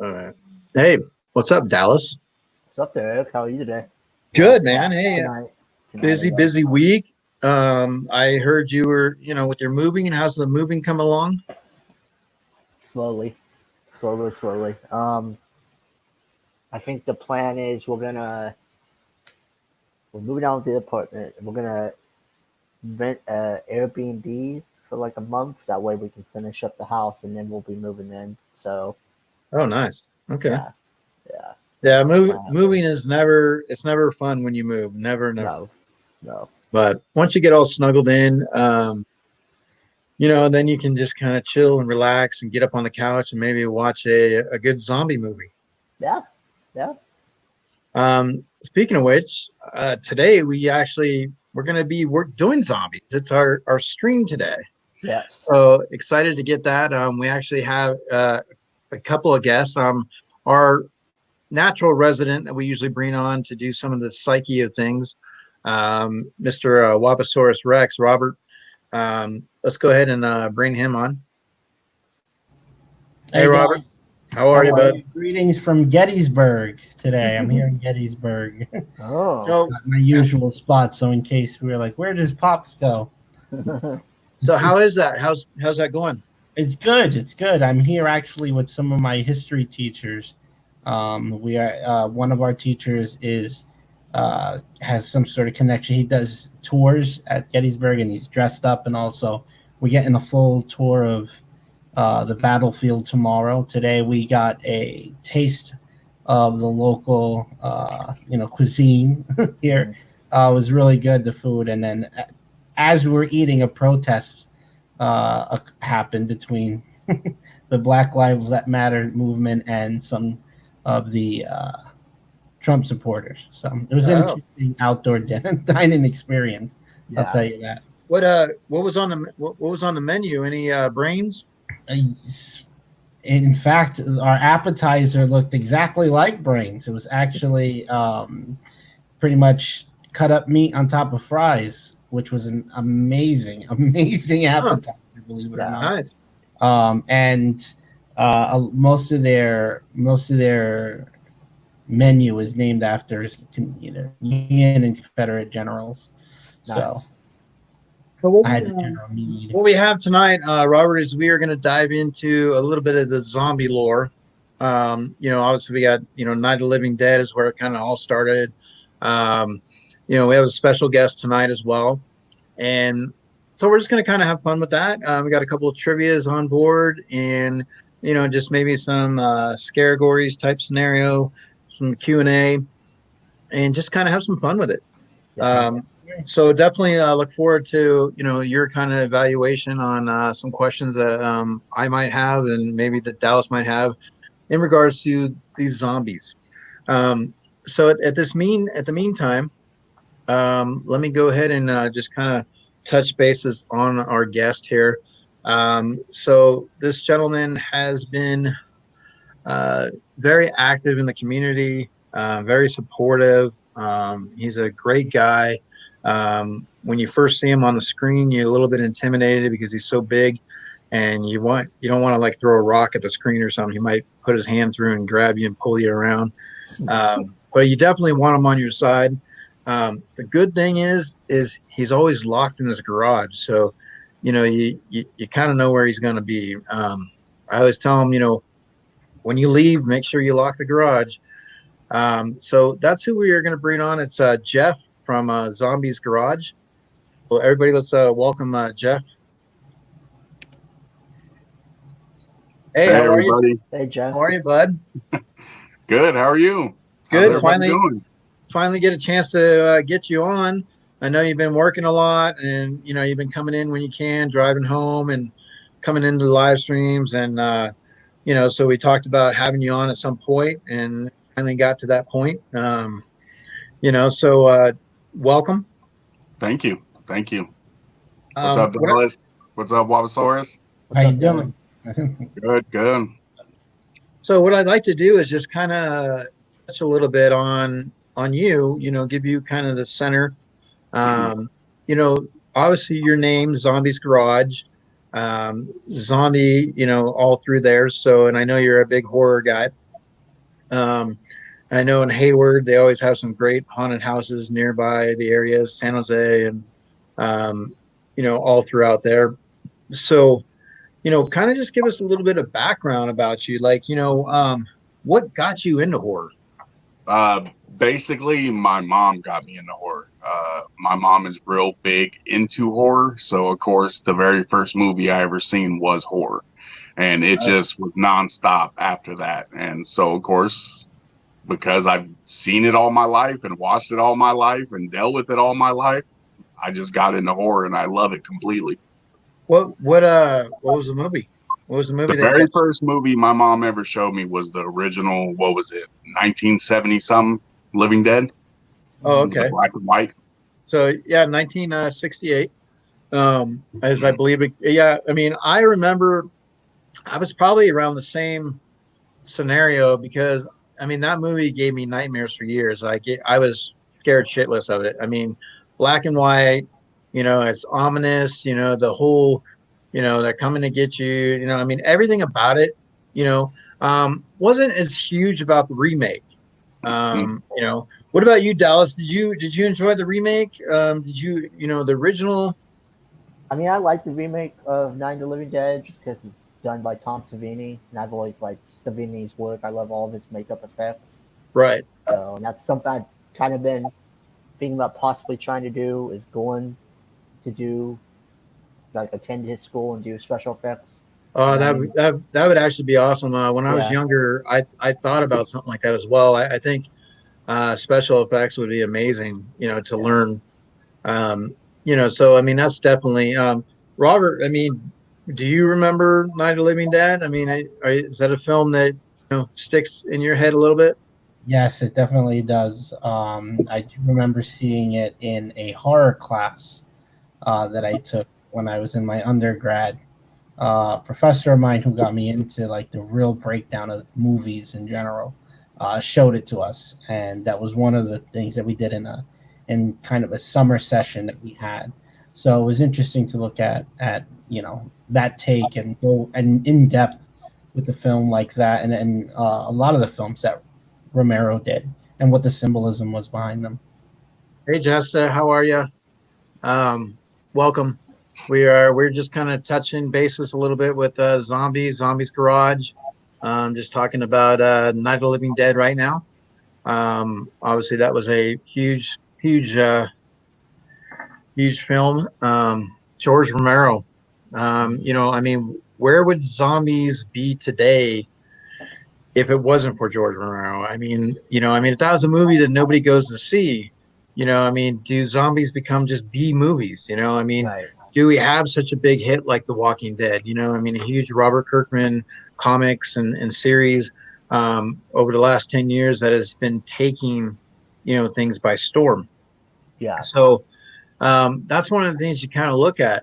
All right. Hey, what's up, Dallas? What's up there, Eric? How are you today? Good, Well, man. Hey, tonight. Tonight, I busy guess. week. I heard you were, with your moving, and how's the moving come along? Slowly, slowly. I think the plan is we're moving out to the apartment. We're gonna rent a Airbnb for like a month. That way we can finish up the house and then we'll be moving in. So Oh, nice. Okay. yeah, yeah. Yeah, That's the plan at moving least. is never fun when you move. Never. No, no. But once you get all snuggled in, then you can just kind of chill and relax and get up on the couch and maybe watch a good zombie movie. Yeah, yeah. Speaking of which, today we're going to be doing zombies. It's our stream today. Yes. So excited to get that. We actually have a couple of guests. Our natural resident that we usually bring on to do some of the psyche of things, Mr. Wabasaurus Rex, Robert. Let's go ahead and bring him on. Hey, Robert. Guys. How are you, bud? Greetings from Gettysburg today. I'm here in Gettysburg, Oh. So, my usual spot. So in case we were like, where does Pops go? so how is that? How's that going? It's good. It's good. I'm here actually with some of my history teachers. We are one of our teachers is has some sort of connection. He does tours at Gettysburg, and he's dressed up, and also we're getting a full tour of the battlefield tomorrow. Today we got a taste of the local, cuisine here. It was really good, the food. And then as we were eating, a protest happened between the Black Lives Matter movement and some of the Trump supporters. So it was an interesting outdoor dining experience. Yeah. I'll tell you that. What was on the menu? Any brains? In fact, our appetizer looked exactly like brains. It was actually pretty much cut up meat on top of fries, which was an amazing appetizer, believe it or not. Nice. And most of their menu is named after Union and Confederate generals. Nice. So I had the General Meade. What we have tonight, Robert, is we are going to dive into a little bit of the zombie lore. Obviously we got, Night of the Living Dead is where it kind of all started. We have a special guest tonight as well. And so we're just going to kind of have fun with that. We got a couple of trivias on board and, just maybe some Scaregories type scenario, some Q&A, and just kind of have some fun with it. So definitely look forward to, your kind of evaluation on some questions that I might have and maybe that Dallas might have in regards to these zombies. So at the meantime, let me go ahead and just kind of touch bases on our guest here. So this gentleman has been very active in the community, very supportive. He's a great guy. When you first see him on the screen, you're a little bit intimidated because he's so big, and you don't want to like throw a rock at the screen or something. He might put his hand through and grab you and pull you around. But you definitely want him on your side. The good thing is he's always locked in his garage, so you kind of know where he's going to be. I always tell him, when you leave, make sure you lock the garage. So that's who we are going to bring on. It's Jeff from Zombies Garage. Well, everybody, let's welcome Jeff. Hey, how are everybody. you? Hey, Jeff. How are you, bud? Good. How are you? Good. Finally get a chance to get you on. I know you've been working a lot, and you've been coming in when you can, driving home, and coming into the live streams, and so we talked about having you on at some point, and finally got to that point. So welcome. Thank you. What's up, Dallas? What's up, Wabasaurus? How you doing? Good. So what I'd like to do is just kind of touch a little bit on you, give you kind of the center. Obviously your name, Zombies Garage, zombie, all through there. So, and I know you're a big horror guy. I know in Hayward they always have some great haunted houses nearby the area, San Jose, and all throughout there. So, kind of just give us a little bit of background about you, like what got you into horror? Basically, my mom got me into horror. My mom is real big into horror, so of course, the very first movie I ever seen was horror, and it just was nonstop after that. And so, of course, because I've seen it all my life and watched it all my life and dealt with it all my life, I just got into horror and I love it completely. What was the movie? What was the movie? The very first movie my mom ever showed me was the original, what was it, 1970 something, Living Dead. Oh, okay. Black and white. So yeah, 1968. As I believe it. Yeah, I mean, I remember I was probably around the same scenario because I mean that movie gave me nightmares for years. I was scared shitless of it. I mean, black and white, it's ominous. The whole, they're coming to get you. I mean, everything about it. Wasn't as huge about the remake. What about you, Dallas? Did you enjoy the remake? Did you the original? I mean, I like the remake of Night of the Living Dead just because it's done by Tom Savini, and I've always liked Savini's work. I love all of his makeup effects. Right. So, and that's something I've kind of been thinking about possibly trying to do, is going to do, like, attend his school and do special effects. Oh, that would actually be awesome. When I was younger, I thought about something like that as well. I think special effects would be amazing, to learn. So I mean, that's definitely Robert. I mean, do you remember Night of the Living Dead? I mean, is that a film that sticks in your head a little bit? Yes, it definitely does. I do remember seeing it in a horror class that I took when I was in my undergrad. Professor of mine who got me into like the real breakdown of movies in general showed it to us, and that was one of the things that we did in kind of a summer session that we had. So it was interesting to look at that take and go and in depth with the film like that, and a lot of the films that Romero did and what the symbolism was behind them. Hey, Jessica, how are you? Welcome. We're just kind of touching bases a little bit with Zombies Garage. Just talking about Night of the Living Dead right now. Obviously, that was a huge film. George Romero. I mean, where would zombies be today if it wasn't for George Romero? I mean, if that was a movie that nobody goes to see, I mean, do zombies become just B movies? I mean, right. Do we have such a big hit like The Walking Dead? I mean, a huge Robert Kirkman comics and series over the last 10 years that has been taking, things by storm. Yeah. So that's one of the things you kind of look at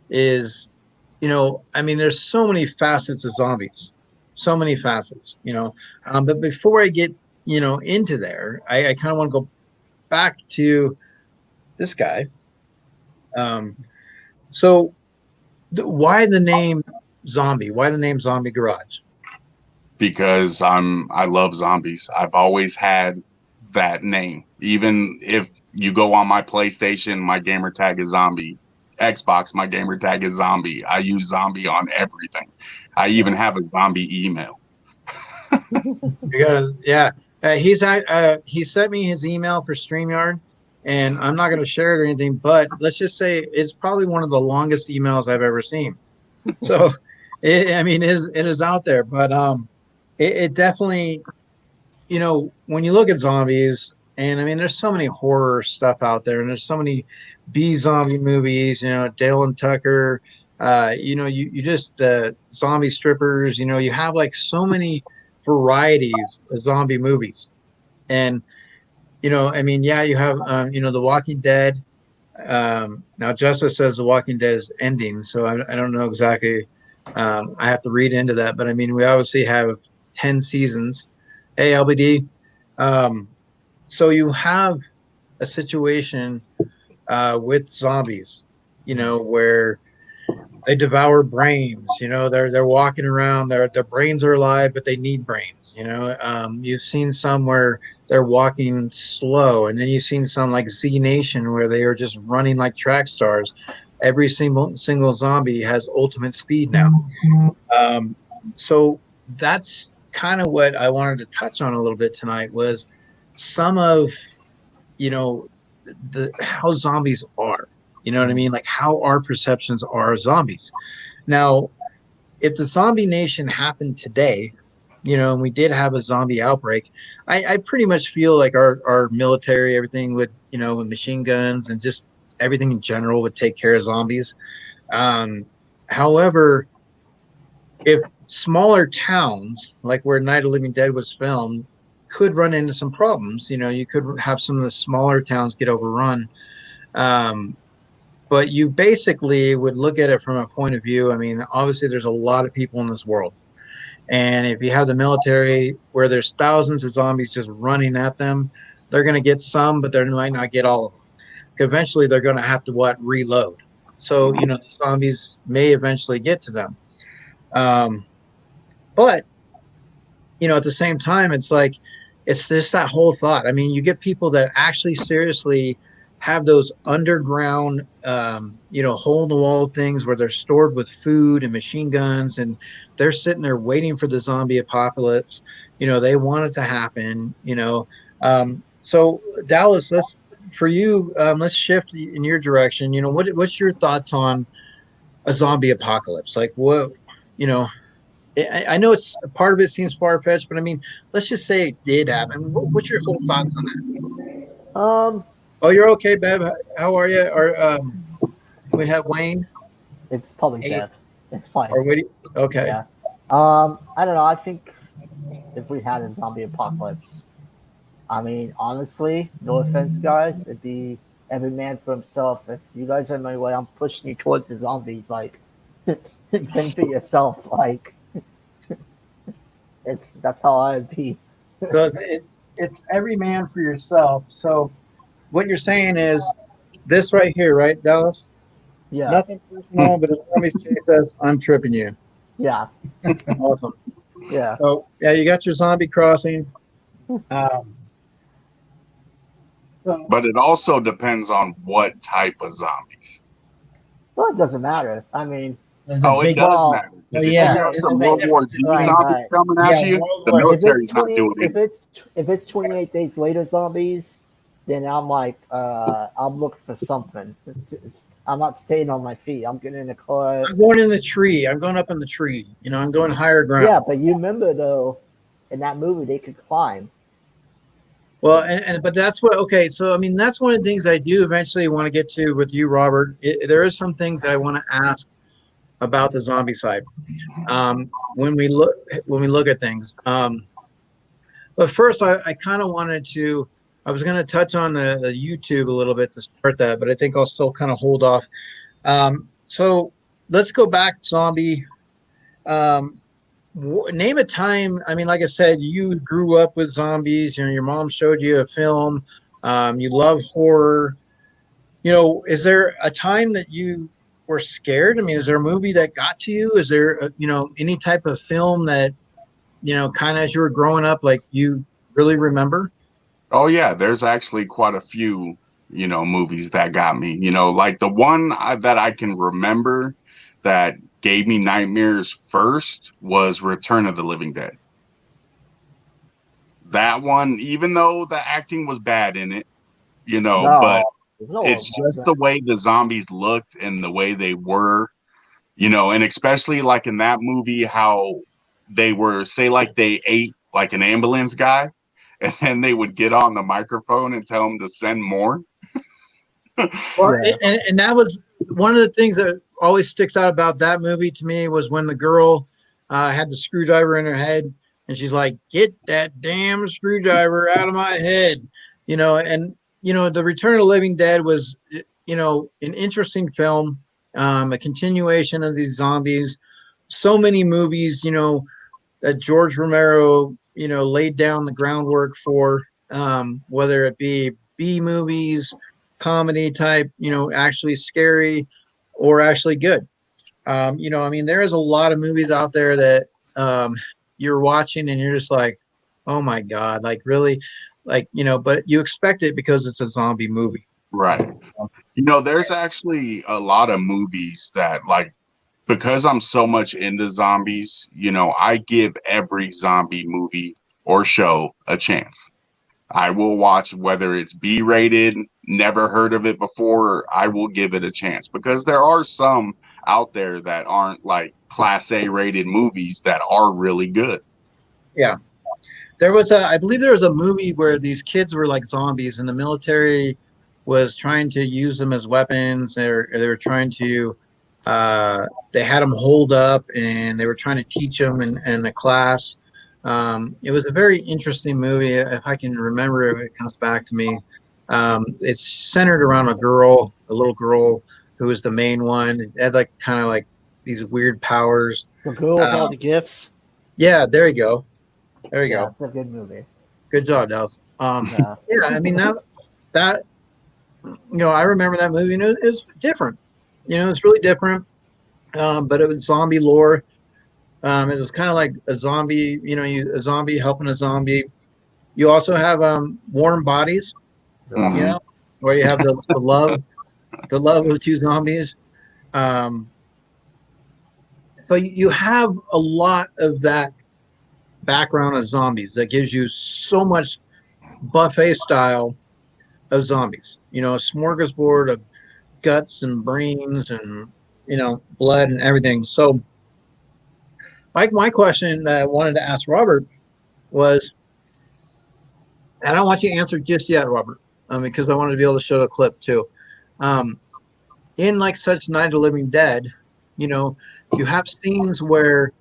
is, I mean, there's so many facets of zombies, so many facets, but before I get, into there, I kind of want to go back to this guy. So why the name Zombie? Why the name Zombie Garage? Because I love zombies. I've always had that name. Even if you go on my PlayStation, my gamer tag is Zombie. Xbox, my gamer tag is Zombie. I use Zombie on everything. I even have a zombie email. He sent me his email for StreamYard, and I'm not going to share it or anything, but let's just say it's probably one of the longest emails I've ever seen. So, it is out there, but it definitely, when you look at zombies, and I mean, there's so many horror stuff out there, and there's so many B zombie movies, Dale and Tucker, you just zombie strippers, you have like so many varieties of zombie movies. And, I mean, yeah, you have, The Walking Dead. Now, Justice says The Walking Dead is ending, so I don't know exactly. I have to read into that, but I mean, we obviously have 10 seasons. Hey, LBD. So you have a situation with zombies, where they devour brains. You know, they're walking around, their brains are alive, but they need brains. You know, you've seen some where they're walking slow, and then you've seen some like Z Nation where they are just running like track stars. Every single zombie has ultimate speed now. So that's kind of what I wanted to touch on a little bit tonight was some of, you know, the how zombies are. You know what I mean? Like how our perceptions are of zombies. Now, if the zombie nation happened today, you know, and we did have a zombie outbreak, I pretty much feel like our military, everything would, you know, with machine guns and just everything in general would take care of zombies. However, if smaller towns like where Night of the Living Dead was filmed could run into some problems, you know, you could have some of the smaller towns get overrun. But you basically would look at it from a point of view. I mean, obviously, there's a lot of people in this world. And if you have the military where there's thousands of zombies just running at them, they're going to get some, but they might not get all of them. Eventually, they're going to have to reload. So, you know, the zombies may eventually get to them. But, you know, at the same time, it's like, it's just that whole thought. I mean, you get people that actually seriously have those underground, you know, hole in the wall things where they're stored with food and machine guns, and they're sitting there waiting for the zombie apocalypse. You know, they want it to happen, you know. So Dallas, for you, let's shift in your direction. You know, what's your thoughts on a zombie apocalypse? Like what, you know, I know it's part of it seems far fetched, but I mean, let's just say it did happen. What's your whole thoughts on that? Oh, you're okay, Bev. How are you? Or we have Wayne. It's probably Hey. Bev. It's fine. Or Woody. Okay. Yeah. I don't know. I think if we had a zombie apocalypse, I mean, honestly, no offense, guys, it'd be every man for himself. If you guys are in my way, I'm pushing you towards the zombies. Like, fend for yourself. Like, that's how I'd be. So it's every man for yourself. So what you're saying is this right here, right, Dallas? Yeah. Nothing personal, but if somebody says, I'm tripping you. Yeah. Awesome. Yeah. So, yeah, you got your zombie crossing. But it also depends on what type of zombies. Well, it doesn't matter. I mean, There's a Oh, it big, does Well, matter. Oh, If yeah. you have It's some a big World War Z difference. zombies Right. coming at Yeah, you, World the War- military's not doing it. if it's 28 days later zombies, then I'm like, I'm looking for something. I'm not staying on my feet. I'm getting in the car. I'm going in the tree. I'm going up in the tree. You know, I'm going higher ground. Yeah, but you remember though, in that movie they could climb. Well, but that's what, okay. So, I mean, that's one of the things I do eventually want to get to with you, Robert. There is some things that I want to ask about the zombie side when we look at things. But first, I kind of wanted to. I was going to touch on the YouTube a little bit to start that, but I think I'll still kind of hold off. So let's go back, zombie. Name a time. I mean, like I said, you grew up with zombies. You know, your mom showed you a film. You love horror. You know, is there a time that you were scared? I mean, is there a movie that got to you? Is there, you know, any type of film that, you know, kind of as you were growing up, like you really remember? Oh yeah, there's actually quite a few, movies that got me. Like the one that I can remember that gave me nightmares first was Return of the Living Dead. That one, even though the acting was bad in it, but it's just the way the zombies looked and the way they were, and especially like in that movie, how they were, say, like they ate like an ambulance guy, and then they would get on the microphone and tell him to send more. Well, and that was one of the things that always sticks out about that movie to me was when the girl had the screwdriver in her head and she's like, "Get that damn screwdriver out of my head," and the Return of the Living Dead was, an interesting film, a continuation of these zombies. So many movies, that George Romero, laid down the groundwork for, whether it be B movies, comedy type, actually scary or actually good. I mean, there is a lot of movies out there that you're watching and you're just like, oh my God, like really, like, but you expect it because it's a zombie movie. Right. There's actually a lot of movies that, like, because I'm so much into zombies, I give every zombie movie or show a chance. I will watch whether it's B-rated, never heard of it before, I will give it a chance because there are some out there that aren't like class A rated movies that are really good. Yeah. I believe there was a movie where these kids were like zombies and the military was trying to use them as weapons. They were trying to, they had them hold up and they were trying to teach them in the class. It was a very interesting movie. If I can remember it, it comes back to me. It's centered around a little girl who was the main one. It had like kind of like these weird powers. The girl with all the gifts. Yeah, there you go. There you go. It's a good movie. Good job, Dallas. Yeah, I mean that I remember that movie and it was different. It's really different. But it was zombie lore. It was kind of like a zombie, a zombie helping a zombie. You also have Warm Bodies, Mhm. where you have the love of two zombies. So you have a lot of that background of zombies that gives you so much buffet style of zombies. A smorgasbord of guts and brains and blood and everything. So my question that I wanted to ask Robert was, and I don't want you to answer just yet, Robert, because I wanted to be able to show the clip too. In like such Night of the Living Dead, you have scenes where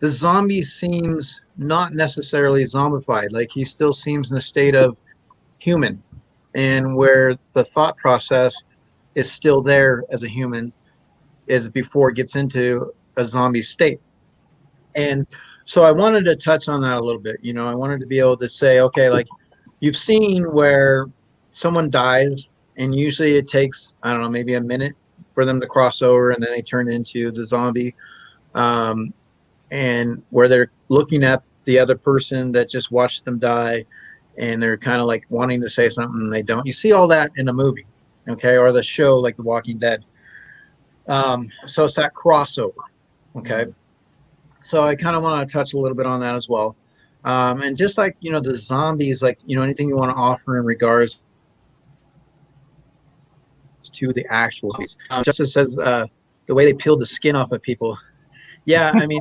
the zombie seems not necessarily zombified, like he still seems in a state of human, and where the thought process is still there as a human is before it gets into a zombie state. And so I wanted to touch on that a little bit. I wanted to be able to say, okay, like you've seen where someone dies and usually it takes, I don't know, maybe a minute for them to cross over and then they turn into the zombie. And where they're looking at the other person that just watched them die and they're kind of like wanting to say something and they don't. You see all that in a movie, okay, or the show like The Walking Dead. So it's that crossover, okay. So I kind of want to touch a little bit on that as well. And just like, the zombies, like, anything you want to offer in regards to the actual zombies. Justice says the way they peeled the skin off of people. Yeah, I mean,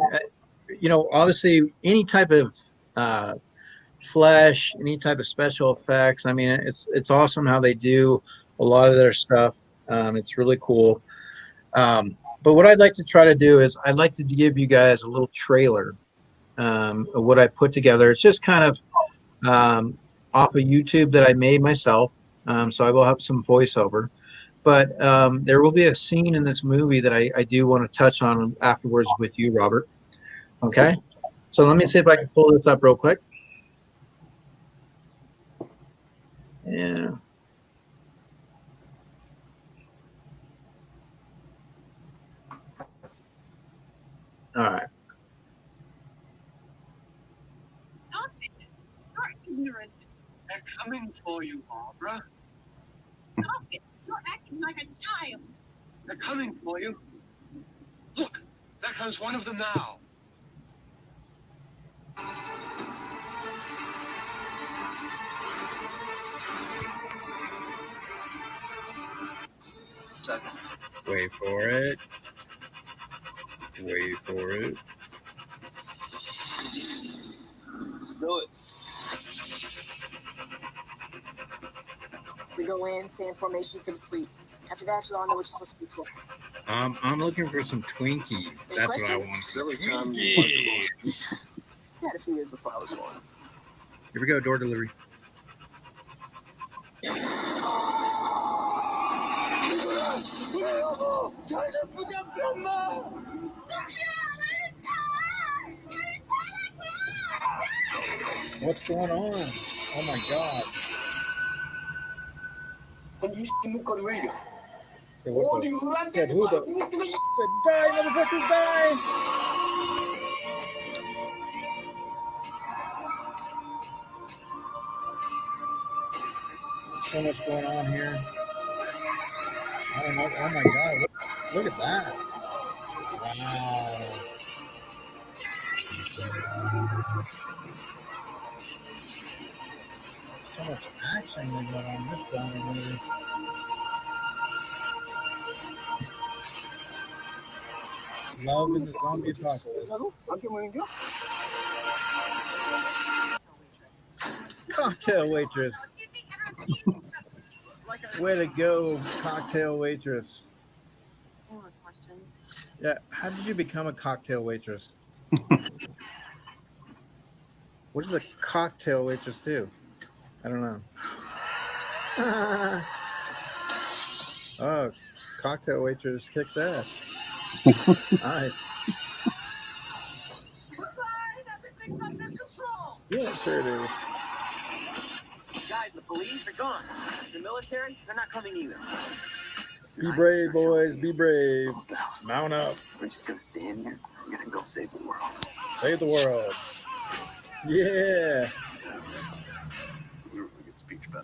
obviously any type of flesh, any type of special effects. I mean, it's awesome how they do a lot of their stuff. It's really cool. But what I'd like to try to do is I'd like to give you guys a little trailer of what I put together. It's just kind of off of YouTube that I made myself. So I will have some voiceover. But there will be a scene in this movie that I do want to touch on afterwards with you, Robert. Okay? So let me see if I can pull this up real quick. Yeah. All right. Stop it. You're ignorant. They're coming for you, Barbara. Stop it. You're acting like a child. They're coming for you. Look, there comes one of them now. Wait for it. Wait for it. Let's do it. We go in, stay in formation for the sweep. After that, you all know what you're supposed to do for. I'm looking for some Twinkies. Any That's what I questions? want. Silly time. Yeah. We had a few years before I was born. Here we go, door delivery. What's going on? Oh my God. Said who the? Said die, motherfuckers, die! So much going on here. I don't know. Oh my god! Look at that! Wow. So much action going on this zombie movie. Love in the zombie apocalypse. Cocktail waitress. Way to go, cocktail waitress. More questions. Yeah, how did you become a cocktail waitress? What does a cocktail waitress do? I don't know. Oh, cocktail waitress kicks ass. Nice. Everything's under control. Yeah, sure it is. Guys, the police are gone. The military, they're not coming either. Be brave, boys. Be brave. Mount up. We're just gonna stand here. We're gonna go save the world. Save the world. Yeah. Really good speech, Ben.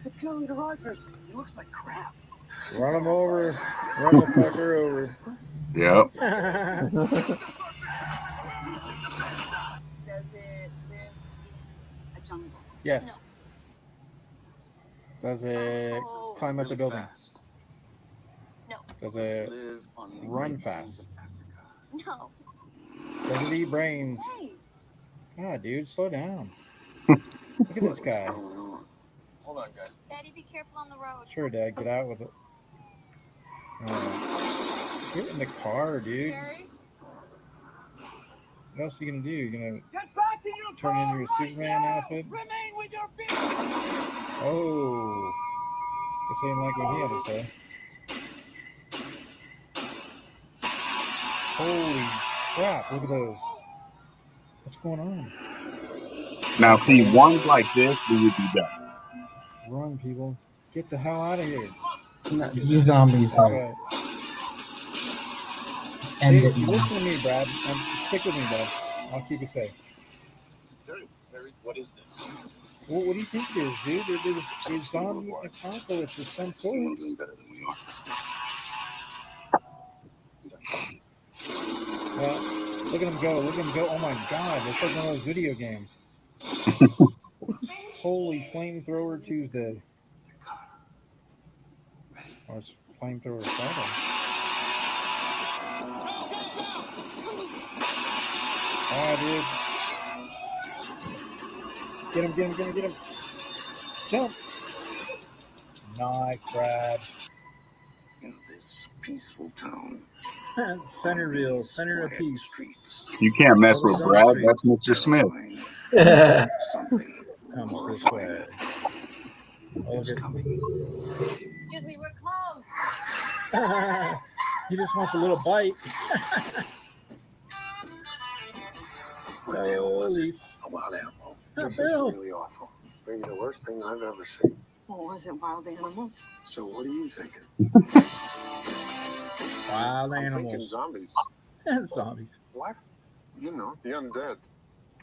It's Kelly the Rogers. He looks like crap. Run him over. Run the fucker over. Yep. Does it live in a jungle? Yes. No. Does it climb up the building? No. Does it run fast? No. Does it eat brains? Hey. God, dude, slow down. Look at this guy. Hold on, guys. Daddy, be careful on the road. Sure, Dad, get out with it. Get in the car, dude. Harry? What else are you gonna do? You gonna Get back to your turn into your car right Superman now. outfit? Remain with your feet. Oh, this ain't like what he had to say. Holy crap! Look at those. What's going on? Now, see, ones like this, we would be done. Run, people! Get the hell out of here! These zombies That's are right. end Hey, it now. listen to me, Brad. Stick with me, Brad. I'll keep it safe. Terry, what is this? Well, what do you think it is, dude? It is a zombie apocalypse of some sort. You're doing better than we are. Well, look at him go. Look at him go. Oh my god, it's like one of those video games. Holy Flamethrower Tuesday. Or it's Flamethrower Friday. Ah, dude. Get him, get him, get him, get him. Jump. Nice, Brad. In this peaceful town. Centerville, center of peace. Streets. You can't mess with Brad. That's Mr. Smith. Something Comes this way. is coming. Excuse me, we're closed. He just wants a little bite. What the hell was it? Police. A wild animal. Oh, This Bill. is really awful. Maybe the worst thing I've ever seen. Well, was it wild animals? So what are you thinking? Wild I'm thinking animals. zombies. Zombies. What? You know, the undead.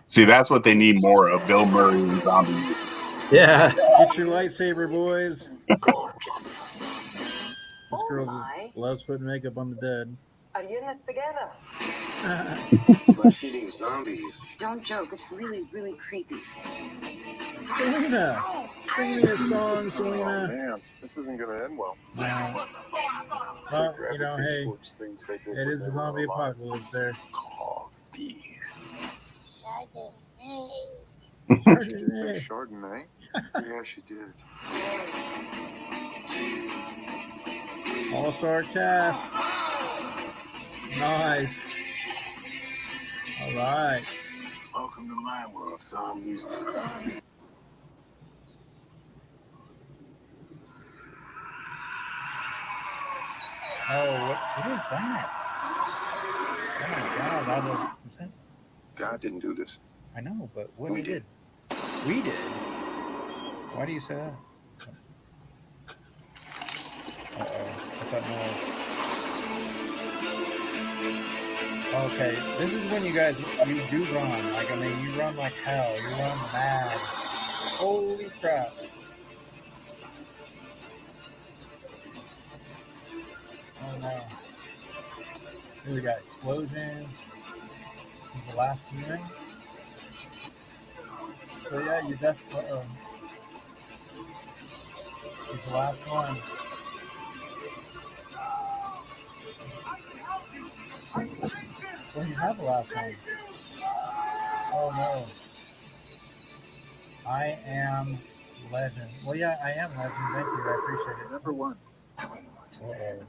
See, that's what they need more of, Bill Murray and zombies. Yeah. Get your lightsaber, boys. Gorgeous. This girl my. just loves putting makeup on the dead. Are you in this together? Flesh-eating zombies. Don't joke. It's really, really creepy. Selena, sing me a song, Oh, Selena. man. This isn't going to end well. Well, you know, hey, it is a zombie apocalypse there. Coffee. Chardonnay. Say Chardonnay? Yeah, she did. All-star cast. Nice. All right. Welcome to my world, zombies. Oh, what is that? Oh my God! Is that? God didn't do this. I know, but what We we did. We did. Why do you say that? What's that noise? Okay, this is when you guys do run. Like I mean, you run like hell. You run mad. Holy crap! Oh no! Here we got explosions. This is the last healing. So yeah, you definitely. It's the last one. Well, you have the last one. Oh no. I am legend. Well, yeah, I am legend. Thank you. I appreciate it. Number one. Uh-oh.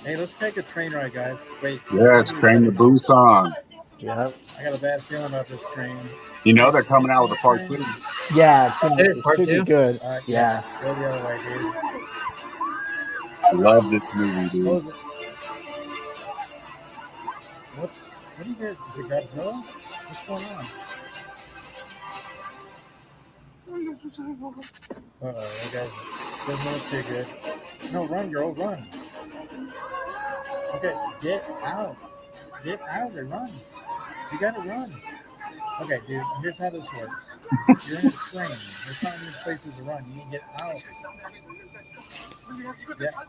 Hey, let's take a train ride, guys. Wait. Yes, Train to Busan. Yeah. I got a bad feeling about this train. You know they're coming out with a part 2. Yeah, it's Part pretty 2? good. Yeah. Go the other way, dude. I love this movie, dude. What do you guys? Is it Godzilla? What's going on? Uh-oh, that guy doesn't look too good. No, run, girl, run. Okay, get out. Get out of there, run. You gotta run. Okay, dude, here's how this works. You're in a train. There's not many places to run. You need to get out. Yeah,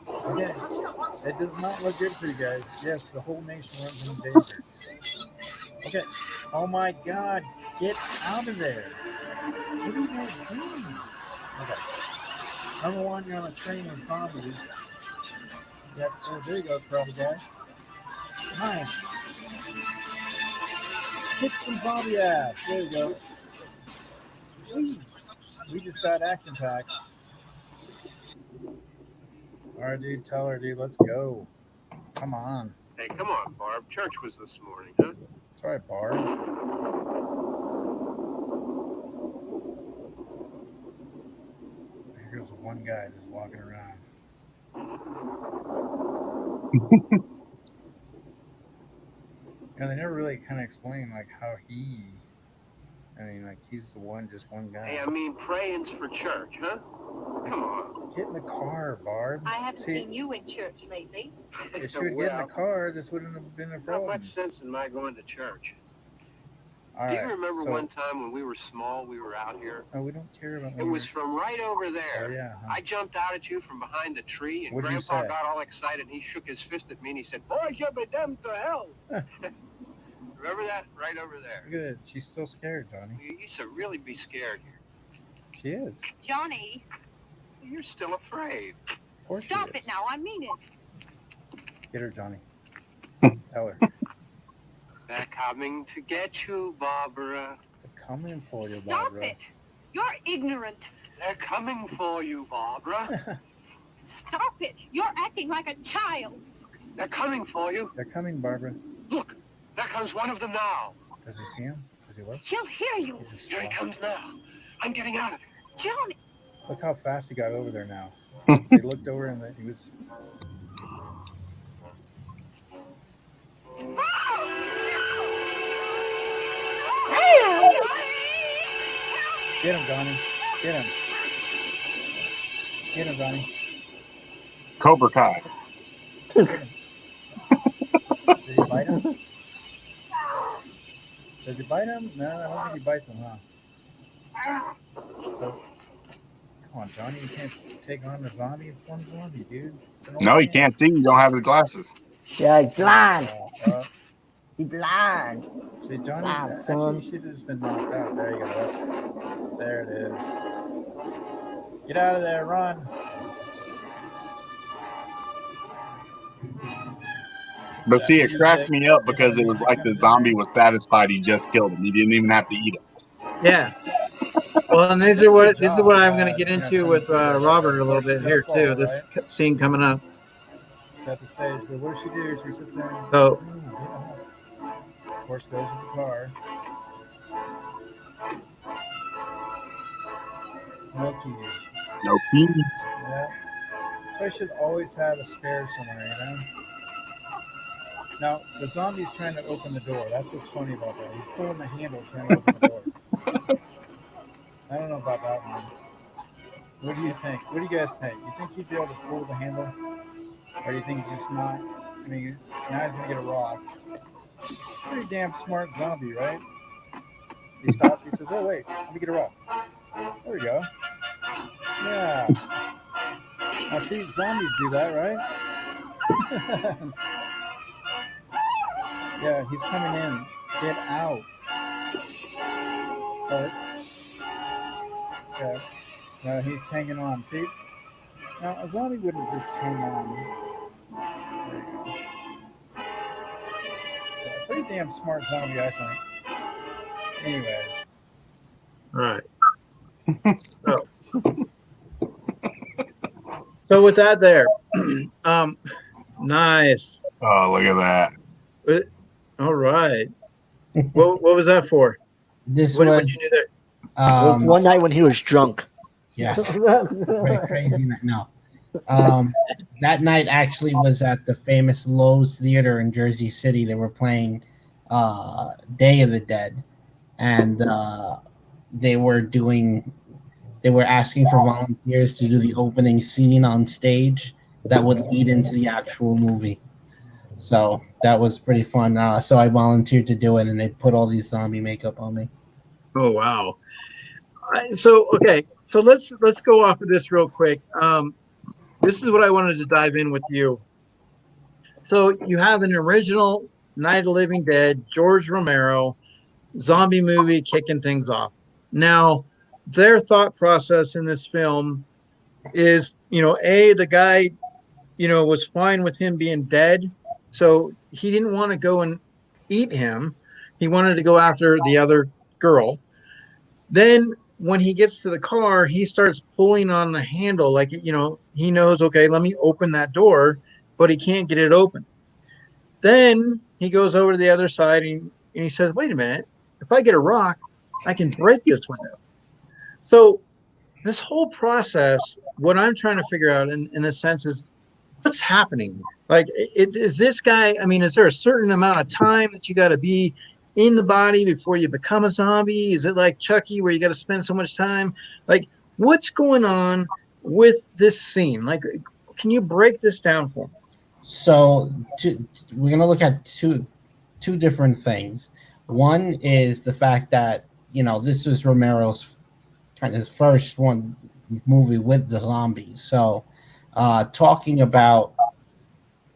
okay. It does not look good for you guys. Yes, the whole nation runs in danger. Okay. Oh my God, get out of there. What are you guys doing? Okay. Number one, you're on a train with zombies. Yep, oh, there you go, Crowdy guy. Nice. Kick some zombie ass. There you go. Sweet. We just got action packed. Alright, dude, tell her, dude, let's go. Come on. Hey, come on, Barb. Church was this morning, huh? That's right, Barb. Here's one guy just walking around. And they never really kind of explain like how he. I mean, like he's the one, just one guy. Hey, I mean, praying's for church, huh? Come on. Get in the car, Barb. I haven't seen you in church lately. If she would get in the car, this wouldn't have been a Not problem. much sense in my going to church. All Do you right, remember so- one time when we were small, we were out here? Oh, we don't care about. It was from right over Oh there. yeah. Huh? I jumped out at you from behind the tree, and What'd you Grandpa say? got all excited. He shook his fist at me, and he said, "Boys, you'll be damned to hell." Remember that? Right over there. Good. She's still scared, Johnny. You should really be scared. She is. Johnny, You're still afraid. Of course stop she it is. now. I mean it. Get her, Johnny. Tell her. They're coming to get you, Barbara. They're coming for you, Stop Barbara. it. You're ignorant. They're coming for you, Barbara. Stop it. You're acting like a child. They're coming for you. They're coming, Barbara. Look, there comes one of them now. Does he see him? Does he look? He'll hear you. He's just Here he comes now. I'm getting out of here. Johnny. Look how fast he got over there now. He looked over and he was. Get him, Johnny. Get him. Get him, Johnny. Cobra Kai. Did he bite him? Did he bite him? No, I don't think he bites him, huh? So, come on, Johnny. You can't take on the zombie. It's one zombie, dude. No, he can't see. You don't have his glasses. Yeah, he's blind. He's blind. See, Johnny, Blind, son. actually, he should have just been knocked out. There you go. There it is. Get out of there. Run. But see, it cracked me up because it was like the zombie was satisfied he just killed him. He didn't even have to eat him. Yeah. Well, and this is what I'm going to get into with Robert a little bit here too. This scene coming up. Set the stage. But what does she do? She sits there. And, So- of course, goes to the car. No keys. No keys. Yeah. So I should always have a spare somewhere, you know? Now, the zombie's trying to open the door. That's what's funny about that. He's pulling the handle trying to open the door. I don't know about that one. What do you think? What do you guys think? You think you'd be able to pull the handle? Or do you think he's just not? I mean, now he's gonna get a rock. Pretty damn smart zombie, right? He stops. He says, "Oh wait, let me get a rock." There we go. Yeah. Now see, zombies do that, right? Yeah, he's coming in. Get out. But yeah, no, he's hanging on. See, now a zombie wouldn't just hang on. There you go. Yeah, pretty damn smart zombie, I think. Anyways. All right. So with that there, nice. Oh, look at that. All right. What was that for? What did you do there? One night when he was drunk. Yes. Very crazy night. No. That night actually was at the famous Lowe's Theater in Jersey City. They were playing Day of the Dead, and they were asking for volunteers to do the opening scene on stage that would lead into the actual movie. So that was pretty fun. So I volunteered to do it, and they put all these zombie makeup on me. Oh wow! So let's go off of this real quick. This is what I wanted to dive in with you. So you have an original Night of the Living Dead, George Romero zombie movie kicking things off. Now, their thought process in this film is, the guy, was fine with him being dead. So he didn't want to go and eat him. He wanted to go after the other girl. Then when he gets to the car, he starts pulling on the handle like, he knows, okay, let me open that door, but he can't get it open. Then he goes over to the other side and he says, wait a minute, if I get a rock, I can break this window. So this whole process, what I'm trying to figure out in a sense is what's happening? Like, is this guy, is there a certain amount of time that you got to be in the body before you become a zombie? Is it like Chucky where you got to spend so much time? Like, what's going on with this scene? Like, can you break this down for me? So we're going to look at two different things. One is the fact that, this was Romero's kind of first movie with the zombies. So talking about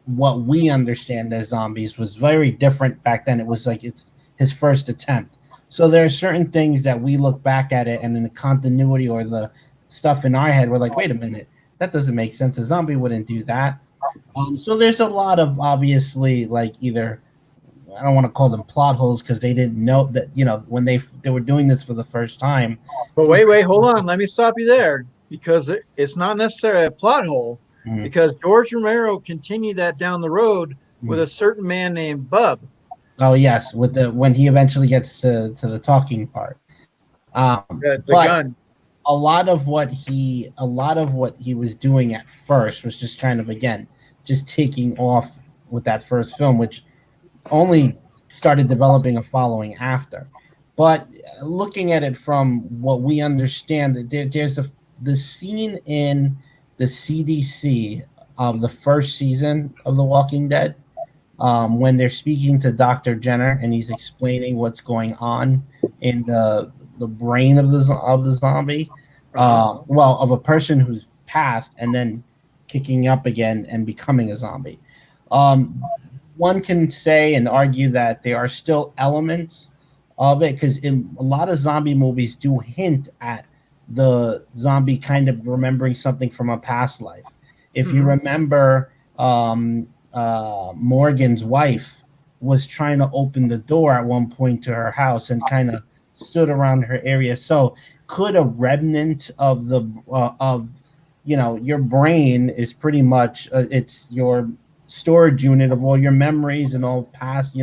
what we understand as zombies was very different back then. It was like it's his first attempt. So there are certain things that we look back at it and in the continuity or the stuff in our head, we're like, wait a minute, that doesn't make sense. A zombie wouldn't do that. So there's a lot of obviously like either, I don't want to call them plot holes because they didn't know that, when they were doing this for the first time. But wait, hold on. Let me stop you there because it's not necessarily a plot hole because George Romero continued that down the road with a certain man named Bub. Oh yes, when he eventually gets to the talking part. The gun. A lot of what he was doing at first was just kind of, again, just taking off with that first film, which only started developing a following after. But looking at it from what we understand, there's the scene in the CDC of the first season of The Walking Dead when they're speaking to Dr. Jenner and he's explaining what's going on in the brain of the zombie, of a person who's passed and then kicking up again and becoming a zombie. One can say and argue that there are still elements of it because in a lot of zombie movies do hint at the zombie kind of remembering something from a past life. If you remember, Morgan's wife was trying to open the door at one point to her house and kind of stood around her area. So could a remnant of your brain is pretty much it's your storage unit of all your memories and all past,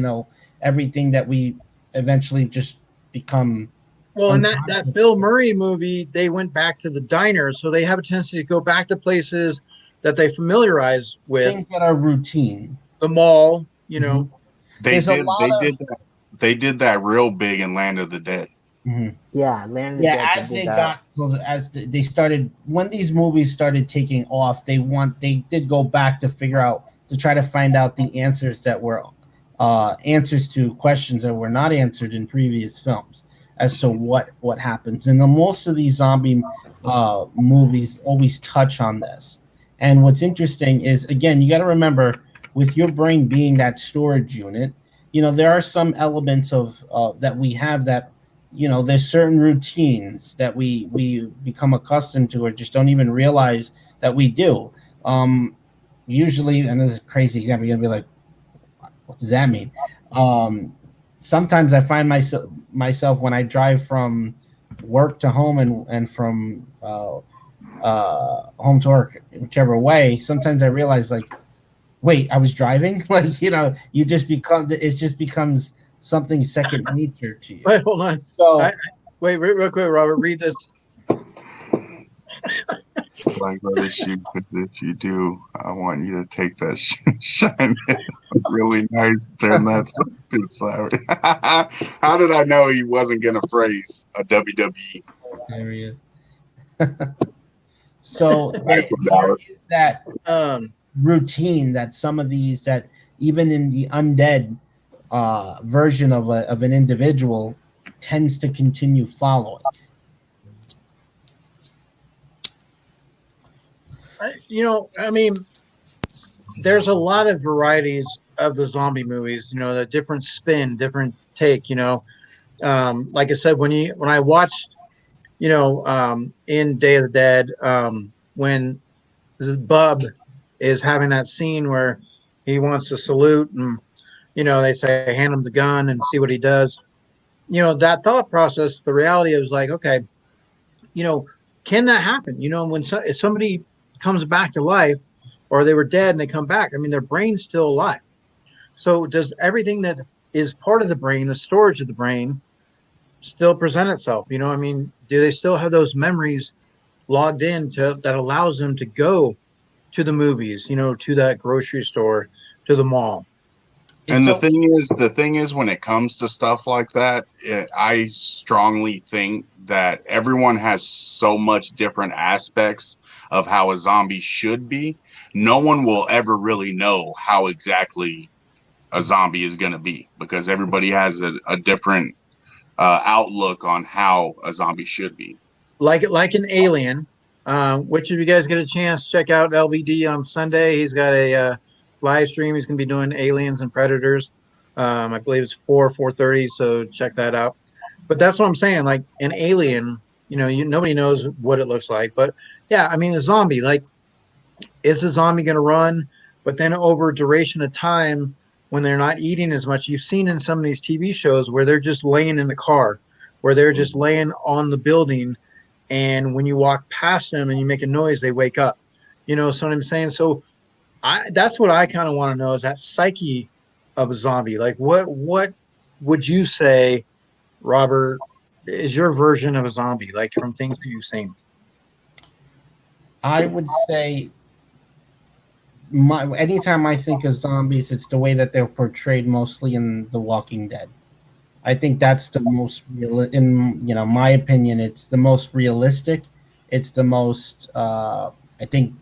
everything that we eventually just become. Well, in that Bill Murray movie, they went back to the diner, so they have a tendency to go back to places that they familiarize with. Things that are routine. The mall, They did that real big in Land of the Dead. Yeah, Land of the Yeah, Dead as did they that. got closer, they started when these movies started taking off, they did go back to figure out to try to find out the answers that were answers to questions that were not answered in previous films as to what happens. And the most of these zombie movies always touch on this. And what's interesting is again, you got to remember with your brain being that storage unit, there are some elements of that we have that there's certain routines that we become accustomed to or just don't even realize that we do. Usually, and this is a crazy example, you're gonna be like, what does that mean? Sometimes I find myself when I drive from work to home and from home to work, whichever way, sometimes I realize like, wait, I was driving. Like, you just becomes something second nature to you. Wait, hold on. So wait, real quick, Robert, read this. Like other shoes that you do, I want you to take that shine really nice, turn that How did I know he wasn't gonna phrase a WWE? There he is. So there is that routine that some of these that even in the undead version of an individual tends to continue following. I mean, there's a lot of varieties of the zombie movies. The different spin, different take. Like I said, when I watched, in Day of the Dead, when Bub is having that scene where he wants to salute and they say hand him the gun and see what he does. That thought process, the reality is like, okay, can that happen? If somebody comes back to life or they were dead and they come back, I mean, their brain's still alive. So does everything that is part of the brain, the storage of the brain, still present itself? I mean, do they still have those memories logged in that allows them to go to the movies, to that grocery store, to the mall? And the thing is, when it comes to stuff like that, I strongly think that everyone has so much different aspects of how a zombie should be. No one will ever really know how exactly a zombie is going to be because everybody has a different outlook on how a zombie should be. Like an Alien, which if you guys get a chance, check out LVD on Sunday. He's got a live stream. He's going to be doing Aliens and Predators. I believe it's 4:30, so check that out. But that's what I'm saying. Like an Alien, nobody knows what it looks like. But yeah, I mean, a zombie, like, is the zombie going to run? But then over a duration of time, when they're not eating as much, you've seen in some of these TV shows where they're just laying in the car, where they're just laying on the building. And when you walk past them and you make a noise, they wake up. So what I'm saying? So that's what I kind of want to know, is that psyche of a zombie. Like, what would you say, Robert, is your version of a zombie, like from things that you've seen? I would say anytime I think of zombies, it's the way that they're portrayed mostly in The Walking Dead. I think that's the most real, in my opinion, it's the most realistic. It's the most I think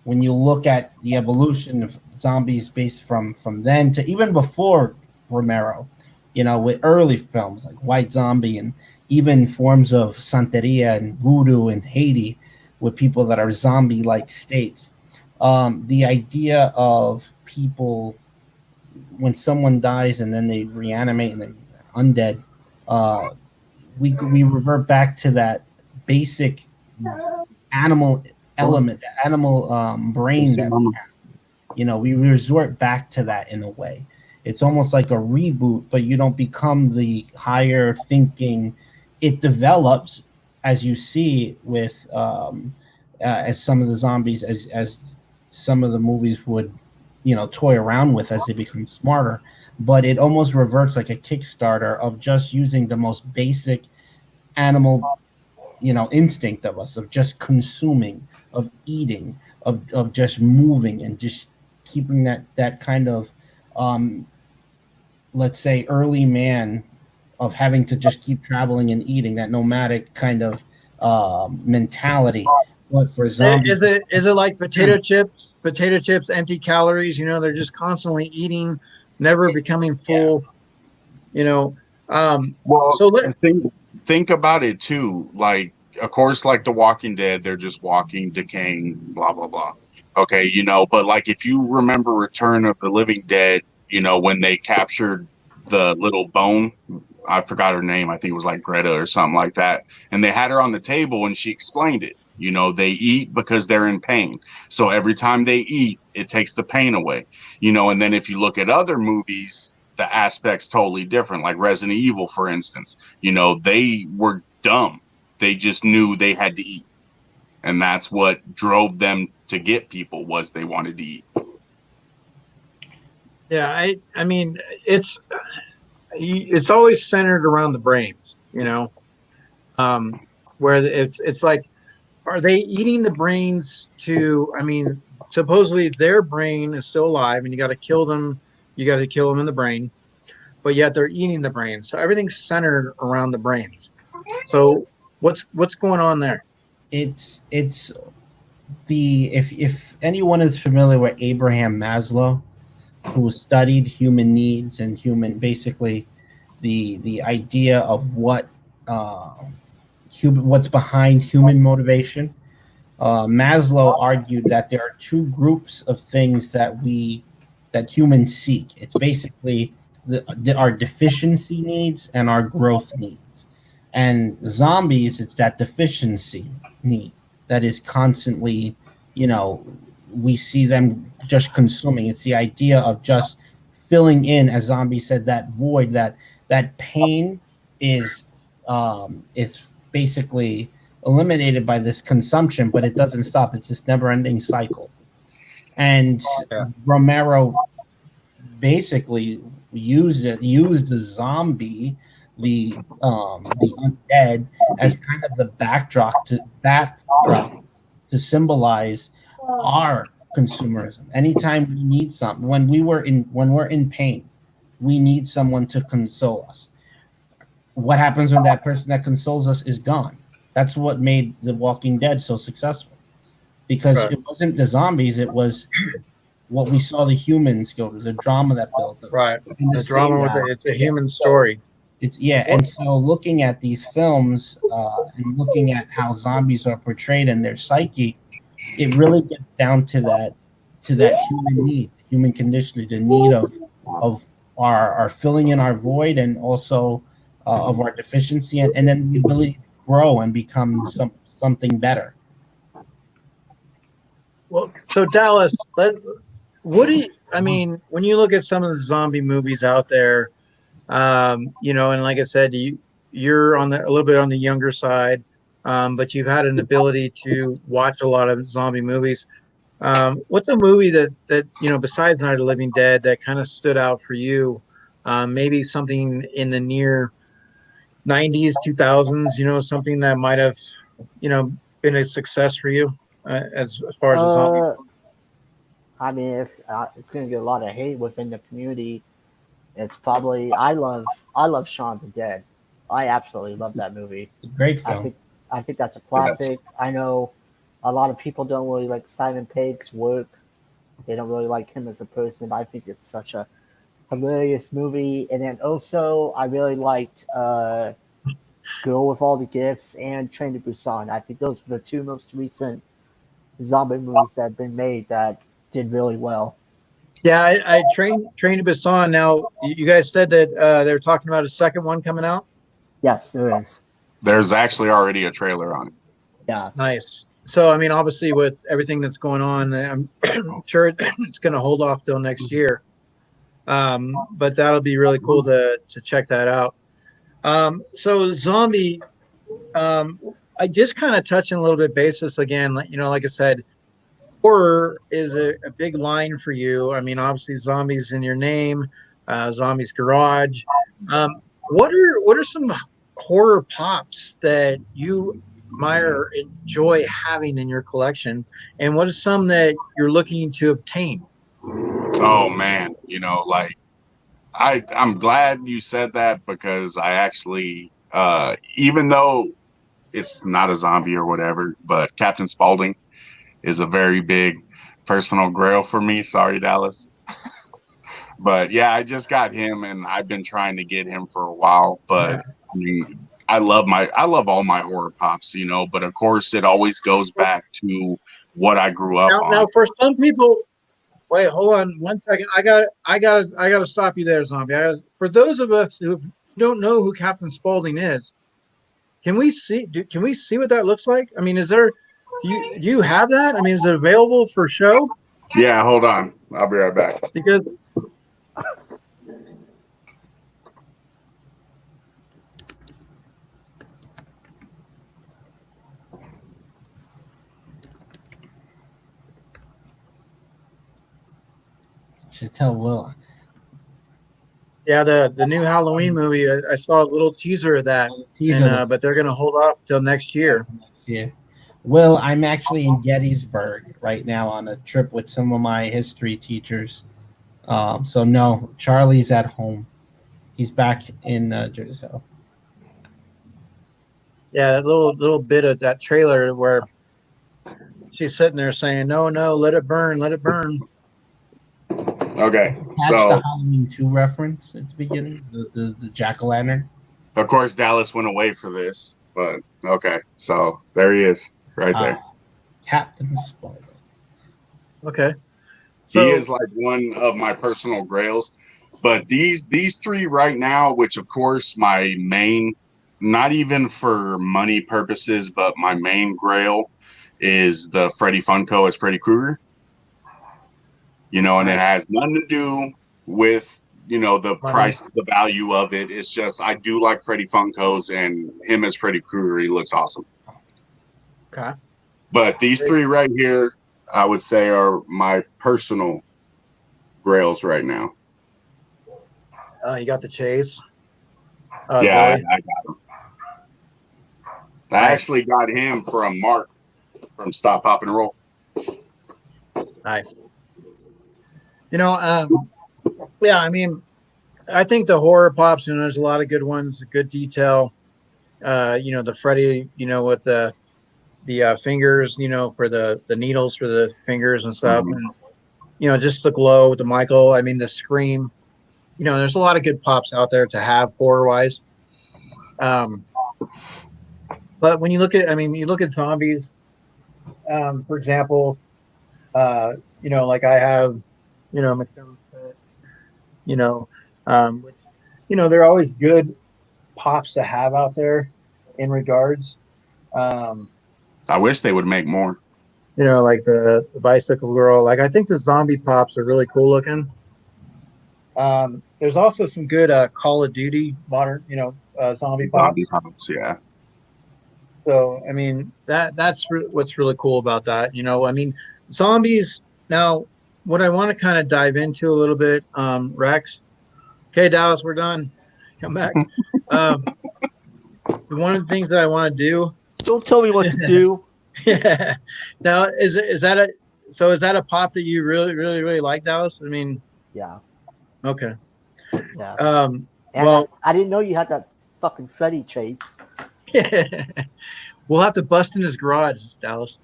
when you look at the evolution of zombies based from then to even before Romero, with early films like White Zombie and even forms of Santeria and voodoo in Haiti with people that are zombie-like states. The idea of people, when someone dies and then they reanimate and they're undead, we revert back to that basic animal element, animal brain that we have. We resort back to that in a way. It's almost like a reboot, but you don't become the higher thinking. It develops as you see with as some of the zombies, as some of the movies would toy around with as they become smarter. But it almost reverts like a Kickstarter of just using the most basic animal instinct of us, of just consuming, of eating, of just moving and just keeping that kind of let's say early man of having to just keep traveling and eating, that nomadic kind of mentality. But for zombies, is it like potato chips? Potato chips, empty calories. You know, they're just constantly eating, never becoming full. You know, Well, so think about it too. Like, of course, like The Walking Dead, they're just walking, decaying, blah blah blah. Okay, you know, but like if you remember Return of the Living Dead, you know, when they captured the little bone, I forgot her name. I think it was like Greta or something like that. And they had her on the table and she explained it. You know, they eat because they're in pain. So every time they eat, it takes the pain away. You know, and then if you look at other movies, the aspect's totally different. Like Resident Evil, for instance, you know, they were dumb. They just knew they had to eat. And that's what drove them to get people, was they wanted to eat. Yeah, I mean, it's always centered around the brains, you know, where it's like, are they eating the brains to? I mean, supposedly their brain is still alive, and you got to kill them. You got to kill them in the brain, but yet they're eating the brains. So everything's centered around the brains. So what's going on there? It's the if anyone is familiar with Abraham Maslow, who studied human needs and basically the idea of what's behind human motivation. Maslow argued that there are two groups of things that humans seek. It's basically our deficiency needs and our growth needs. And zombies, it's that deficiency need that is constantly, you know, we see them just consuming. It's the idea of just filling in, as Zombie said, that void, that pain is basically eliminated by this consumption, but it doesn't stop. It's this never-ending cycle. And Romero basically used the zombie, the undead, as kind of the backdrop to symbolize our consumerism. Anytime we need something, when we're in pain, we need someone to console us. What happens when that person that consoles us is gone? That's what made The Walking Dead so successful, because it wasn't the zombies, it was what we saw the humans go to, the drama that built up. Right. The drama with it's a human story. And so looking at these films and looking at how zombies are portrayed and their psyche, it really gets down to that human need, human condition, the need of our filling in our void, and also of our deficiency, and then the ability to grow and become something better. Well, so Dallas, I mean, when you look at some of the zombie movies out there, you know, and like I said, you're a little bit on the younger side, but you've had an ability to watch a lot of zombie movies. What's a movie that you know, besides Night of the Living Dead, that kind of stood out for you? Maybe something in the near 90s, 2000s, you know, something that might have, you know, been a success for you as far as a zombie. I mean, it's going to get a lot of hate within the community. It's probably I love Shaun of the Dead. I absolutely love that movie. It's a great film. I think that's a classic. Yes. I know a lot of people don't really like Simon Pegg's work. They don't really like him as a person, but I think it's such a hilarious movie. And then also, I really liked Girl with All the Gifts and Train to Busan. I think those are the two most recent zombie movies that have been made that did really well. Yeah, I Train to Busan. Now, you guys said that they're talking about a second one coming out? Yes, there is. There's actually already a trailer on it. Yeah. Nice. So, I mean, obviously, with everything that's going on, I'm sure it's going to hold off till next year. But that'll be really cool to check that out. So, zombie, I just kind of touched on a little bit basis again. You know, like I said, horror is a big line for you. I mean, obviously, zombies in your name, Zombies Garage. What are some horror pops that you admire, enjoy having in your collection, and what are some that you're looking to obtain? Oh man, you know, like I'm glad you said that because I actually, even though it's not a zombie or whatever, but Captain Spaulding is a very big personal grail for me. Sorry, Dallas. But yeah, I just got him, and I've been trying to get him for a while. But I mean, I love all my horror pops, you know. But of course, it always goes back to what I grew up on. Now, for some people, wait, hold on 1 second. I gotta stop you there, Zombie. For those of us who don't know who Captain Spaulding is, can we see what that looks like? I mean, do you have that? I mean, is it available for show? Yeah, hold on. I'll be right back. Because should tell Will. yeah, the new Halloween movie. I saw a little teaser of that, but they're gonna hold off till next year. Yeah. Will, I'm actually in Gettysburg right now on a trip with some of my history teachers. So no, Charlie's at home. He's back in Jersey. Yeah, that little bit of that trailer where she's sitting there saying, "No, let it burn, let it burn." Okay, Catch the Halloween 2 reference at the beginning, the jack-o'-lantern. Of course, Dallas went away for this, but okay, so there he is, right there. Captain Spaulding. Okay, so he is like one of my personal grails. But these three right now, which of course my main, not even for money purposes, but my main grail is the Freddy Funko as Freddy Krueger. You know, and it has nothing to do with, you know, the price, the value of it. It's just I do like Freddy Funkos, and him as Freddy Krueger, he looks awesome. Okay. But these three right here, I would say, are my personal grails right now. You got the Chase. Yeah, I got him. I actually got him from Mark from Stop, Pop, and Roll. Nice. You know, yeah, I mean, I think the horror pops, you know, there's a lot of good ones, good detail. You know, the Freddy, you know, with the fingers, you know, for the needles for the fingers and stuff. Mm-hmm. And, you know, just the glow with the Michael. I mean, the Scream. You know, there's a lot of good pops out there to have horror-wise. But when you look at, I mean, you look at zombies, for example, you know, like I have, you know, McDonald's Pet, you know, which, you know, they're always good pops to have out there in regards. I wish they would make more. You know, like the bicycle girl. Like, I think the zombie pops are really cool looking. There's also some good Call of Duty modern, you know, zombie pops. Yeah. So, I mean, that's what's really cool about that. You know, I mean, zombies. Now, what I want to kind of dive into a little bit, Rex. Okay, Dallas, we're done. Come back. One of the things that I want to do. Don't tell me what to do. Yeah. Now, is that a pop that you really like, Dallas? I mean. Yeah. Okay. Yeah. Well, I didn't know you had that fucking Freddy Chase. We'll have to bust in his garage, Dallas.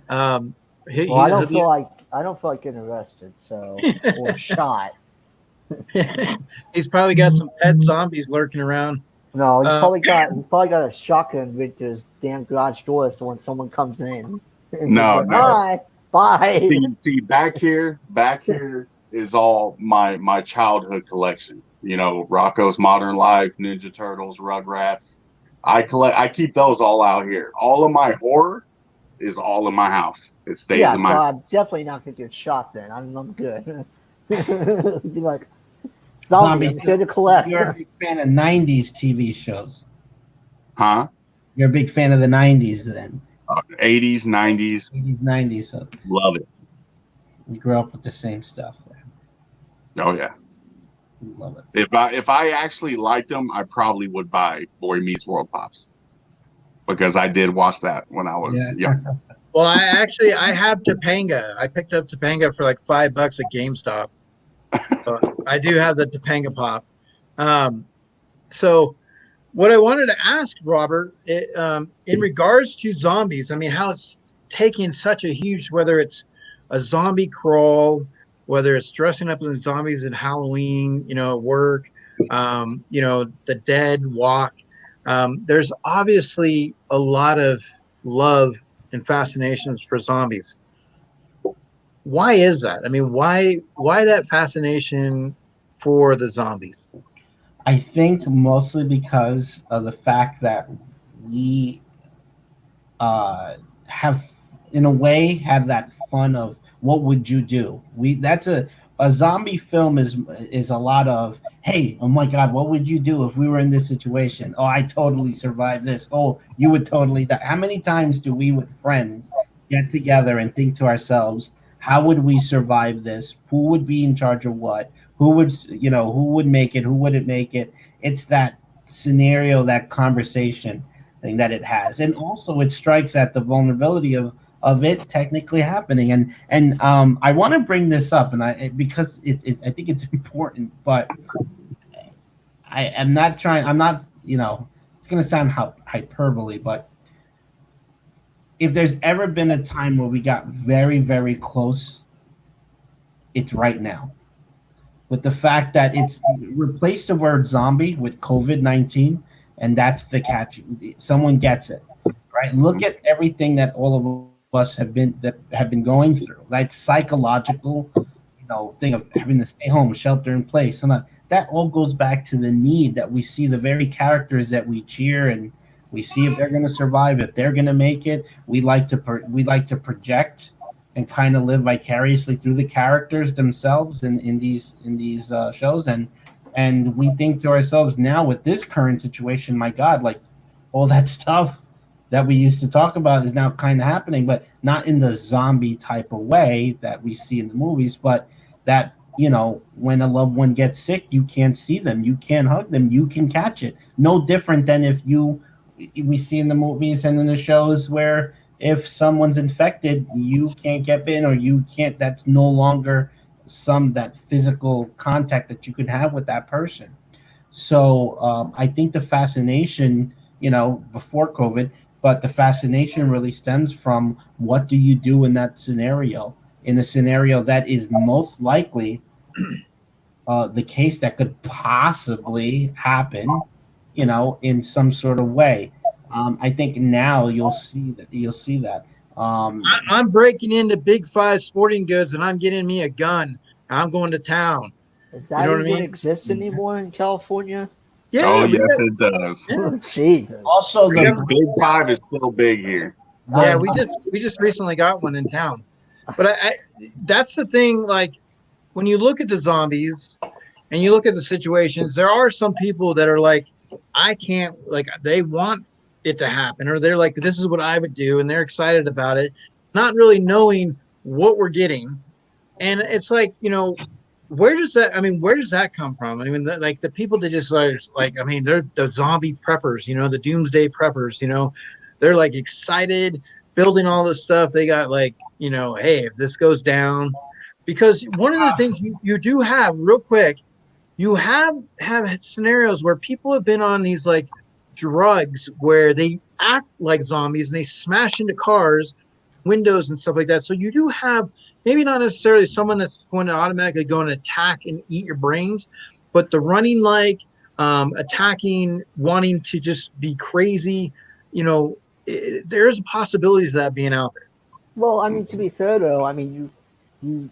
I don't feel like getting arrested, so or shot. He's probably got some pet zombies lurking around. No, he's probably got a shotgun with his damn garage door, so when someone comes in, no. Bye. See, back here is all my childhood collection. You know, Rocko's Modern Life, Ninja Turtles, Rugrats. I keep those all out here. All of my horror is all in my house. It stays in my house. I'm definitely not gonna get shot then. I'm good. Be like zombies here to collect. You're a big fan of 90s TV shows. Huh? You're a big fan of the 90s then. 80s, 90s. 80s, 90s. So love it. We grew up with the same stuff there. Oh yeah. Love it. If I actually liked them, I probably would buy Boy Meets World Pops. Because I did watch that when I was young. Well, I have Topanga. I picked up Topanga for like $5 at GameStop. So I do have the Topanga Pop. So what I wanted to ask Robert, in regards to zombies, I mean, how it's taking such a huge, whether it's a zombie crawl, whether it's dressing up as zombies at Halloween, at work, the dead walk. There's obviously a lot of love and fascinations for zombies. Why is that? I mean, why that fascination for the zombies? I think mostly because of the fact that we have, in a way, have that fun of what would you do? That's a zombie film is a lot of, hey, oh my God, what would you do if we were in this situation? Oh, I totally survived this. Oh, you would totally die. How many times do we with friends get together and think to ourselves, how would we survive this? Who would be in charge of what? Who would make it? Who wouldn't make it? It's that scenario, that conversation thing that it has. And also it strikes at the vulnerability of it technically happening. And I want to bring this up because I think it's important, but I'm not, it's going to sound hyperbole, but if there's ever been a time where we got very, very close, it's right now. With the fact that it's replaced the word zombie with COVID-19, and that's the catch. Someone gets it, right? Look at everything that all of us have been going through. That psychological, thing of having to stay home, shelter in place, and that all goes back to the need that we see the very characters that we cheer and we see if they're going to survive, if they're going to make it. We like to project and kind of live vicariously through the characters themselves in these shows, and we think to ourselves now with this current situation, my God, like all that stuff that we used to talk about is now kind of happening, but not in the zombie type of way that we see in the movies, but that, when a loved one gets sick, you can't see them, you can't hug them, you can catch it. No different than we see in the movies and in the shows where if someone's infected, you can't get in, or you can't, that's no longer that physical contact that you could have with that person. So I think the fascination, before COVID, but the fascination really stems from what do you do in that scenario, in a scenario that is most likely the case that could possibly happen, in some sort of way. I think now you'll see that. I'm breaking into Big Five Sporting Goods and I'm getting me a gun. I'm going to town. Does that even exist anymore in California? Yeah. Oh, yes, it does. Oh, Jesus. Also, the Big Five is still big here. Yeah, we just recently got one in town. But I that's the thing. Like when you look at the zombies and you look at the situations, there are some people that are like, I can't, like they want it to happen, or they're like, this is what I would do, and they're excited about it, not really knowing what we're getting. And it's like, where does that come from? I mean, the people that just like, I mean, they're the zombie preppers, the doomsday preppers, they're like excited, building all this stuff. They got like, hey, if this goes down, because one of the things you do have real quick, you have scenarios where people have been on these like drugs where they act like zombies and they smash into cars, windows and stuff like that. So you do have maybe not necessarily someone that's going to automatically go and attack and eat your brains, but the running like attacking, wanting to just be crazy, there's possibilities of that being out there. Well, I mean, to be fair though, I mean, you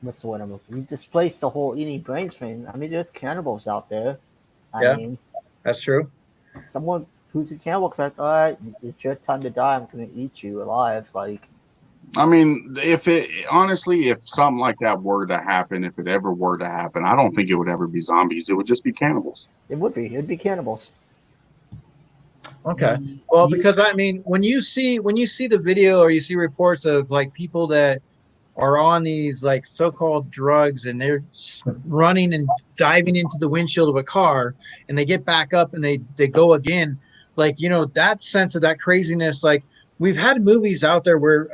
what's the word I'm looking? You displaced the whole eating brains thing. I mean, there's cannibals out there. I mean, that's true. Someone who's a cannibal is like, all right, it's your time to die. I'm going to eat you alive. Like, I mean, if something like that were to happen, if it ever were to happen, I don't think it would ever be zombies. It would just be cannibals. It'd be cannibals. Okay. Well, because I mean, when you see the video or you see reports of like people that are on these like so-called drugs and they're running and diving into the windshield of a car and they get back up and they go again, like, that sense of that craziness. Like we've had movies out there where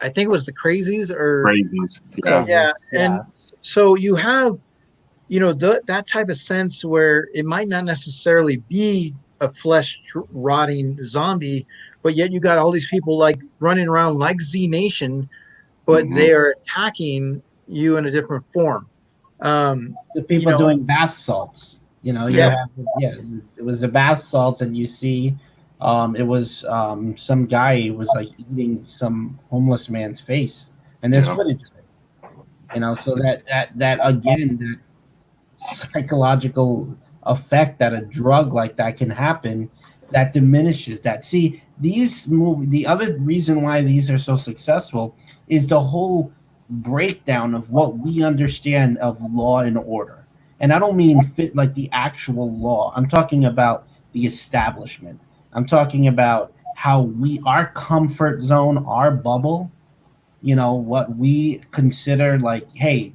I think it was the Crazies or Crazies. Yeah. yeah. And so you have, you know, that type of sense where it might not necessarily be a flesh rotting zombie, but yet you got all these people like running around like Z Nation, but they are attacking you in a different form. The people you know, doing bath salts, you know, it was the bath salts, and you see, it was some guy who was like eating some homeless man's face, and there's footage of it, you know, so that again, that psychological effect that a drug like that can happen, that diminishes that. See, these movies, the other reason why these are so successful is the whole breakdown of what we understand of law and order. And I don't mean fit like the actual law. I'm talking about the establishment. I'm talking about how our comfort zone, our bubble, you know, what we consider like, hey,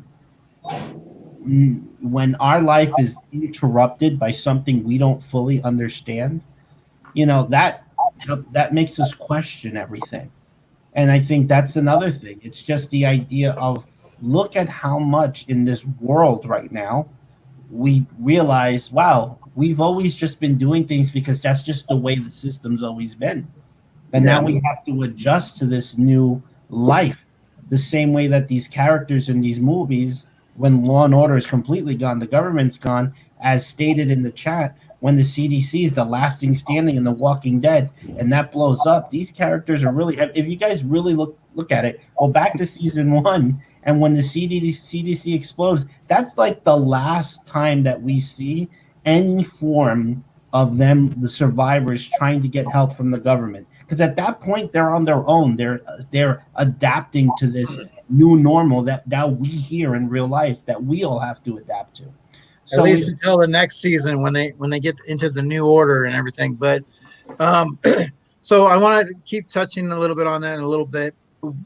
when our life is interrupted by something we don't fully understand, you know, that makes us question everything. And I think that's another thing. It's just the idea of look at how much in this world right now we realize, wow, we've always just been doing things because that's just the way the system's always been. And now we have to adjust to this new life, the same way that these characters in these movies, when law and order is completely gone, the government's gone, as stated in the chat, when the CDC is the last thing standing in The Walking Dead, and that blows up, these characters are really, if you guys really look at it, go back to season 1, and when the CDC explodes, that's like the last time that we see any form of them, the survivors, trying to get help from the government. Because at that point, they're on their own. They're adapting to this new normal that now we hear in real life that we all have to adapt to. So at least until the next season when they get into the new order and everything. But so I want to keep touching a little bit on that in a little bit.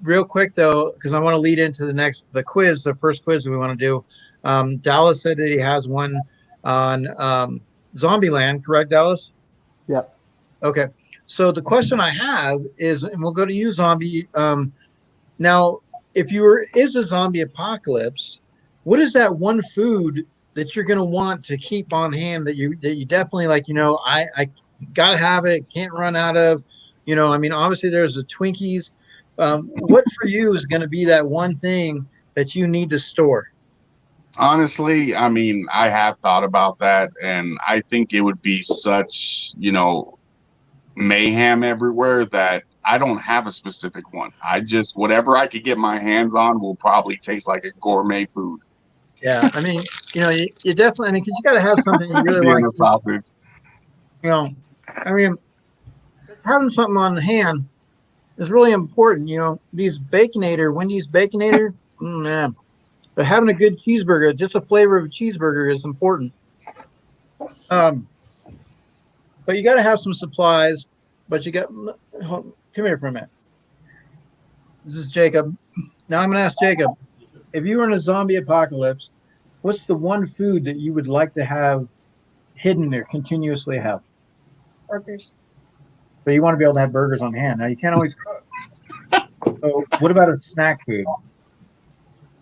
Real quick though, because I want to lead into the quiz, the first quiz that we want to do. Dallas said that he has one on Zombieland, correct, Dallas? Yep. Okay. So the question I have is, and we'll go to you, Zombie. Now, if is a zombie apocalypse, what is that one food that you're going to want to keep on hand that you definitely like, you know, I got to have it, can't run out of, you know, I mean, obviously there's the Twinkies. What for you is going to be that one thing that you need to store? Honestly, I mean, I have thought about that, and I think it would be such, you know, mayhem everywhere that I don't have a specific one. I just, whatever I could get my hands on will probably taste like a gourmet food. Yeah, I mean, you know, you definitely, I mean, because you got to have something you really like. Sausage. You know, I mean, having something on hand is really important. You know, Wendy's Baconator, man. But having a good cheeseburger, just a flavor of a cheeseburger is important. But you got to have some supplies. But you got, come here for a minute. This is Jacob. Now I'm going to ask Jacob, if you were in a zombie apocalypse, what's the one food that you would like to have hidden there, continuously have? Burgers. But you want to be able to have burgers on hand. Now you can't always cook. So what about a snack food?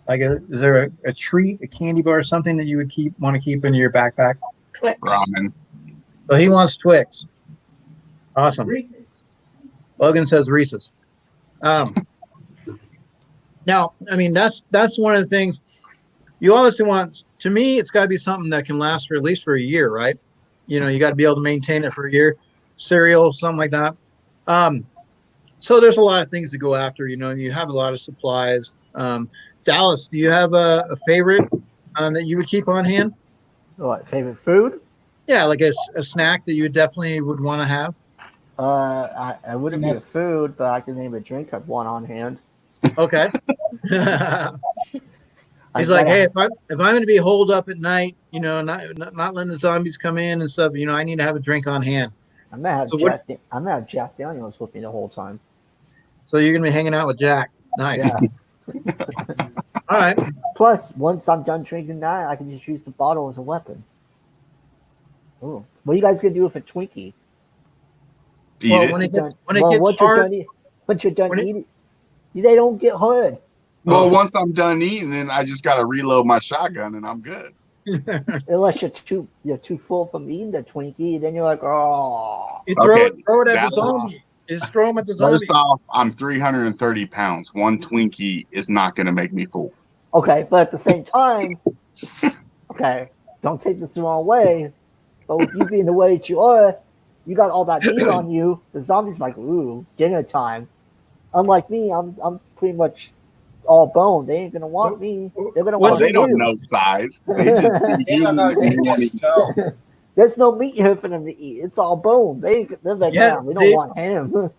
Like, is there a treat, a candy bar, something that you would want to keep in your backpack? Twix. Ramen. So he wants Twix. Awesome. Reese's. Logan says Reese's. Now, I mean, that's one of the things you obviously want. To me, it's got to be something that can last for at least for a year, right? You know, you got to be able to maintain it for a year. Cereal, something like that. So there's a lot of things to go after. You know, you have a lot of supplies. Dallas, do you have a favorite that you would keep on hand? What, favorite food? Yeah, like a snack that you definitely would want to have. I wouldn't be a food, but I can name a drink I'd want on hand. Okay. He's like, hey, if I'm going to be holed up at night, you know, not letting the zombies come in and stuff, you know, I need to have a drink on hand. I'm gonna have Jack Daniels with me the whole time. So you're gonna be hanging out with Jack. Nice. Yeah. All right. Plus, once I'm done drinking that, I can just use the bottle as a weapon. Ooh. What are you guys gonna do with a Twinkie? Eat it. When it gets hard, once you're done eating. They don't get hurt. Well, once I'm done eating, then I just got to reload my shotgun, and I'm good. Unless you're too full from eating the Twinkie, then you're like, oh. You throw Okay, it at the that's- zombie. You just throw them at the zombie. First off, I'm 330 pounds. One Twinkie is not going to make me full. Okay, but at the same time, okay, don't take this the wrong way, but with you being the way that you are, you got all that meat on you. The zombies like, ooh, dinner time. Unlike me, I'm pretty much all bone. They ain't gonna want me. They're gonna Well, want they you. don't know size. They just see They you don't know. and They they want just to- go. There's no meat here for them to eat. It's all bone. They're like, Yeah, nah, we see? don't want him.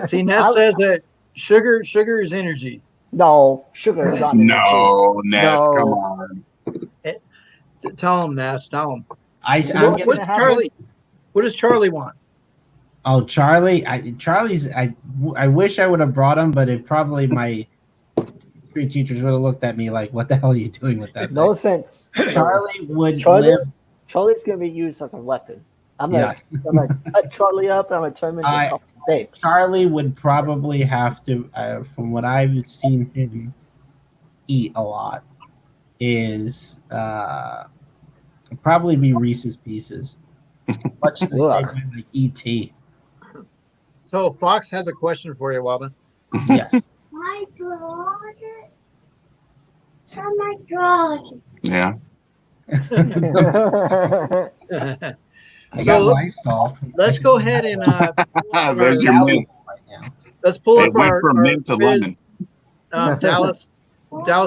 See, Ness says that sugar is energy. No, sugar is not energy. No, Ness, No. come on. Tell him, Ness. Tell him. I'm So getting- what's What's gonna happen? Charlie? What does Charlie want? Oh, Charlie! I wish I would have brought him, but it probably my street teachers would have looked at me like, "What the hell are you doing with that?" No thing?" offense. Charlie would Charlie? live. Charlie's gonna be used as a weapon. I'm Yeah. gonna cut Charlie up and I'm gonna turn him into a couple of steaks. Charlie would probably have to, from what I've seen him eat a lot, is probably be Reese's Pieces, much the Ugh. same way like ET. So Fox has a question for you, Wabba. Yes. My God. Oh my God. Yeah. I got So- Lysol. Let's go ahead and There's your mint. Right now. let's pull It up went our from mint to quiz. lemon. Dallas,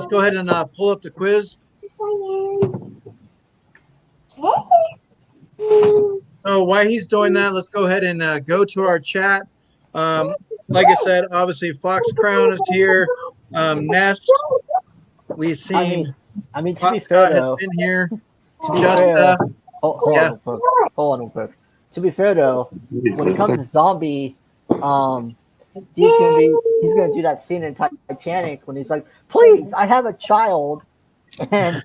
go ahead and pull up the quiz. So while he's doing that, let's go ahead and go to our chat. Like I said, obviously Fox Crown is here. Nest, we've seen I mean, to be Fox fair Scott has though, been here. to be Just fair, hold yeah. on real quick. To be fair though, when it comes to zombie, he's gonna do that scene in Titanic when he's like, "Please, I have a child," and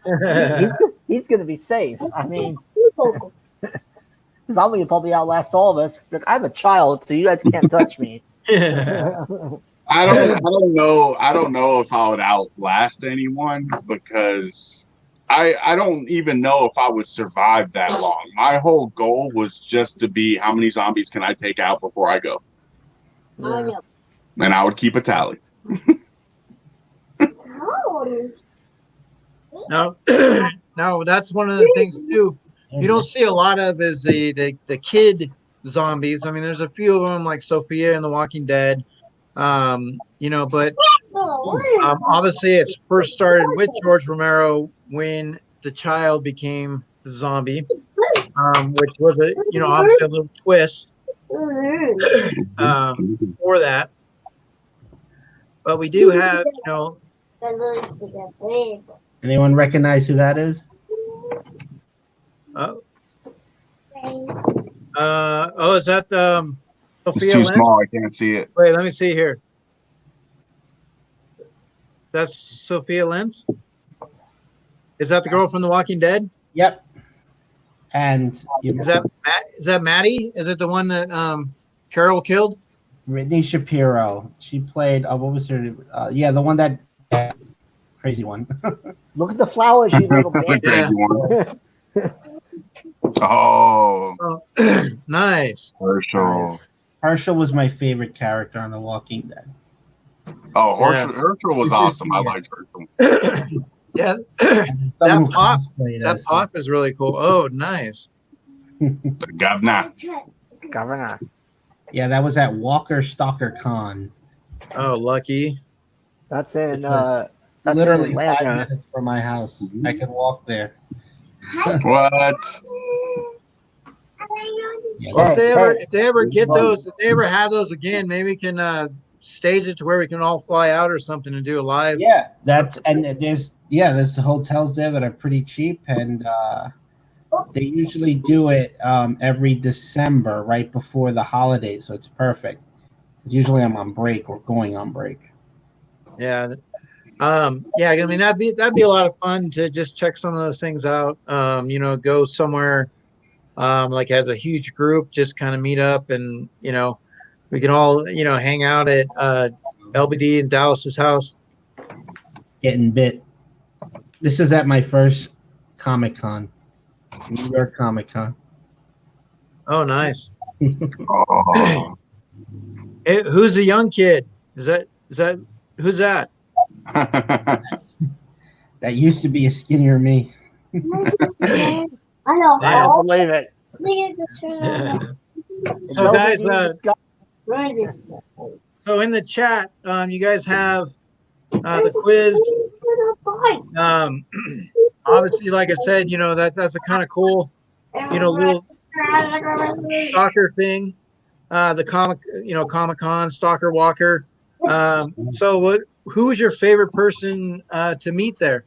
he's gonna be safe. I mean, zombie will probably outlast all of us. Like, I have a child, so you guys can't touch me. I don't know. I don't know if I would outlast anyone because I don't even know if I would survive that long. My whole goal was just to be how many zombies can I take out before I go, Yeah. and I would keep a tally. No, no, that's one of the things too. You don't see a lot of is the kid zombies. I mean, there's a few of them like Sophia in The Walking Dead. But obviously it's first started with George Romero when the child became the zombie, which was obviously a little twist for that. But we do have, Anyone recognize who that is? is that It's Sophia too Lynn? small. I can't see it. Wait, let me see here. Is that Sophia Lenz? Is that the girl from The Walking Dead? Yep. And Is that Maddie? Is it the one that Carol killed? Brittany Shapiro. She played. What was her? The one that crazy one. Look at the flowers, you little The bitch. crazy one. Oh, Nice. Herschel. Herschel was my favorite character on The Walking Dead. Oh, Herschel was awesome. I liked Herschel. Yeah, And that someone pop, cosplayed that as- pop is really cool. Oh, nice. The governor. Governor. Yeah, that was at Walker Stalker Con. Oh, lucky. That's in Because that's Literally in 5 Atlanta. minutes from my house. I could walk there. What? Yeah, Well, Hey, if they ever get those, if they ever have those again, maybe we can stage it to where we can all fly out or something and do a live. Yeah, there's hotels there that are pretty cheap, and they usually do it every December, right before the holidays, so it's perfect. Because usually I'm on break or going on break. Yeah. I mean that'd be a lot of fun to just check some of those things out. Go somewhere like as a huge group, just kind of meet up and we can all hang out at LBD in Dallas's house. Getting bit. This is at my first Comic-Con, New York Comic-Con. Oh, nice. Oh. Who's the young kid? Is that who's that? That used to be a skinnier me. I don't believe it. So guys, Nobody- so in the chat, you guys have the quiz. Obviously, like I said, that's a kind of cool, little stalker thing. The Comic-Con Stalker Walker. So who was your favorite person to meet there?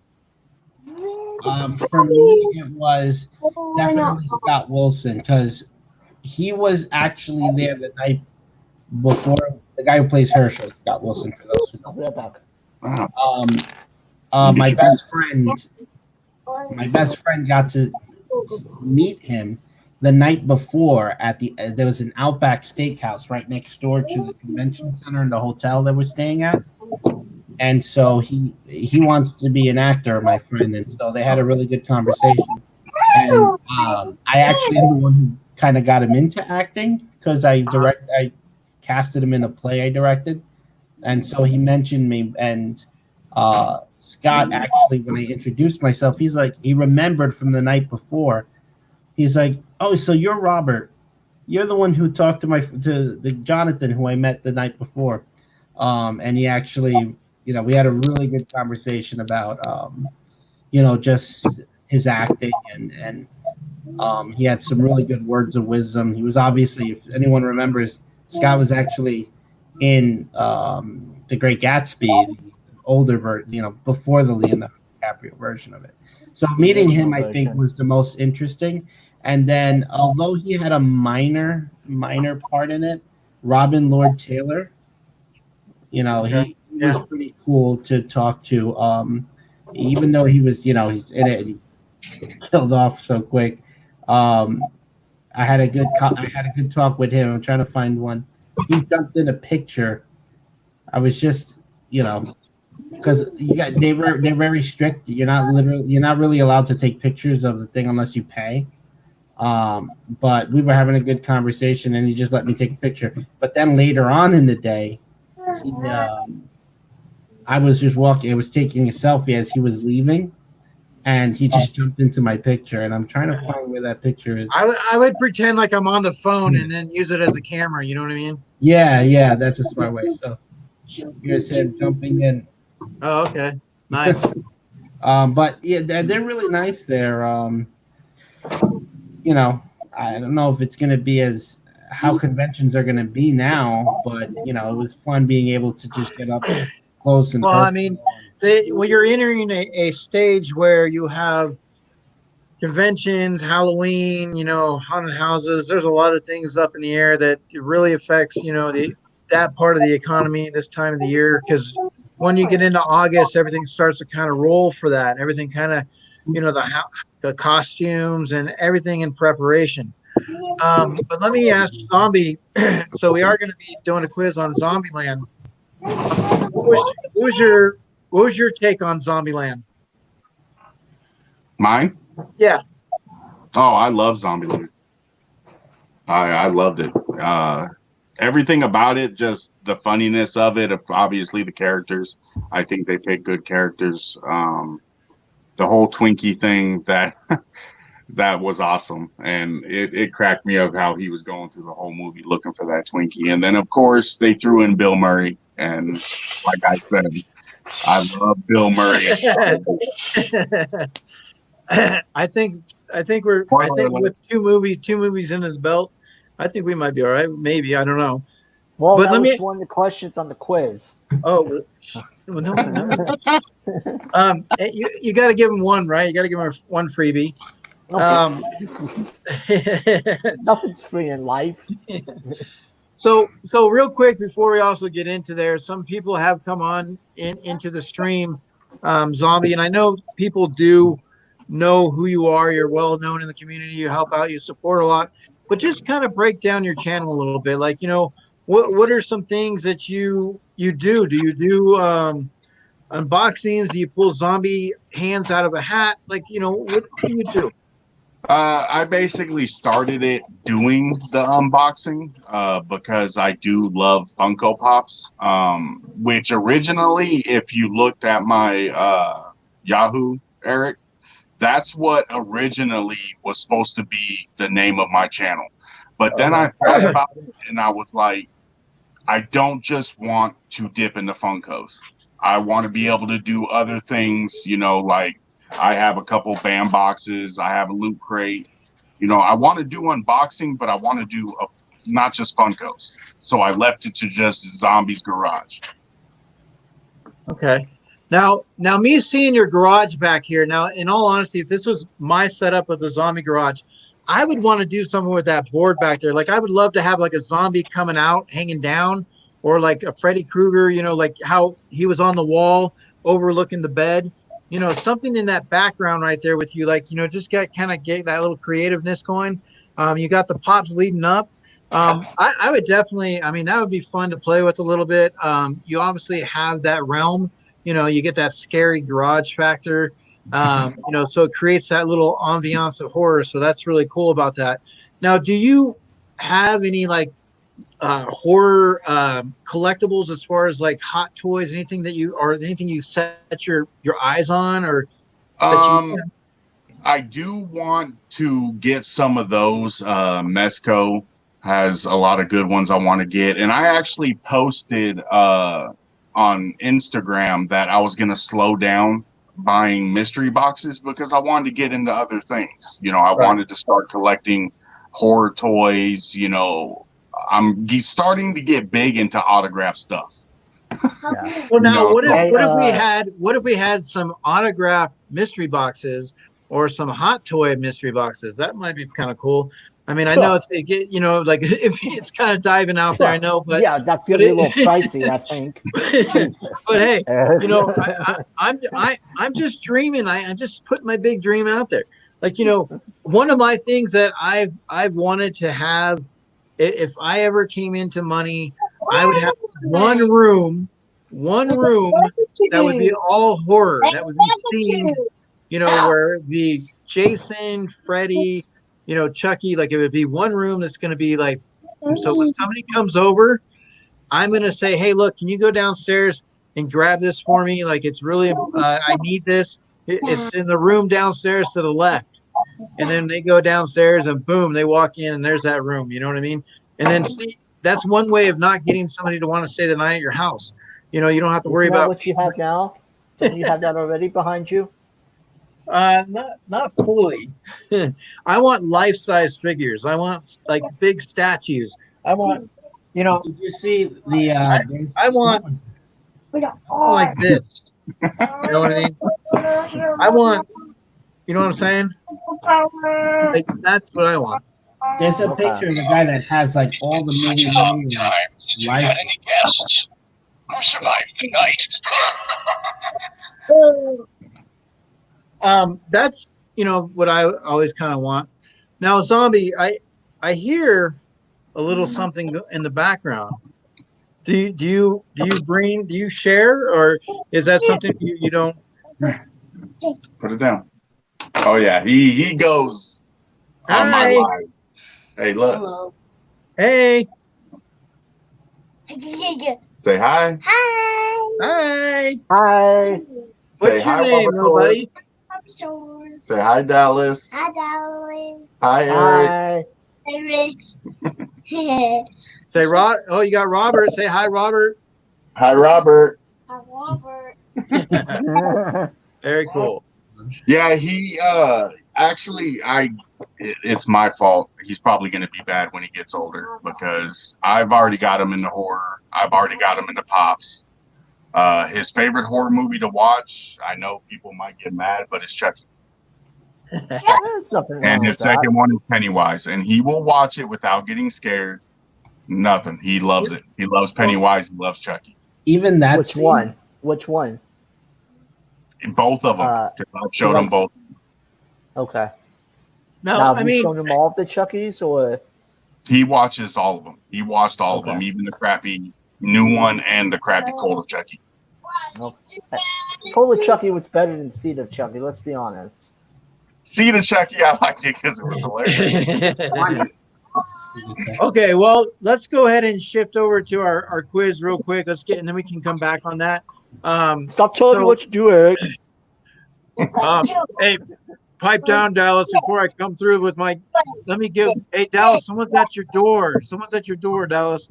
For me, it was definitely Scott Wilson because he was actually there the night before. The guy who plays Herschel, Scott Wilson, for those who know. My best friend got to meet him the night before at there was an Outback Steakhouse right next door to the convention center and the hotel that we're staying at. And so he wants to be an actor, my friend, and so they had a really good conversation. And I actually am the one who kind of got him into acting because I casted him in a play I directed, and so he mentioned me. And Scott actually, when I introduced myself, he remembered from the night before. He's like, "Oh, so you're Robert? You're the one who talked to the Jonathan who I met the night before." And he actually. We had a really good conversation about, just his acting and he had some really good words of wisdom. He was obviously, if anyone remembers, Scott was actually in The Great Gatsby, the older version, before the Leonardo DiCaprio version of it. So meeting him, I think, was the most interesting. And then, although he had a minor part in it, Robin Lord Taylor, he was pretty cool to talk to. Even though he was, he's in it, and he killed off so quick. I had a good talk with him. I'm trying to find one. He jumped in a picture. I was just, because they're very strict. You're not really allowed to take pictures of the thing unless you pay. But we were having a good conversation, and he just let me take a picture. But then later on in the day, I was just walking. I was taking a selfie as he was leaving, and he just jumped into my picture. And I'm trying to find where that picture is. I would pretend like I'm on the phone and then use it as a camera. You know what I mean? Yeah, that's a smart way. So you said jumping in. Oh, okay, nice. But yeah, they're really nice there. I don't know if it's going to be how conventions are going to be now, but it was fun being able to just get up close and. Well, I mean, you're entering a stage where you have conventions, Halloween, haunted houses. There's a lot of things up in the air that it really affects, that part of the economy this time of the year. Because when you get into August, everything starts to kind of roll for that. Everything kind of, the costumes and everything in preparation. But let me ask Zombie. So we are going to be doing a quiz on Zombieland. What was your take on Zombieland? Mine? Yeah. Oh, I love Zombieland. I loved it. Everything about it, just the funniness of it, obviously the characters. I think they picked good characters. The whole Twinkie thing, that was awesome. And it cracked me up how he was going through the whole movie looking for that Twinkie. And then, of course, they threw in Bill Murray. And like I said, I love Bill Murray. I think with two movies into the belt, I think we might be all right. Maybe, I don't know. Well, but that was one of the questions on the quiz. Oh, well, no. You got to give him one, right? You got to give him one freebie. Nothing's free in life. So real quick before we also get into there, some people have come on into the stream, Zombie, and I know people do know who you are. You're well known in the community. You help out. You support a lot. But just kind of break down your channel a little bit. Like, what are some things that you do? Do you do unboxings? Do you pull zombie hands out of a hat? Like, what do you do? I basically started it doing the unboxing because I do love Funko Pops, which originally, if you looked at my Yahoo, Eric, that's what originally was supposed to be the name of my channel. But then I thought about it and I was like, I don't just want to dip into Funkos. I want to be able to do other things, like I have a couple BAM boxes. I have a Loot Crate. I want to do unboxing, but I want to do not just Funkos. So I left it to just Zombies Garage. Okay. Now, me seeing your garage back here. Now, in all honesty, if this was my setup of the zombie garage, I would want to do something with that board back there. Like, I would love to have like a zombie coming out, hanging down, or like a Freddy Krueger. Like how he was on the wall overlooking the bed. Something in that background right there with you, like, just get that little creativeness going. You got the pops leading up. I would definitely, that would be fun to play with a little bit. You obviously have that realm, you get that scary garage factor, so it creates that little ambiance of horror. So that's really cool about that. Now, do you have any like horror collectibles as far as like Hot Toys, anything you set your eyes on, or I do want to get some of those. Mesco has a lot of good ones I want to get, and I actually posted on Instagram that I was going to slow down buying mystery boxes because I wanted to get into other things. I wanted to start collecting horror toys. I'm starting to get big into autograph stuff. Yeah. Well, now what if we had some autographed mystery boxes or some Hot Toy mystery boxes? That might be kind of cool. I know like if it's kind of diving out there, I know, but yeah, that's gonna be a little pricey, I think. But hey, I'm just dreaming. I just put my big dream out there. Like, one of my things that I've wanted to have, if I ever came into money, I would have one room that would be all horror, that would be themed, where it'd be Jason, Freddy, Chucky. Like, it would be one room that's going to be like, so when somebody comes over, I'm going to say, hey, look, can you go downstairs and grab this for me? Like, it's really, I need this. It's in the room downstairs to the left. And then they go downstairs and boom, they walk in and there's that room. You know what I mean? And then see, that's one way of not getting somebody to want to stay the night at your house. You don't have to worry about what you have now. Don't you have that already behind you? Not fully. I want life-size figures. I want like big statues. I want, Did you see the? I want like this. You know what I mean? I want. You know what I'm saying? Like, that's what I want. There's a picture of a guy that has like all the movie money life. Who survived the night? That's what I always kind of want. Now, Zombie, I hear a little something in the background. Do you share, or is that something you don't? Put it down. Oh yeah, he goes on my live. Hey, look. Hello. Hey. Say hi. Hi. Hi. Say What's your hi, name, little buddy? Say hi, Dallas. Hi, Dallas. Hi, Eric. Hi. Hey, Rick. Say Rod. Oh, you got Robert. Say hi, Robert. Hi, Robert. Hi, Robert. Very cool. Yeah, he actually it's my fault. He's probably going to be bad when he gets older because I've already got him into horror. I've already got him into Pops. His favorite horror movie to watch, I know people might get mad, but it's Chucky. There's nothing wrong And his with that. second one is Pennywise, and he will watch it without getting scared. Nothing. He loves it. He loves Pennywise. He loves Chucky. Even that. Which one? Which one? Both of them. 'Cause I've showed them both. Okay. No, Now, I have you mean, shown them all of the Chuckies, or He watches all of them. He watched all of them, even the crappy new one and the crappy Cult of Chucky. Well, Cult of Chucky was better than Seed of Chucky. Let's be honest. Seed of Chucky, I liked it because it was hilarious. Okay, well, let's go ahead and shift over to our quiz real quick. Let's get, and then we can come back on that. Stop telling me what to do, Eric. Hey, pipe down, Dallas, before I come through with my. Let me give. Hey, Dallas, someone's at your door. Someone's at your door, Dallas.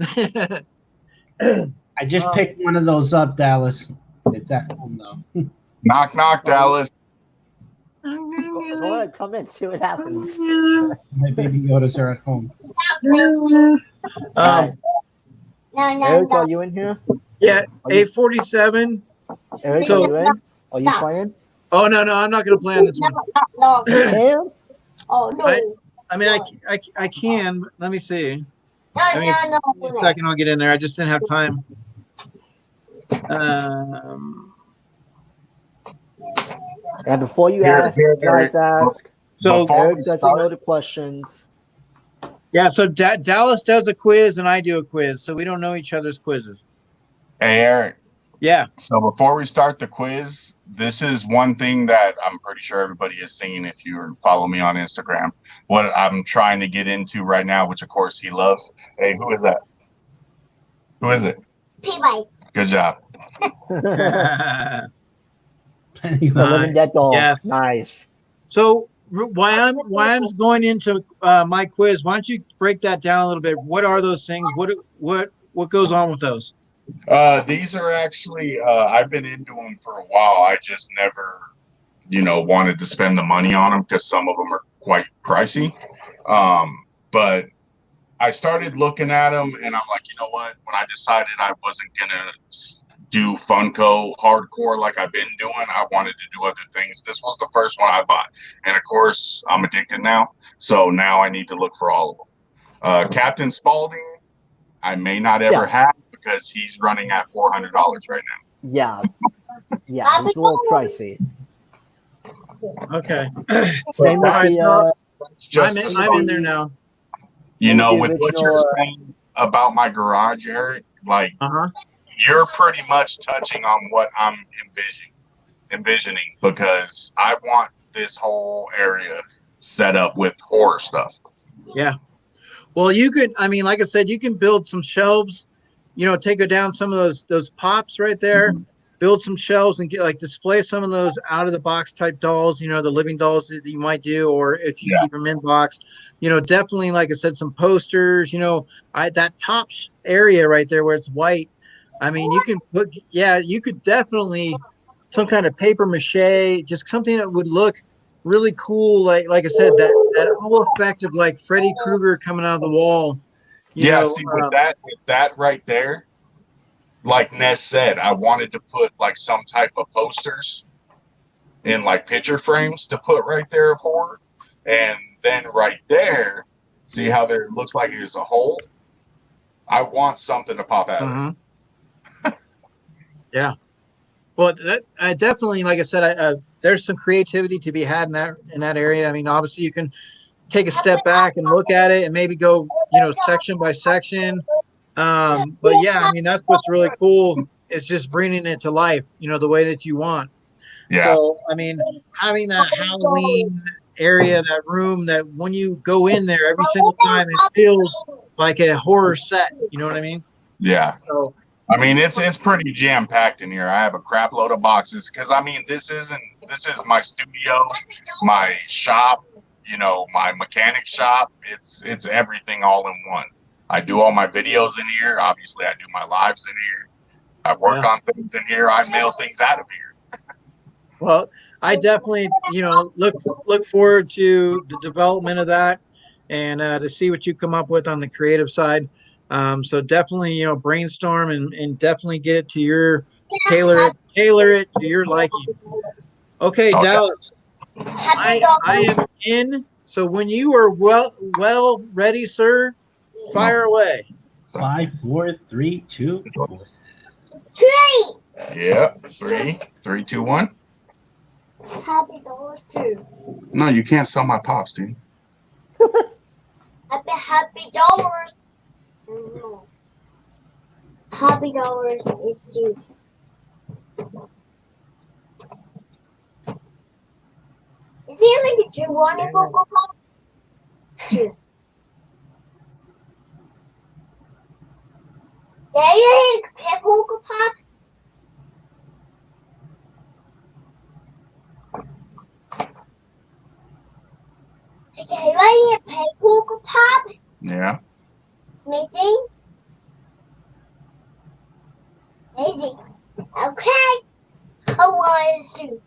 I just picked one of those up, Dallas. It's at home though. Knock, knock, Dallas. Go ahead, come in, see what happens. My baby Yodas are at home. Eric, are you in here? Yeah, 847. Eric, So- are you in? Are you playing? Oh no, I'm not going to play on this one. Damn. Oh no. I mean, I can. But let me see. I mean, in a second, I'll get in there. I just didn't have time. And before you guys ask, So Eric doesn't know the questions. yeah, so Dallas does a quiz and I do a quiz, so we don't know each other's quizzes. Hey, Eric. Yeah. So before we start the quiz, this is one thing that I'm pretty sure everybody has seen if you follow me on Instagram. What I'm trying to get into right now, which of course he loves. Hey, who is that? Who is it? P-Vice. Good job. The Living Dead dolls. Yeah. Nice. So why I'm going into my quiz, why don't you break that down a little bit? What are those things? What goes on with those? These are actually I've been into them for a while. I just never, wanted to spend the money on them because some of them are quite pricey. But I started looking at them and I'm like, you know what? When I decided I wasn't gonna do Funko hardcore like I've been doing, I wanted to do other things. This was the first one I bought, and of course I'm addicted now. So now I need to look for all of them. Captain Spaulding, I may not ever have because he's running at $400 right now. Yeah, it's a little pricey. Okay. Same with the, I'm in there now. With what you're saying about my garage, Eric, like you're pretty much touching on what I'm envisioning because I want this whole area set up with horror stuff. Yeah. Well, you could, like I said, you can build some shelves, take it down some of those pops right there, build some shelves and get display some of those out of the box type dolls, the living dolls that you might do, or if you keep them in box, definitely, like I said, some posters, that top area right there where it's white. You can put, you could definitely some kind of paper mache, just something that would look really cool. Like I said, that whole effect of like Freddy Krueger coming out of the wall. With that right there, like Ness said, I wanted to put like some type of posters in like picture frames to put right there of horror. And then right there, see how there looks like there's a hole? I want something to pop out of it. Yeah. Well, I definitely, like I said, there's some creativity to be had in that area. Obviously you can take a step back and look at it and maybe go, section by section. But yeah, that's what's really cool. It's just bringing it to life, the way that you want. Yeah. So, having that Halloween area, that room, that when you go in there every single time, it feels like a horror set. You know what I mean? Yeah. So, it's pretty jam packed in here. I have a crap load of boxes because this is my studio, my shop, my mechanic shop. It's everything all in one. I do all my videos in here. Obviously, I do my lives in here. I work on things in here. I mail things out of here. Well, I definitely, look forward to the development of that and to see what you come up with on the creative side. So definitely, brainstorm and definitely get it to your tailor it to your liking. Okay, Dallas, I am in. So when you are well ready, sir, fire away. 5, 4, 3, 2, 1. Yeah, 3, 2, 1. Happy dollars too. No, you can't sell my pops, dude. Happy Happy Dollars. No. Happy Dollars is 2. Is there like a 2 on your Cocoa Pop? 2. There you have Cocoa Pop. Okay, right here, pay Cocoa Pop. Yeah. Missing. Amazing. Okay. I was 2,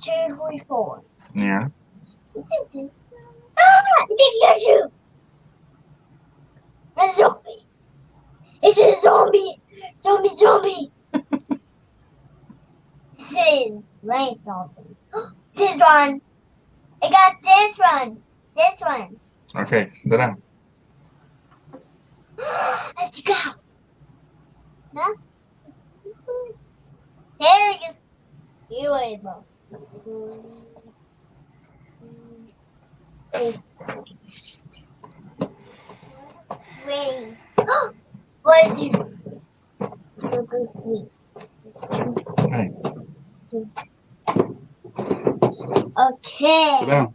3, 4. Yeah. Is it this? Ah, it's a 2. A zombie. It's a zombie. Zombie. This is rain zombie. This one. I got this one. This one. Okay, sit down. Let's go. That's there it is. You able. Wait. What did you? Hey, Okay. sit down.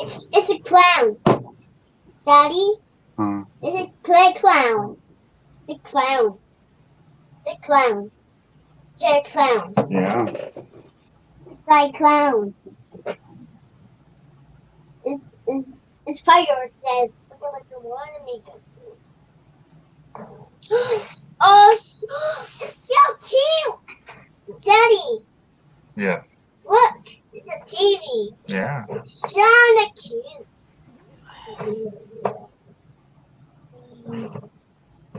It's a clown. Daddy? It's a play clown. The clown. It's a clown. Yeah. It's like clown. It's fire. It says. Look like the water maker. Oh, it's so cute. Daddy, Yes. look. It's a TV. Yeah. It's kinda cute.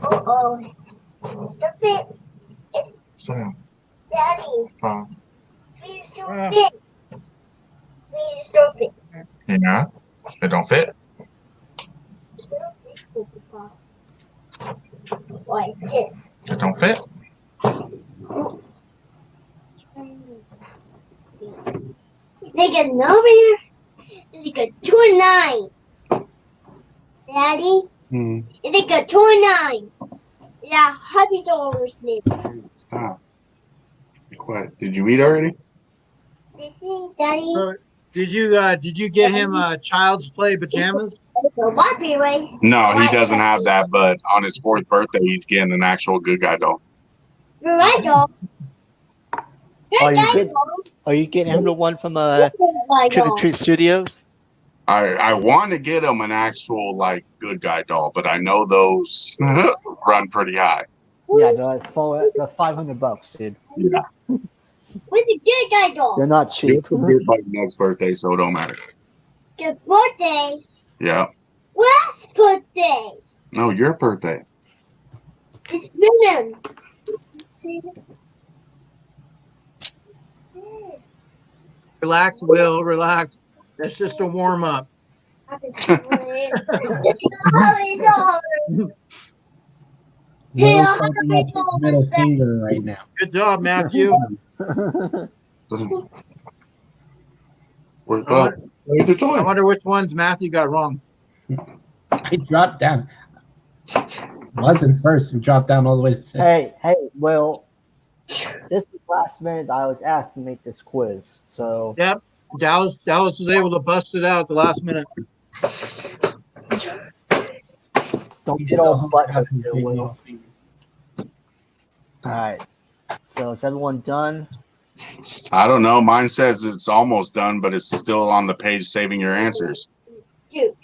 Oh, stop it. Sit down. Daddy, please stop it. Please stop it. Yeah. It don't fit. Like this. It don't fit. They got number. They got 29. Daddy, they got 29. Yeah, Happy Dollars next. Stop. Be quiet. Did you eat already? Daddy. Did you get him Child's Play pajamas? No, he doesn't have that, but on his 4th birthday, he's getting an actual Good Guy doll. You're right, dog. Are you getting him the one from Trick or Treat Studios? I want to get him an actual like Good Guy doll, but I know those run pretty high. Yeah, they're $500, dude. Yeah. Where's the good guy dog? They're not cheap. It's like next birthday, so it don't matter. Good birthday. Yeah. Last birthday. No, your birthday. It's Venom. Relax, Will. Relax. That's just a warm up. Will's holding up his middle finger right now. Good job, Matthew. Where's the toy? I wonder which ones Matthew got wrong. I dropped down. Wasn't first and dropped down all the way to 6. Hey, Will. This is last minute. I was asked to make this quiz, so Yep. Dallas was able to bust it out at the last minute. don't get all butthurt, Will. All right. So is everyone done? I don't know. Mine says it's almost done, but it's still on the page saving your answers. Dude.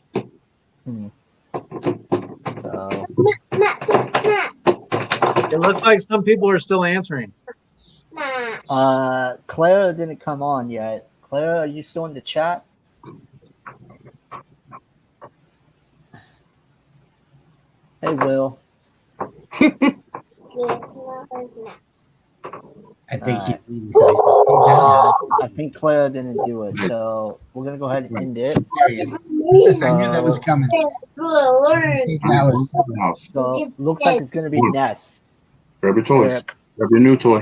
It looks like some people are still answering. Clara didn't come on yet. Clara, are you still in the chat? Hey, Will. I think I think Clara didn't do it, so we're gonna go ahead and end it. There he is. I knew that was coming. So looks like it's gonna be Ness. Grab your toys. Grab your new toy.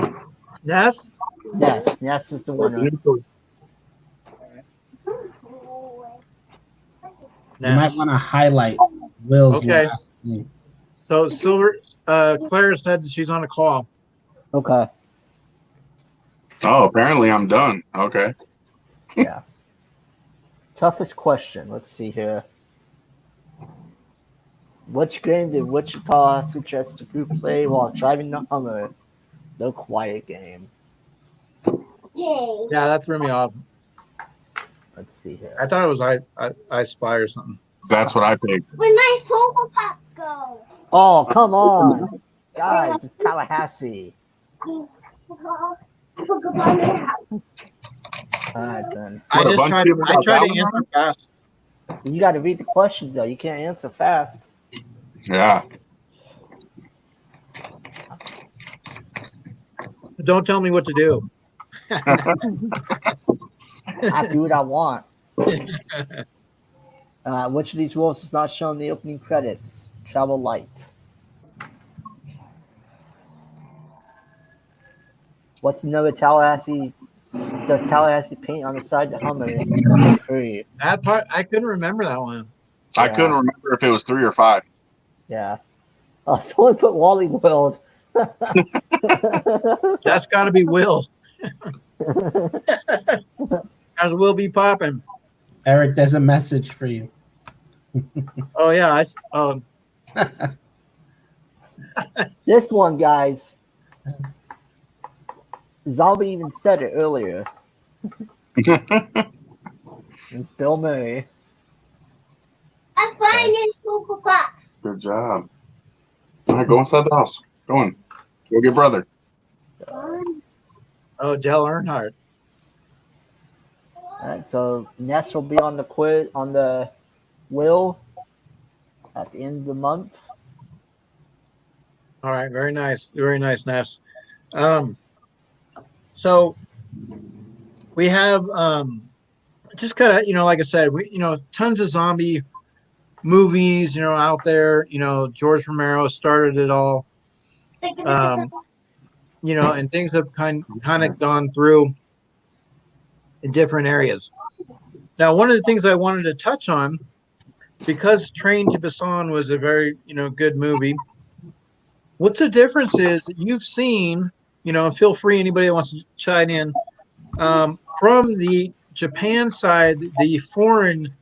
Ness? Ness is the winner. You might want to highlight Will's Okay. last name. So Silver, Claire said that she's on a call. Okay. Oh, apparently I'm done. Okay. Yeah. Toughest question. Let's see here. Which game did Wichita suggest the group play while driving the Hummer? The Quiet Game. Yeah, that threw me off. Let's see here. I thought it was I Spy or something. That's what I picked. Where'd my Funko Pop go? Oh, come on. Guys, it's Tallahassee. All right, then. I What, a just bunch tried. of people I got tried that to one answer wrong? fast. You got to read the questions, though. You can't answer fast. Yeah. Don't tell me what to do. I do what I want. Which of these roles is not shown in the opening credits? Travel Light. What's another Tallahassee? Does Tallahassee paint on the side of the Hummer? It's number 3. That part I couldn't remember that one. I couldn't remember if it was 3 or 5. Yeah. Oh, someone put Wally World. That's got to be Will. As Will be popping. Eric, there's a message for you. Oh yeah. This one, guys. Zombie even said it earlier. It's Bill Murray. I'm finding Funko Pop. Good job. All right, go inside the house. Go on. Go get brother. Oh, Dale Earnhardt. All right, so Ness will be on the quiz on the Will at the end of the month. All right, very nice, Ness. So we have just kind of, like I said, we tons of zombie movies, out there. George Romero started it all. And things have kind of gone through in different areas. Now, one of the things I wanted to touch on, because Train to Busan was a very, good movie. What's the difference is that you've seen, feel free, anybody that wants to chime in, from the Japan side, the foreign,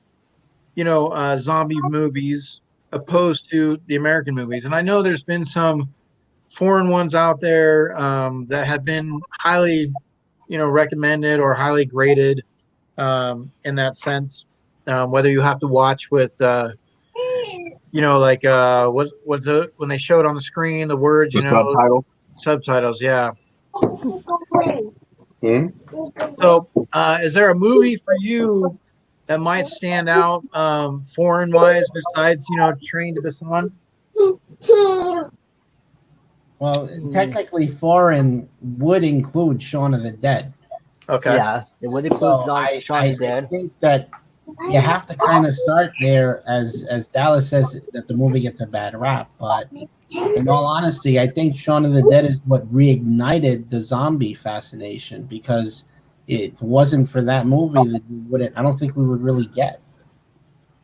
zombie movies opposed to the American movies. And I know there's been some foreign ones out there that have been highly, recommended or highly graded in that sense. Whether you have to watch with, like when they showed on the screen the words, subtitles, yeah. So, is there a movie for you that might stand out foreign wise besides, Train to Busan? Well, technically, foreign would include Shaun of the Dead. Okay. Yeah, it would include Shaun of the Dead. I think that you have to kind of start there, as Dallas says that the movie gets a bad rap. But in all honesty, I think Shaun of the Dead is what reignited the zombie fascination, because if it wasn't for that movie, I don't think we would really get,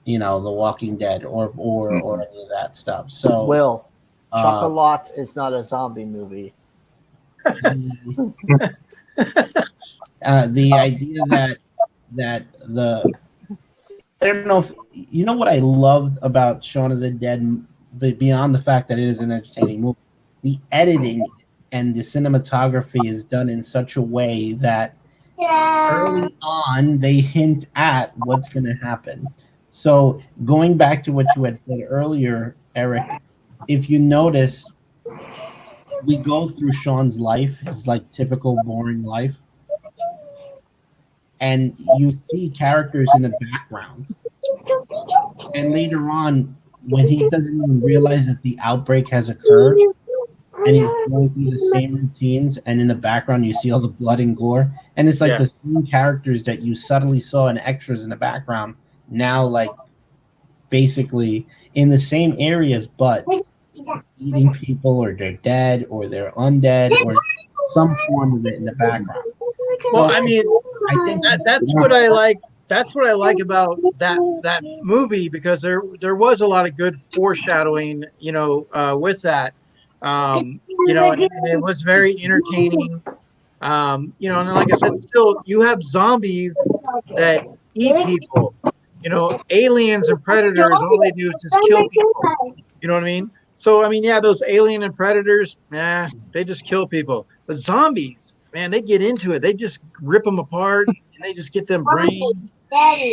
The Walking Dead or any of that stuff. So, Will, Chocolat is not a zombie movie. The idea that I don't know if what I loved about Shaun of the Dead, but beyond the fact that it is an entertaining movie, the editing and the cinematography is done in such a way that early on they hint at what's going to happen. So going back to what you had said earlier, Eric, if you notice, we go through Sean's life, his typical boring life, and you see characters in the background. And later on, when he doesn't even realize that the outbreak has occurred, and he's going through the same routines, and in the background you see all the blood and gore, and it's the same characters that you subtly saw in extras in the background, now basically in the same areas, but eating people, or they're dead, or they're undead, or some form of it in the background. Well, I mean, I think that's what I like that's what I like about that movie, because there was a lot of good foreshadowing, with that. And it was very entertaining. And like I said, still you have zombies that eat people. Aliens and predators, all they do is just kill people. You know what I mean? So I mean, yeah, those alien and predators, they just kill people. But zombies, man, they get into it. They just rip them apart and they just get them brains.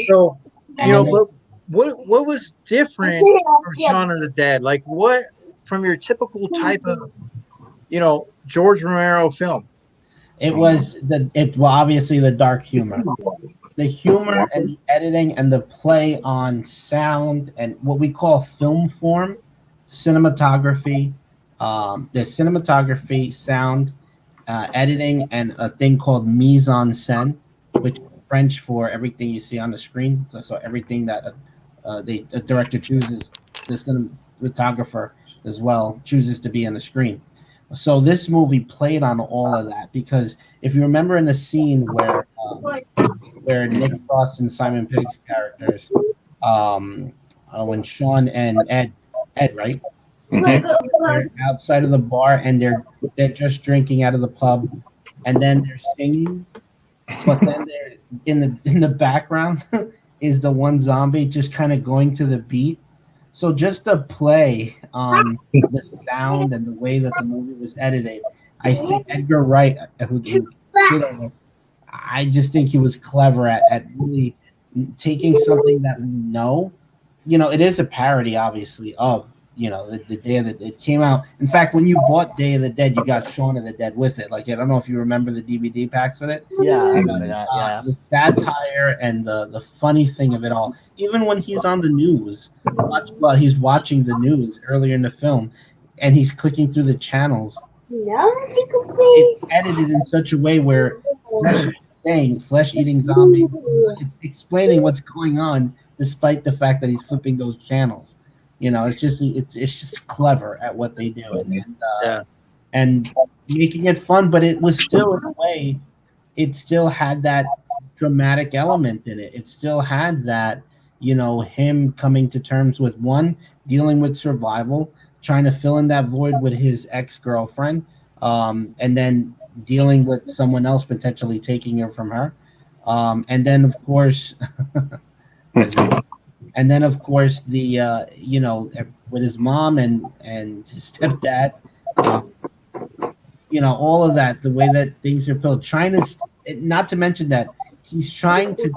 So but what was different from Shaun of the Dead? Like what from your typical type of George Romero film? It was obviously the dark humor. The humor and the editing and the play on sound and what we call film form, cinematography, the cinematography, sound, editing, and a thing called mise en scène, which is French for everything you see on the screen. So everything that the director chooses, the cinematographer as well chooses to be on the screen. So this movie played on all of that, because if you remember in the scene where Nick Frost and Simon Pegg's characters, when Sean and Ed, right? They're outside of the bar and they're just drinking out of the pub, and then they're singing, but then they're in the background is the one zombie just kind of going to the beat. So just the play on the sound and the way that the movie was edited, I think Edgar Wright, who did all this, I just think he was clever at really taking something that we know. It is a parody, obviously, of the Day of the Dead. It came out. In fact, when you bought Day of the Dead, you got Shaun of the Dead with it. Like, I don't know if you remember the DVD packs with it. Yeah, I remember that. Yeah, the satire and the funny thing of it all. Even when he's on the news, he's watching the news earlier in the film, and he's clicking through the channels. It's edited in such a way where flesh-eating zombie, it's explaining what's going on, despite the fact that he's flipping those channels. It's just clever at what they do, and making it fun. But it was still, in a way, it still had that dramatic element in it. It still had that, him coming to terms with dealing with survival, trying to fill in that void with his ex-girlfriend, and then dealing with someone else potentially taking her from her, and then of course. And then, of course, the with his mom and his stepdad, all of that, the way that things are built, not to mention that he's trying to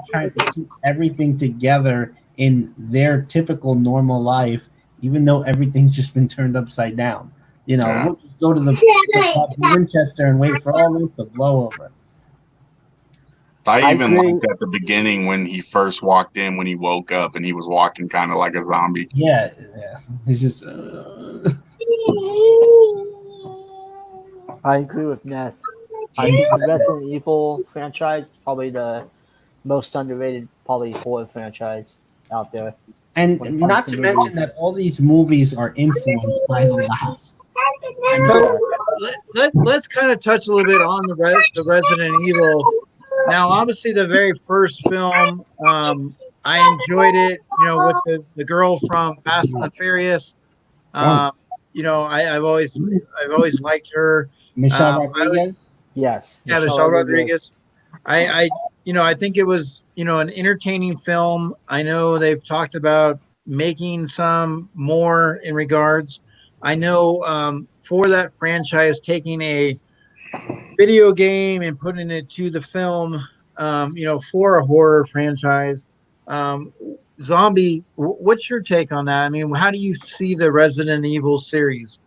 keep everything together in their typical normal life, even though everything's just been turned upside down. We'll just go to the pub in Winchester and wait for all this to blow over. I even liked at the beginning when he first walked in, when he woke up and he was walking kind of like a zombie. Yeah. He's just. I agree with Ness. I think the Resident Evil franchise is probably the most underrated, horror franchise out there. And not to mention that all these movies are influenced by the last. So let's kind of touch a little bit on the Resident Evil. Now, obviously, the very first film, I enjoyed it. With the girl from Fast and the Furious. I've always liked her. Michelle Rodriguez. Yes. Yeah, Michelle Rodriguez. I think it was an entertaining film. I know they've talked about making some more in regards. I know for that franchise, taking a video game and putting it to the film, for a horror franchise. Zombie, what's your take on that? I mean, how do you see the Resident Evil series?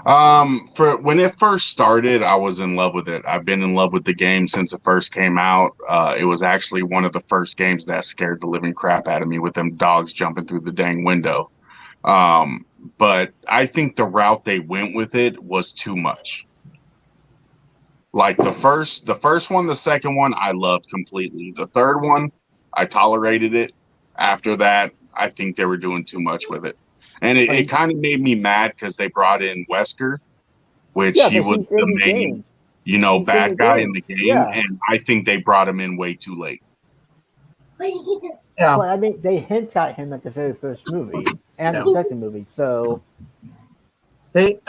For when it first started, I was in love with it. I've been in love with the game since it first came out. It was actually one of the first games that scared the living crap out of me, with them dogs jumping through the dang window. But I think the route they went with it was too much. Like the first one, the second one, I loved completely. The third one, I tolerated it. After that, I think they were doing too much with it. And it kind of made me mad because they brought in Wesker, which he was the main, bad guy in the game. Yeah. And I think they brought him in way too late. Yeah. But I mean, they hint at him at the very first movie and the second movie. So is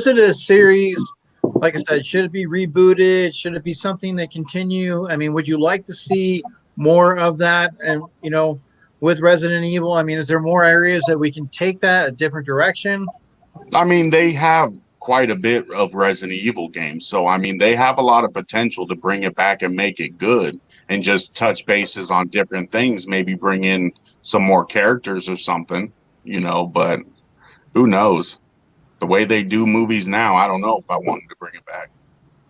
it a series? Like I said, should it be rebooted? Should it be something that continue? I mean, would you like to see more of that? And with Resident Evil, I mean, is there more areas that we can take that a different direction? I mean, they have quite a bit of Resident Evil games, so I mean, they have a lot of potential to bring it back and make it good, and just touch bases on different things. Maybe bring in some more characters or something, But who knows? The way they do movies now, I don't know if I wanted to bring it back.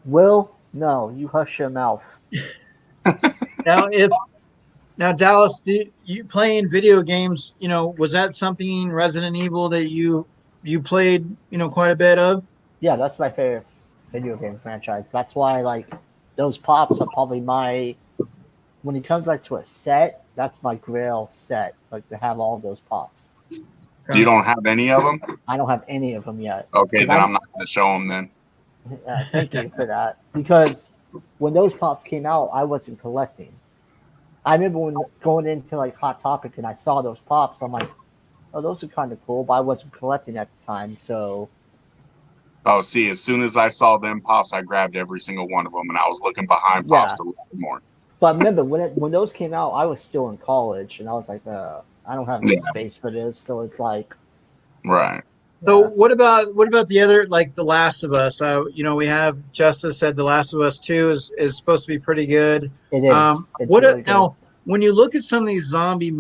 Will, no, you hush your mouth. Now, Dallas, you playing video games? Was that something Resident Evil that you played? Quite a bit of. Yeah, that's my favorite video game franchise. That's why like those pops are probably my. When it comes like to a set, that's my grail set. Like to have all those pops. You don't have any of them? I don't have any of them yet. Okay, then I'm not going to show them then. Thank you for that. Because when those pops came out, I wasn't collecting. I remember when going into like Hot Topic and I saw those pops, I'm like, oh, those are kind of cool, but I wasn't collecting at the time, so. Oh, see, as soon as I saw them pops, I grabbed every single one of them, and I was looking behind pops to look for more. But remember, when those came out, I was still in college, and I was like, I don't have any space for this, so it's like. Right. So what about the other, like The Last of Us? We have Justice said The Last of Us 2 is supposed to be pretty good. It is. It's now when you look at some of these zombie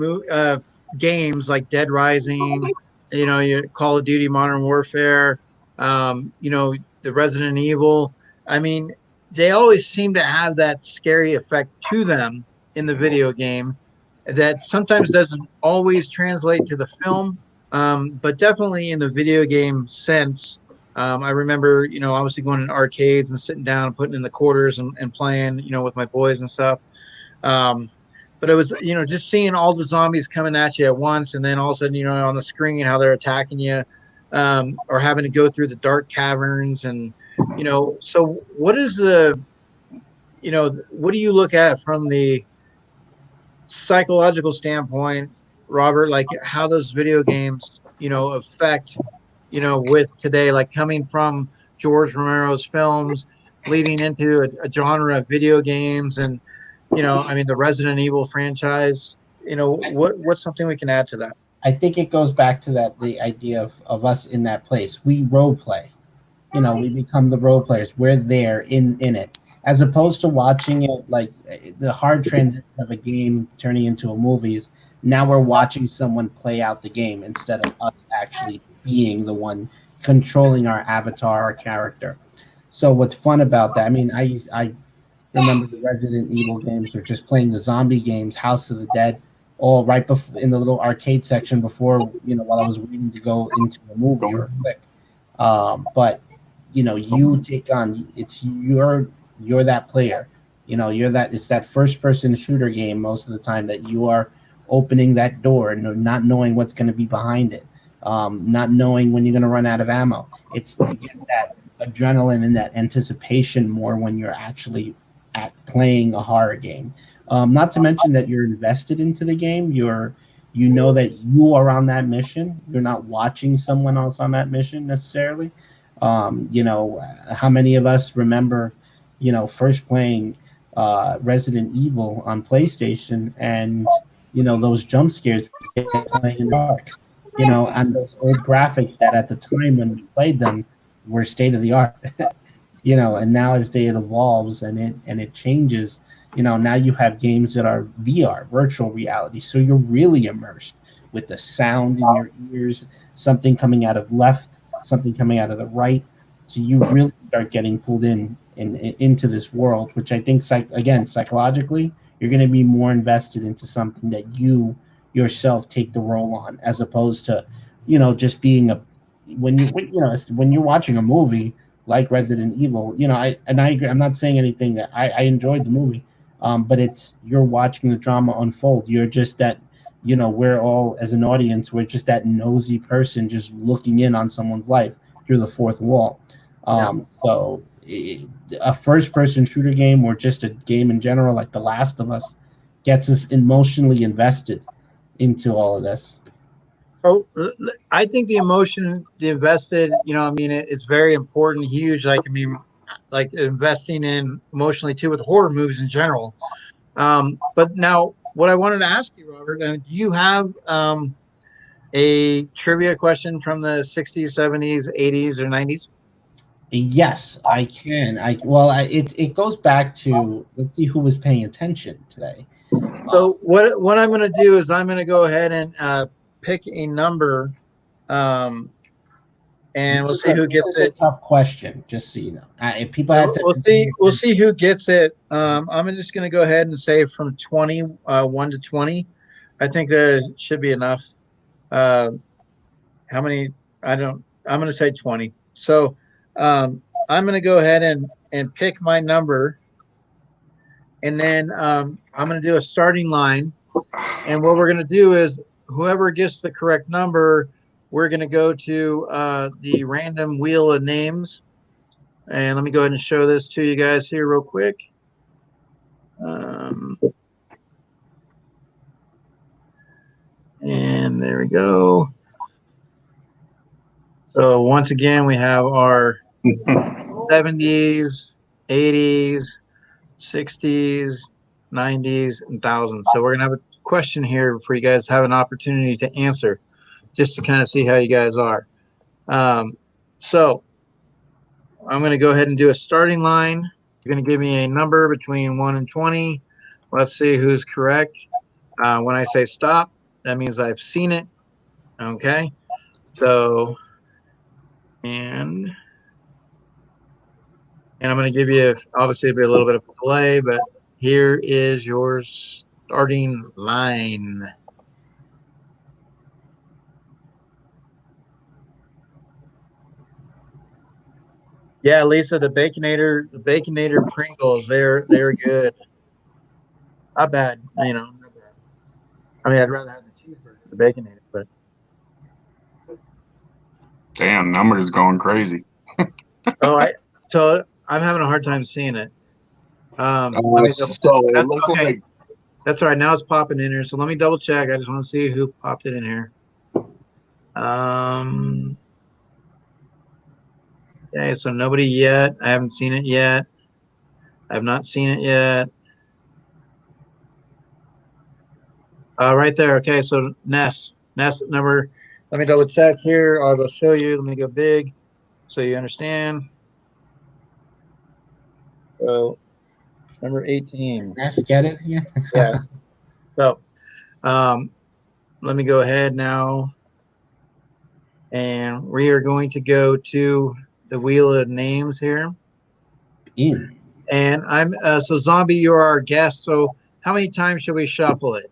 games like Dead Rising, your Call of Duty Modern Warfare, the Resident Evil, I mean, they always seem to have that scary effect to them in the video game that sometimes doesn't always translate to the film. But definitely in the video game sense, I remember, obviously going in arcades and sitting down and putting in the quarters and playing, with my boys and stuff. But it was, just seeing all the zombies coming at you at once, and then all of a sudden, on the screen, how they're attacking you, or having to go through the dark caverns. And, so what is what do you look at from the psychological standpoint, Robert, like how those video games, affect, with today, like coming from George Romero's films, leading into a genre of video games, and, the Resident Evil franchise, what's something we can add to that? I think it goes back to the idea of us in that place. We role play, we become the role players. We're there in it, as opposed to watching it like the hard transition of a game turning into a movie is. Now we're watching someone play out the game instead of us actually being the one controlling our avatar or character. So what's fun about that? I mean, I remember the Resident Evil games or just playing the zombie games, House of the Dead, all right before in the little arcade section before, while I was waiting to go into a movie real quick. But you take on you're that player. It's that first person shooter game most of the time that you are opening that door and not knowing what's going to be behind it, not knowing when you're going to run out of ammo. It's you get that adrenaline and that anticipation more when you're actually playing a horror game. Not to mention that you're invested into the game. You know that you are on that mission. You're not watching someone else on that mission necessarily. How many of us remember, first playing Resident Evil on PlayStation and those jump scares playing in the dark, and those old graphics that at the time when we played them were state of the art, and now as it evolves and it changes, now you have games that are VR, virtual reality. So you're really immersed with the sound in your ears, something coming out of left, something coming out of the right. So you really start getting pulled into this world, which I think, psychologically, you're going to be more invested into something that you yourself take the role on, as opposed to, just being when you're watching a movie like Resident Evil, I agree. I'm not saying anything that I enjoyed the movie, but you're watching the drama unfold. You're just that, we're all as an audience, we're just that nosy person just looking in on someone's life through the fourth wall. So a first-person shooter game or just a game in general, like The Last of Us, gets us emotionally invested into all of this. Oh, I think the emotion, the invested, I mean, it's very important, huge. Like, I mean, like investing in emotionally too with horror movies in general. But now, what I wanted to ask you, Robert, do you have a trivia question from the 60s, 70s, 80s, or 90s? Yes, I can. It goes back to, let's see who was paying attention today. So what I'm going to do is I'm going to go ahead and pick a number, and we'll see who gets it. It's a tough question, just so you know. If people we'll see who gets it. I'm just going to go ahead and say from 1 to 20. I think that should be enough. How many? I'm going to say 20. So I'm going to go ahead and pick my number, and then I'm going to do a starting line. And what we're going to do is whoever gets the correct number, we're going to go to the random wheel of names. And let me go ahead and show this to you guys here real quick. And there we go. So once again, we have our 70s, 80s, 60s, 90s, and thousands. So we're going to have a question here for you guys to have an opportunity to answer, just to kind of see how you guys are. So I'm going to go ahead and do a starting line. You're going to give me a number between 1 and 20. Let's see who's correct. When I say stop, that means I've seen it. Okay. So, and I'm going to give you, obviously, it'll be a little bit of a delay, but here is your starting line. Yeah, Lisa, the Baconator Pringles, they're good. Not bad, not bad. I mean, I'd rather have the cheeseburger than the Baconator, but. Damn, numbers going crazy. So I'm having a hard time seeing it. Like that's all right. Now it's popping in here. So let me double check. I just want to see who popped it in here. Okay, so nobody yet. I haven't seen it yet. I have not seen it yet. Right there. Okay, so Ness number. Let me double check here. I will show you. Let me go big so you understand. So number 18. Ness, get it? Yeah. Yeah. So let me go ahead now. And we are going to go to the wheel of names here. And I'm so Zombie, you're our guest. So how many times should we shuffle it?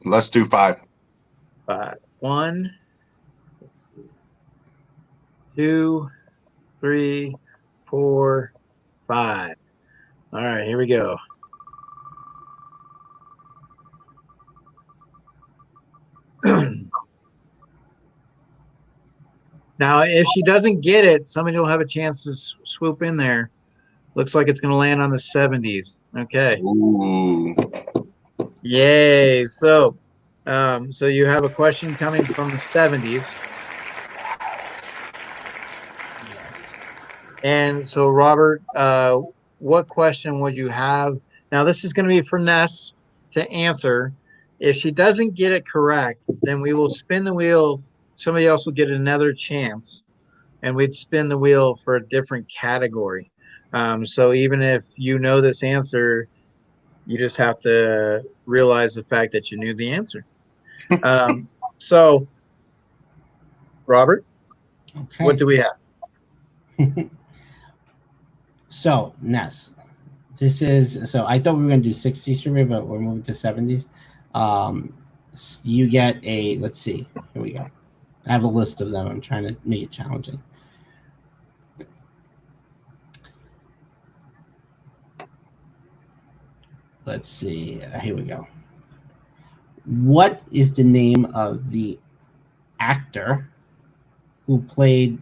Let's do 5. 5. 1, 2, 3, 4, 5. All right, here we go. Now, if she doesn't get it, somebody will have a chance to swoop in there. Looks like it's going to land on the 70s. Okay. Ooh. Yay. So you have a question coming from the 70s. And so, Robert, what question would you have? Now, this is going to be for Ness to answer. If she doesn't get it correct, then we will spin the wheel. Somebody else will get another chance, and we'd spin the wheel for a different category. So even if you know this answer, you just have to realize the fact that you knew the answer. So, Robert, okay. What do we have? So, Ness, so I thought we were going to do 60s trivia, but we're moving to 70s. You get let's see, here we go. I have a list of them. I'm trying to make it challenging. Let's see. Here we go. What is the name of the actor who played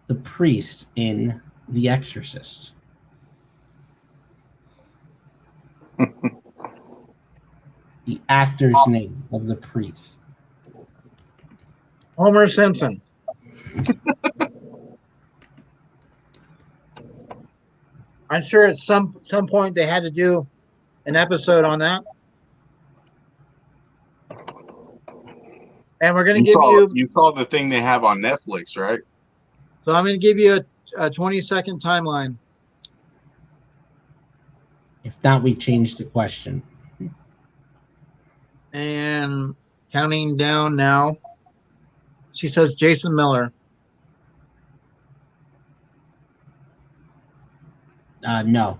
the priest in The Exorcist? The actor's name of the priest. Homer Simpson. I'm sure at some point they had to do an episode on that. And we're going to give you. You saw the thing they have on Netflix, right? So I'm going to give you a 20-second timeline. If not, we change the question. And counting down now. She says Jason Miller. No,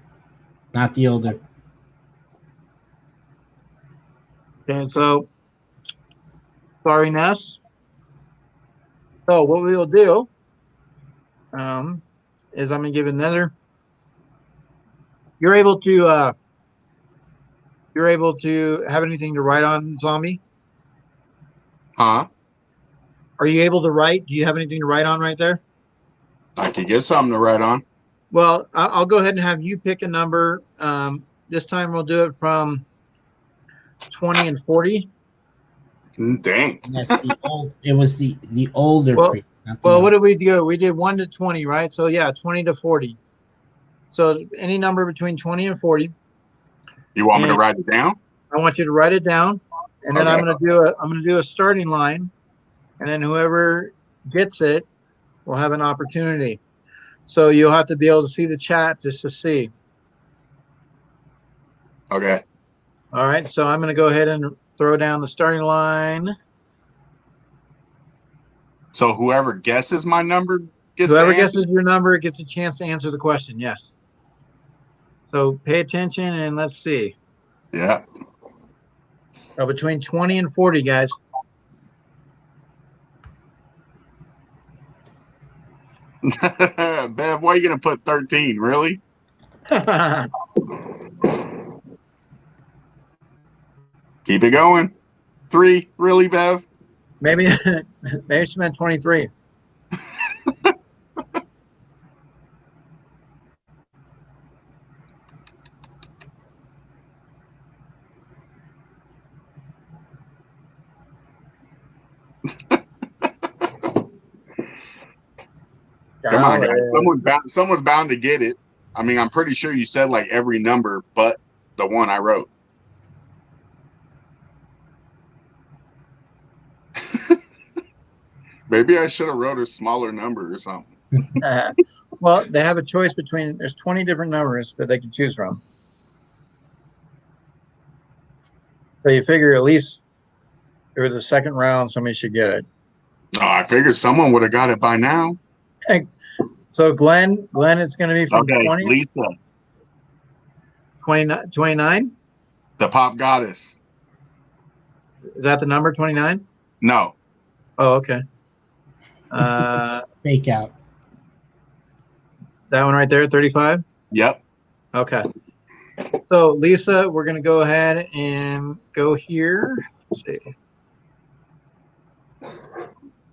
not the older. Okay, so sorry, Ness. So what we will do is I'm going to give another. You're able to have anything to write on, Zombie? Huh? Are you able to write? Do you have anything to write on right there? I could get something to write on. Well, I'll go ahead and have you pick a number. This time we'll do it from 20 and 40. Dang. Yes, it was the older priest. Well, what did we do? We did 1 to 20, right? So yeah, 20 to 40. So any number between 20 and 40. You want me to write it down? I want you to write it down, and then I'm going to do a starting line, and then whoever gets it will have an opportunity. So you'll have to be able to see the chat just to see. Okay. All right. So I'm going to go ahead and throw down the starting line. So whoever guesses my number gets Whoever guesses your number gets a chance to answer the question. Yes. So pay attention and let's see. Yeah. So between 20 and 40, guys. Bev, why are you going to put 13? Really? Keep it going. 3, really, Bev? Maybe she meant 23. Come on, guys. Someone's bound to get it. I mean, I'm pretty sure you said like every number but the one I wrote. Maybe I should have wrote a smaller number or something. Well, they have a choice between, there's 20 different numbers that they can choose from. So you figure at least through the second round, somebody should get it. No, I figured someone would have got it by now. So Glenn is going to be from 20. Lisa. 29? The pop goddess. Is that the number, 29? No. Oh, okay. Fake out. That one right there, 35? Yep. Okay. So Lisa, we're going to go ahead and go here. Let's see.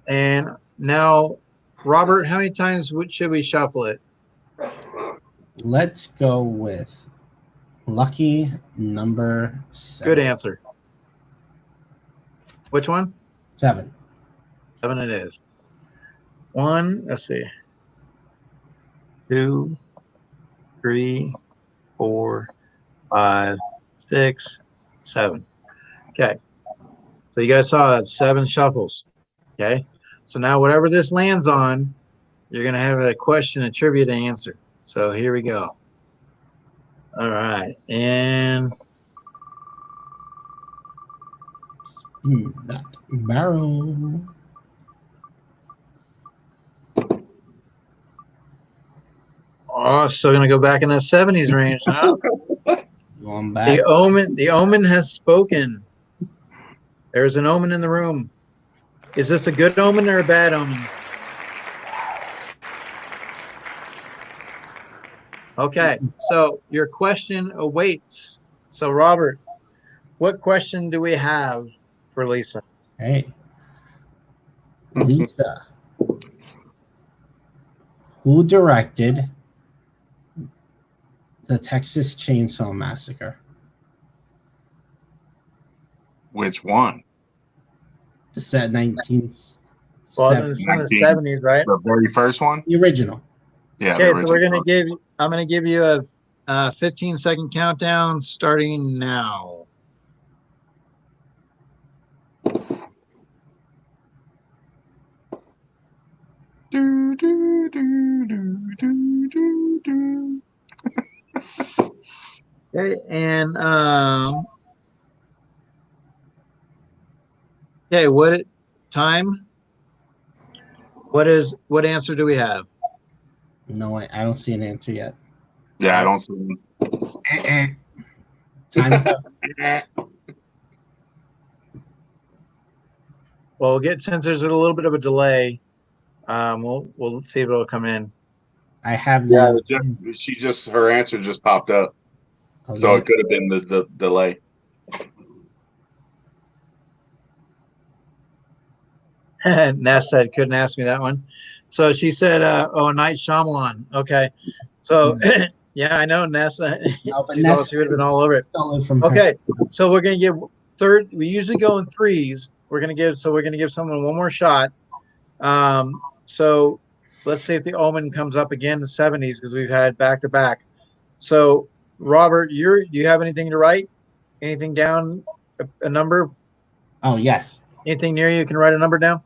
And now, Robert, how many times should we shuffle it? Let's go with lucky number 7. Good answer. Which one? 7. 7 it is. 1, let's see. 2, 3, 4, 5, 6, 7. Okay. So you guys saw that 7 shuffles. Okay. So now whatever this lands on, you're going to have a question, a trivia to answer. So here we go. All right. And that barrel. Oh, still going to go back in the 70s range, huh? Going back. The omen has spoken. There's an omen in the room. Is this a good omen or a bad omen? Okay, so your question awaits. So, Robert, what question do we have for Lisa? Hey. Lisa. Who directed the Texas Chainsaw Massacre? Which one? The set 19. Well, it's in the 70s, right? The very first one? The original. Yeah. Okay, so I'm gonna give you a 15-second countdown starting now. Do, do, do, do, do, do, do. Okay, and okay, what time? What answer do we have? No, I don't see an answer yet. Yeah, I don't see them. Time's up. Well, we'll get, since there's a little bit of a delay, we'll see if it'll come in. I have Yeah, the. her answer just popped up, Oh, so yeah. it could have been the delay. Ness said couldn't ask me that one. So she said, Night Shyamalan. Okay. So yeah, I know Ness. No, but She Ness would have been all over it. stole it from her. Okay. So we're gonna give third. We usually go in threes. We're gonna give someone one more shot. So let's see if the Omen comes up again in the 70s, because we've had back to back. So Robert, do you have anything to write? Anything down? A number? Oh, yes. Anything near you can write a number down?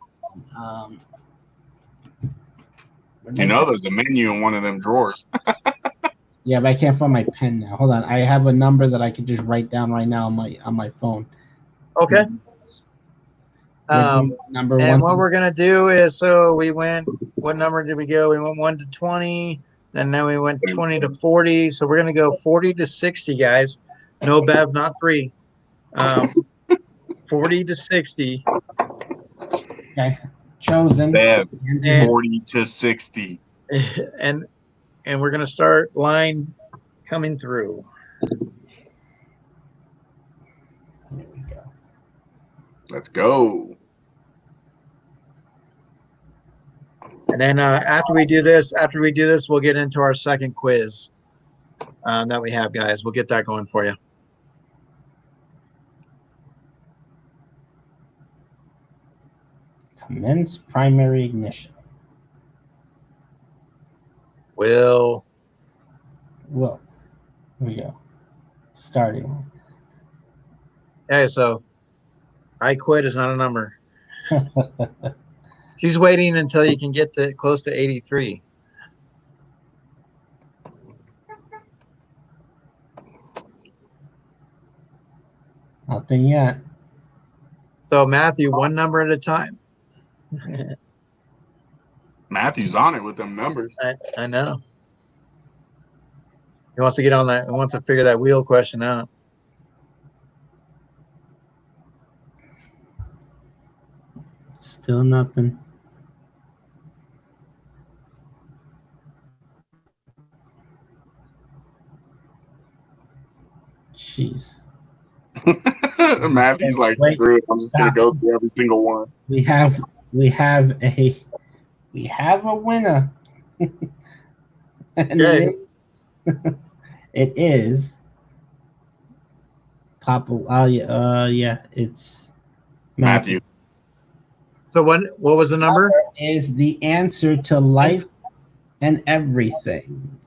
You know, there's a menu in one of them drawers. Yeah, but I can't find my pen now. Hold on. I have a number that I could just write down right now on my phone. Okay. Number and one. what we're gonna do is, so we went. What number did we go? We went 1 to 20, and then we went 20 to 40. So we're gonna go 40 to 60, guys. No Bev, not 3. 40 to 60. Okay. Chosen. Bev, 40 to 60. And we're gonna start line coming through. There we go. Let's go. And then after we do this, we'll get into our second quiz that we have, guys. We'll get that going for you. Commence primary ignition. Will. Here we go. Starting. Okay, so I quit is not a number. She's waiting until you can get to close to 83. Nothing yet. So Matthew, one number at a time. Matthew's on it with them numbers. I know. He wants to get on that. He wants to figure that wheel question out. Still nothing. Jeez. Matthew's like, screw it. I'm just gonna go through every single one. We have a winner. And Okay. it is Papa. Yeah, it's Matthew. So what was the number? Is the answer to life and everything.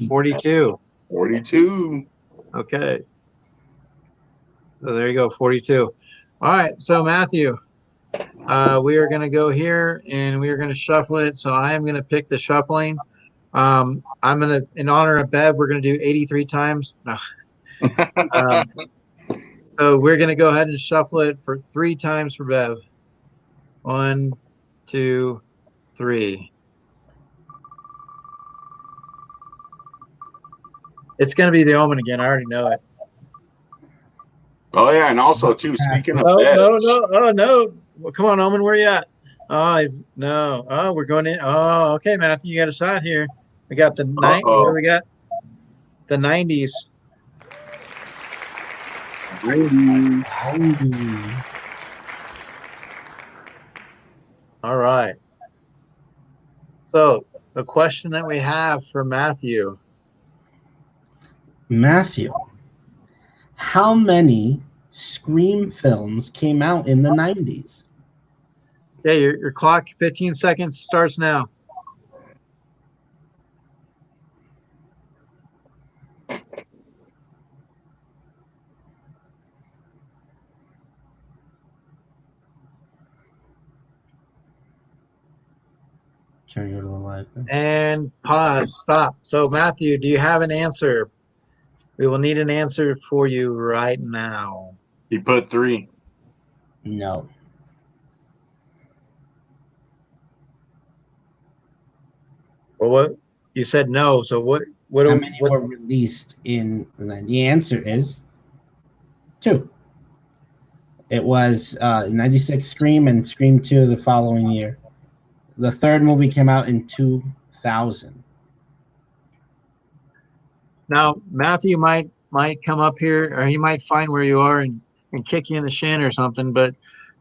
42. 42. Okay. So there you go, 42. All right. So Matthew, we are going to go here and we are going to shuffle it. So I am going to pick the shuffling. I'm going to, in honor of Bev, we're going to do 83 times. No. So we're going to go ahead and shuffle it for 3 times for Bev. 1, 2, 3. It's going to be the Omen again. I already know it. Oh yeah, and also too. Speaking of No. Bev, No. Well, come on, Omen, where you at? Oh, no. Oh, we're going in. Oh, okay, Matthew, you got a shot here. We got the night. What do we got? The 90s. 90. All right. So the question that we have for Matthew. Matthew, how many Scream films came out in the 90s? Yeah, your clock, 15 seconds starts now. Trying to go to the live thing. And pause, stop. So Matthew, do you have an answer? We will need an answer for you right now. He put 3. No. Well, what you said no. So what How many were released in the 90s? The answer is 2. It was 96 Scream and Scream 2 the following year. The third movie came out in 2000. Now Matthew might come up here, or he might find where you are and kick you in the shin or something. But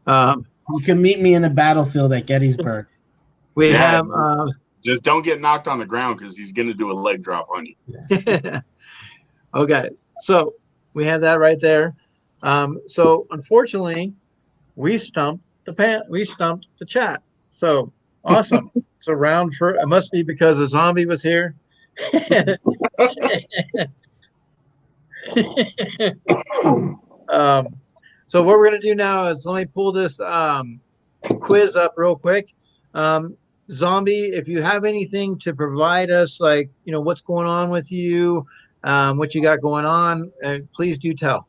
you can meet me in the battlefield at Gettysburg. We have just don't get knocked on the ground because he's going to do a leg drop on you. Yes. Okay, so we have that right there. So unfortunately, we stumped the chat. So awesome. It's a round for it must be because a zombie was here. So what we're gonna do now is let me pull this quiz up real quick. Zombie, if you have anything to provide us, like what's going on with you, what you got going on, please do tell.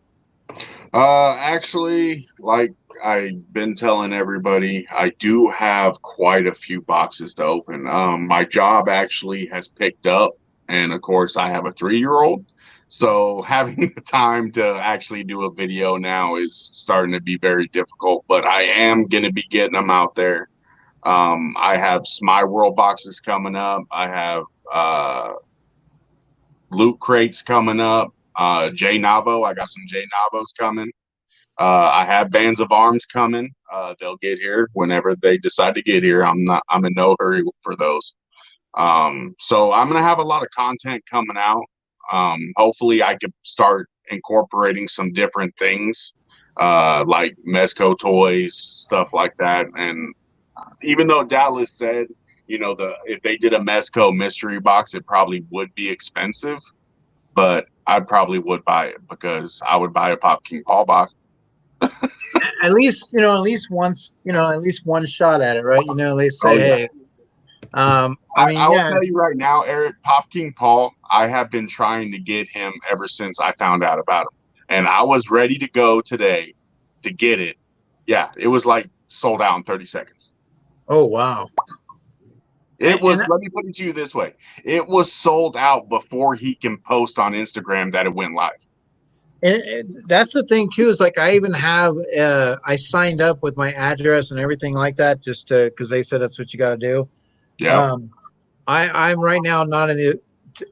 Actually, like I've been telling everybody, I do have quite a few boxes to open. My job actually has picked up, and of course I have a 3-year-old, so having the time to actually do a video now is starting to be very difficult, but I am going to be getting them out there. I have Smile World boxes coming up. I have Loot Crates coming up. J Navo, I got some J Navos coming. I have Bands of Arms coming. They'll get here whenever they decide to get here. I'm in no hurry for those. So I'm gonna have a lot of content coming out. Hopefully I could start incorporating some different things, like Mezco toys, stuff like that. And even though Dallas said, if they did a Mezco mystery box, it probably would be expensive, but I probably would buy it because I would buy a Pop King Paul box. at least once, at least one shot at it, right? They say, hey. I will tell you right now, Eric, Pop King Paul, I have been trying to get him ever since I found out about him. And I was ready to go today to get it. Yeah, it was like sold out in 30 seconds. Oh, wow. Let me put it to you this way. It was sold out before he can post on Instagram that it went live. And that's the thing too, is like I even have, I signed up with my address and everything like that just because they said that's what you got to do. Yeah. I'm right now not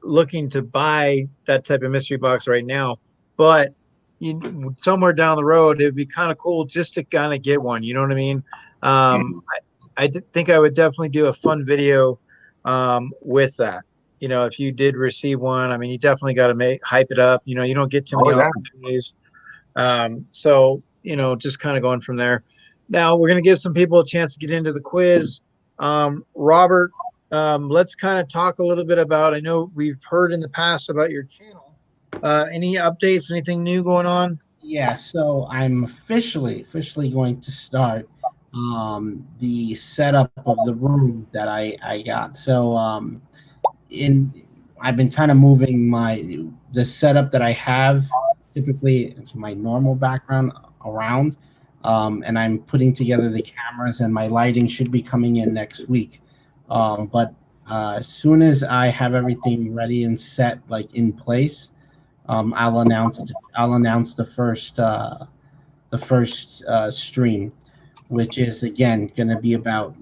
looking to buy that type of mystery box right now, but somewhere down the road, it'd be kind of cool just to kind of get one. You know what I mean? I think I would definitely do a fun video with that. If you did receive one, you definitely got to hype it up. You don't get too many opportunities. So, just kind of going from there. Now we're going to give some people a chance to get into the quiz. Robert, let's kind of talk a little bit about, I know we've heard in the past about your channel. Any updates, anything new going on? Yeah, so I'm officially going to start the setup of the room that I got. So I've been kind of moving the setup that I have typically into my normal background around, and I'm putting together the cameras, and my lighting should be coming in next week. But as soon as I have everything ready and set, like in place, I'll announce the first stream, which is again going to be about,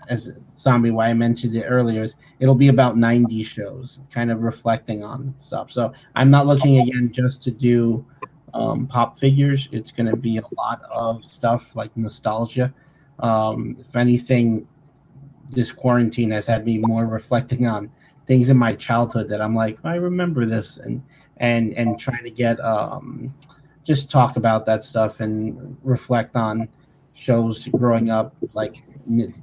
as Zombie, why I mentioned it earlier, is it'll be about 90 shows, kind of reflecting on stuff. So I'm not looking again just to do pop figures. It's going to be a lot of stuff like nostalgia. If anything, this quarantine has had me more reflecting on things in my childhood that I'm like, I remember this, and trying to get just talk about that stuff and reflect on shows growing up, like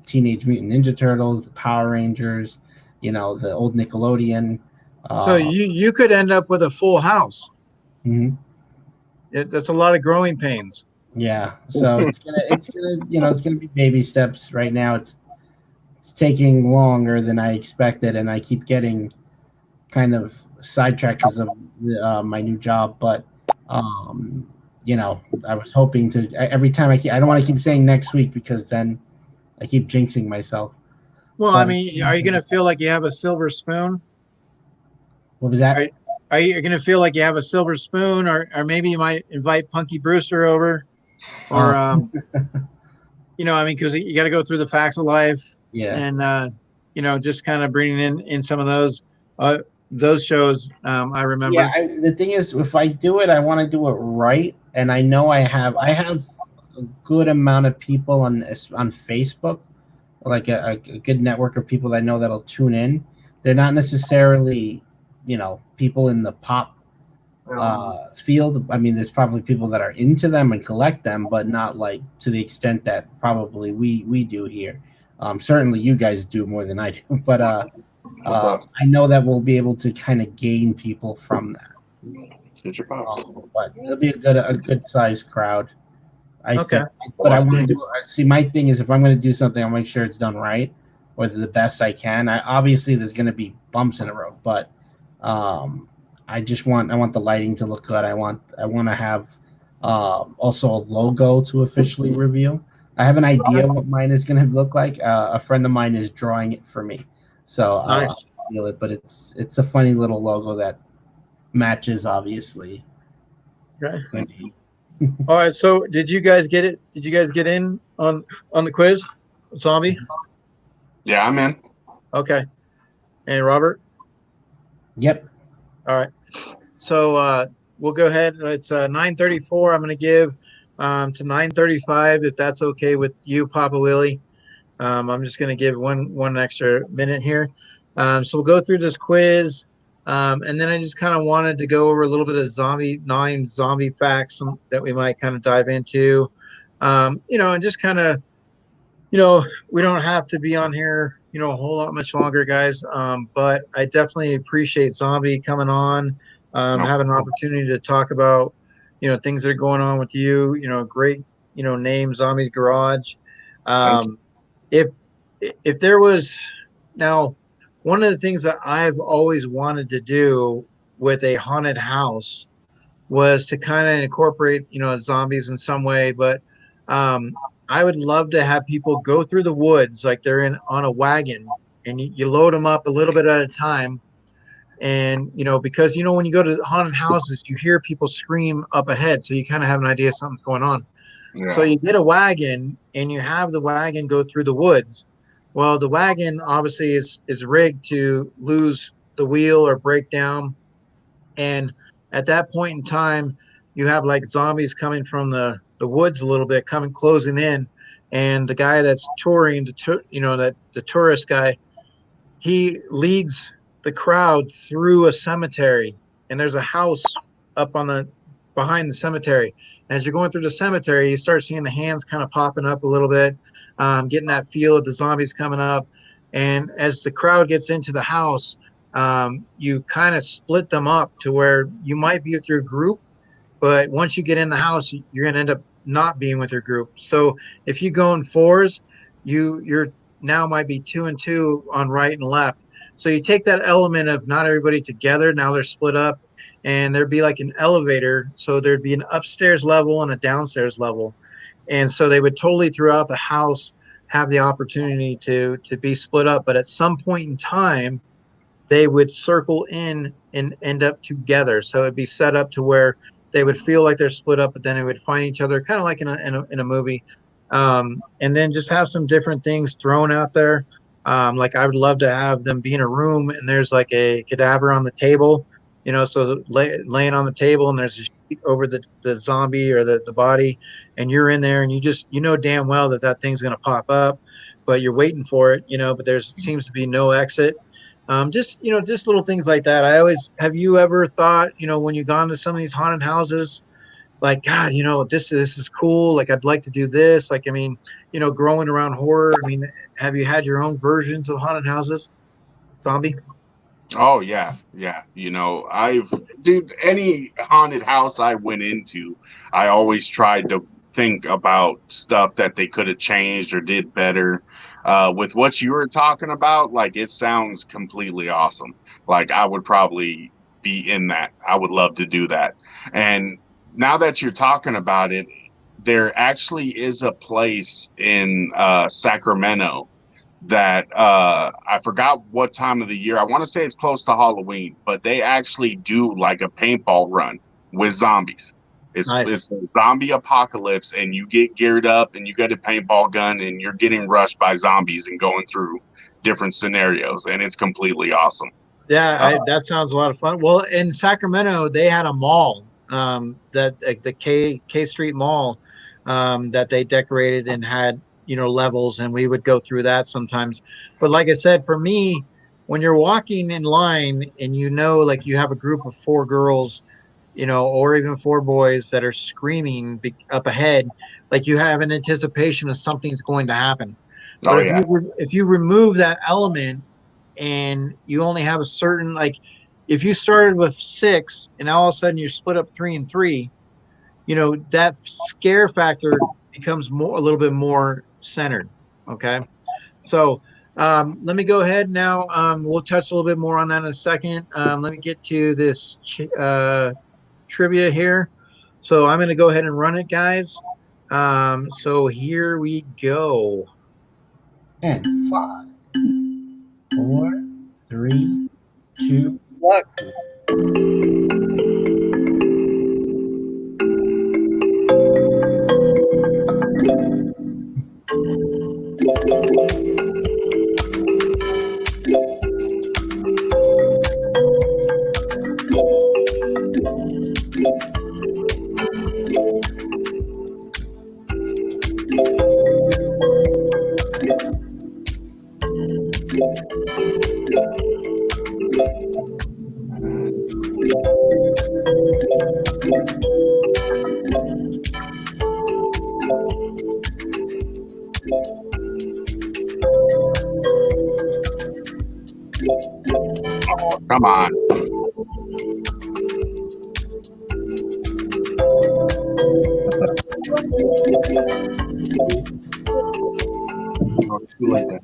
Teenage Mutant Ninja Turtles, the Power Rangers, the old Nickelodeon. So you could end up with a full house. Mhm. That's a lot of growing pains. Yeah, so it's gonna be baby steps. Right now, it's taking longer than I expected, and I keep getting kind of sidetracked because of my new job. But I was hoping to every time I don't want to keep saying next week because then I keep jinxing myself. Well, But, I mean, are you going to feel like you have a silver spoon? What was that? Are you going to feel like you have a silver spoon, or maybe you might invite Punky Brewster over, or I mean, because you got to go through the facts of life, and just kind of bringing in some of those shows. I remember. Yeah, the thing is, if I do it, I want to do it right, and I know I have a good amount of people on Facebook, like a good network of people that I know that'll tune in. They're not necessarily, people in the pop field. I mean, there's probably people that are into them and collect them, but not like to the extent that probably we do here. Certainly, you guys do more than I do, but I know that we'll be able to kind of gain people from that. But it'll be a good sized crowd. I think. But I want to see. My thing is, if I'm going to do something, I'll make sure it's done right, or the best I can. Obviously, there's going to be bumps in the road, but I want the lighting to look good. I want to have also a logo to officially reveal. I have an idea what mine is going to look like. A friend of mine is drawing it for me, so I'll feel it. But it's a funny little logo that matches, obviously. Okay. All right. So, did you guys get it? Did you guys get in on the quiz, Zombie? Yeah, I'm in. Okay. And Robert? Yep. All right. So we'll go ahead. It's 9:34. I'm going to give to 9:35 if that's okay with you, Papa Willie. I'm just going to give one extra minute here. So we'll go through this quiz. And then I just kind of wanted to go over a little bit of nine zombie facts that we might kind of dive into, and just kind of, we don't have to be on here, a whole lot much longer, guys. But I definitely appreciate Zombie coming on, having an opportunity to talk about, things that are going on with you, great, name Zombie Garage. If there was now, one of the things that I've always wanted to do with a haunted house was to kind of incorporate, zombies in some way. But I would love to have people go through the woods like they're on a wagon, and you load them up a little bit at a time. And, because, when you go to haunted houses, you hear people scream up ahead. So you kind of have an idea something's going on. Yeah. So you get a wagon and you have the wagon go through the woods. Well, the wagon obviously is rigged to lose the wheel or break down. And at that point in time, you have like zombies coming from the woods a little bit, closing in. And the guy that's touring, the tourist guy, he leads the crowd through a cemetery. And there's a house up behind the cemetery. And as you're going through the cemetery, you start seeing the hands kind of popping up a little bit. Getting that feel of the zombies coming up. And as the crowd gets into the house, you kind of split them up to where you might be with your group, but once you get in the house, you're going to end up not being with your group. So if you go in fours, you're now might be 2 and 2 on right and left. So you take that element of not everybody together, now they're split up, and there'd be like an elevator. So there'd be an upstairs level and a downstairs level. And so they would totally throughout the house have the opportunity to be split up. But at some point in time, they would circle in and end up together. So it'd be set up to where they would feel like they're split up, but then they would find each other kind of like in a movie. And then just have some different things thrown out there. Like I would love to have them be in a room and there's like a cadaver on the table. you know, so laying on the table and there's a sheet over the zombie or the body, and you're in there and you know damn well that thing's going to pop up, but you're waiting for it, you know, but there seems to be no exit. Just, you know, just little things like that. Have you ever thought, you know, when you've gone to some of these haunted houses, like, God, you know, this is cool. Like, I'd like to do this. Like, I mean, you know, growing around horror, I mean, have you had your own versions of haunted houses? Zombie? Oh yeah. You know, dude, any haunted house I went into, I always tried to think about stuff that they could have changed or did better. With what you were talking about, like, it sounds completely awesome. Like, I would probably be in that. I would love to do that. And now that you're talking about it, there actually is a place in Sacramento that I forgot what time of the year. I want to say it's close to Halloween, but they actually do like a paintball run with zombies. It's a zombie apocalypse, and you get geared up and you get a paintball gun and you're getting rushed by zombies and going through different scenarios, and it's completely awesome. Yeah, that sounds a lot of fun. Well, in Sacramento, they had a mall, the K Street Mall, that they decorated and had, you know, levels, and we would go through that sometimes. But like I said, for me, when you're walking in line and you know, like, you have a group of 4 girls, you know, or even 4 boys that are screaming up ahead, like, you have an anticipation of something's going to happen. But if you remove that element and you only have a certain, like, if you started with 6 and all of a sudden you're split up 3 and 3, you know, that scare factor becomes a little bit more centered. Okay. So let me go ahead now. We'll touch a little bit more on that in a second. Let me get to this trivia here. So I'm going to go ahead and run it, guys. So here we go. And 5, 4, 3, 2, luck. Come on. Oh, too late then.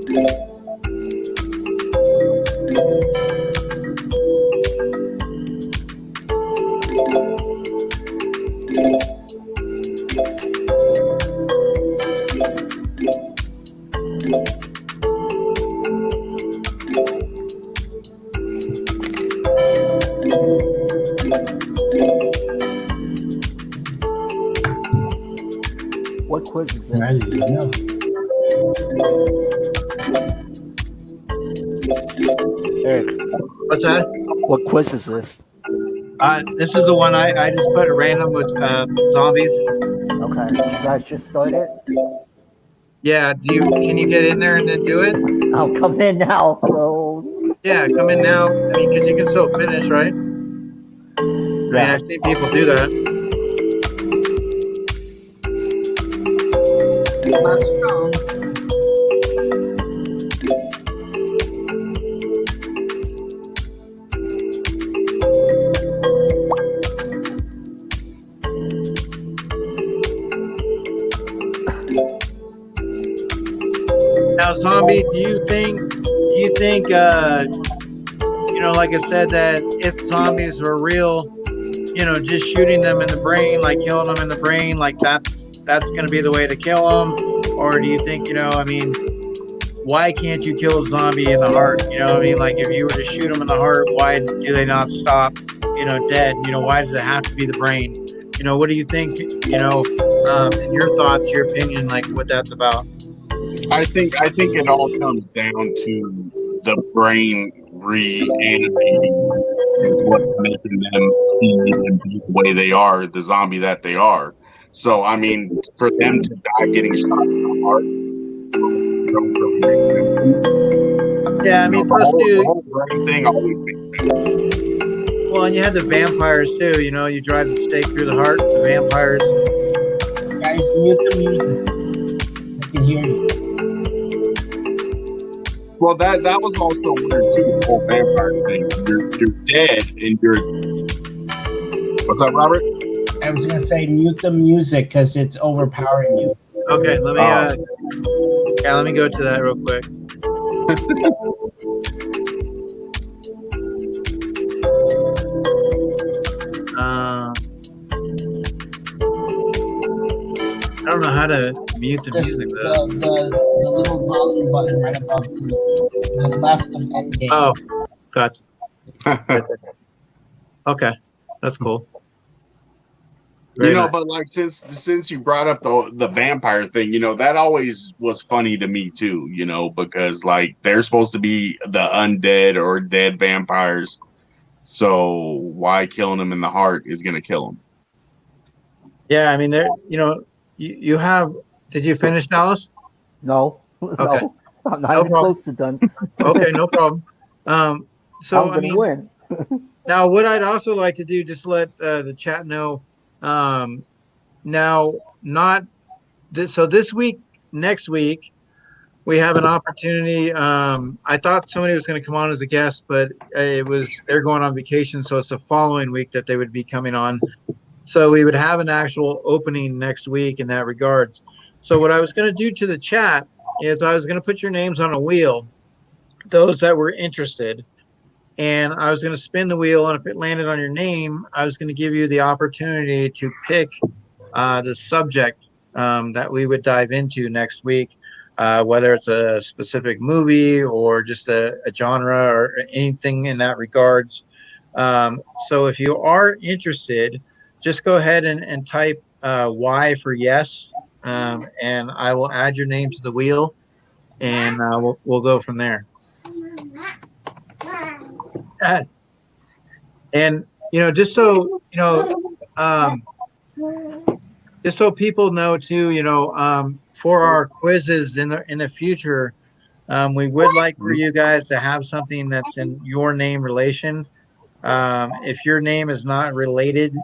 What quiz is this? I didn't know. Eric, What's that? what quiz is this? This is the one I just put at random with zombies. Okay, you guys just started? Yeah, can you get in there and then do it? I'll come in now, so... Yeah, come in now. I mean, because you can still finish, right? I mean, Yeah. I've seen people do that. Let's go. Now, zombie, do you think, like I said, that if zombies were real, just shooting them in the brain, like killing them in the brain, like that's going to be the way to kill them? Or do you think, why can't you kill a zombie in the heart? Like if you were to shoot them in the heart, why do they not stop, dead? Why does it have to be the brain? What do you think, your thoughts, your opinion, like what that's about? I think it all comes down to the brain reanimating what's making them see and be the way they are, the zombie that they are. So I mean, for them to die getting shot in the heart don't really make sense. Yeah, I mean, the whole brain thing always makes sense. Well, and you had the vampires too. You drive the stake through the heart. The vampires. Guys, mute the music. I can hear you. Well, that was also weird too. The whole vampire thing. You're dead, and you're. What's up, Robert? I was gonna say mute the music because it's overpowering you. Okay, let me go to that real quick. I don't know how to mute the Just music though. the little volume button right above the left of Endgame. Oh, gotcha. Okay, that's cool. Very nice. But like since you brought up the vampire thing, that always was funny to me too, because like they're supposed to be the undead or dead vampires. So why killing them in the heart is going to kill them? Yeah, I mean, you have. Did you finish, Dallas? No. Okay. No. I'm not No even problem. close to done. Okay, no problem. So I'm gonna win. now what I'd also like to do, just let the chat know. Now, not this. So this week, next week, we have an opportunity. I thought somebody was going to come on as a guest, but they're going on vacation, so it's the following week that they would be coming on. So we would have an actual opening next week in that regards. So what I was going to do to the chat is I was going to put your names on a wheel, those that were interested, and I was going to spin the wheel, and if it landed on your name, I was going to give you the opportunity to pick the subject that we would dive into next week, whether it's a specific movie or just a genre or anything in that regards. So if you are interested, just go ahead and type Y for yes, and I will add your name to the wheel, and we'll go from there. And just so just so people know too, for our quizzes in the future, we would like for you guys to have something that's in your name relation. If your name is not related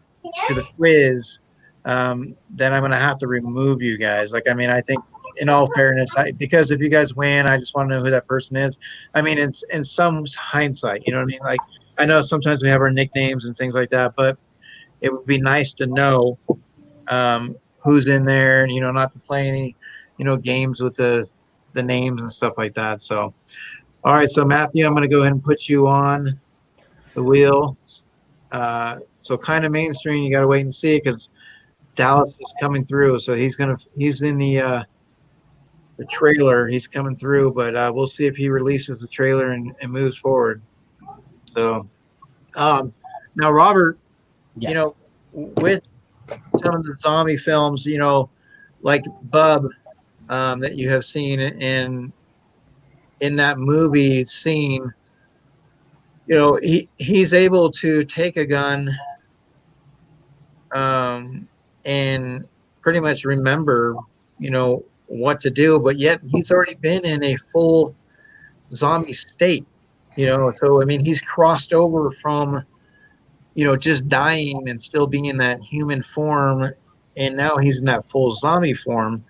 to the quiz, then I'm going to have to remove you guys. Like, I mean, I think in all fairness, because if you guys win, I just want to know who that person is. I mean, it's in some hindsight, you know what I mean? Like, I know sometimes we have our nicknames and things like that, but it would be nice to know who's in there and, not to play any, games with the the names and stuff like that. So, all right. So Matthew, I'm going to go ahead and put you on the wheel. So kind of mainstream. You got to wait and see because Dallas is coming through. So he's in the trailer. He's coming through, but we'll see if he releases the trailer and moves forward. So now, Robert, Yes. you know, with some of the zombie films, you know, like Bub, that you have seen in that movie scene, you know, he's able to take a gun and pretty much remember, you know, what to do, but yet he's already been in a full zombie state, you know. So I mean, he's crossed over from, you know, just dying and still being in that human form, and now he's in that full zombie form.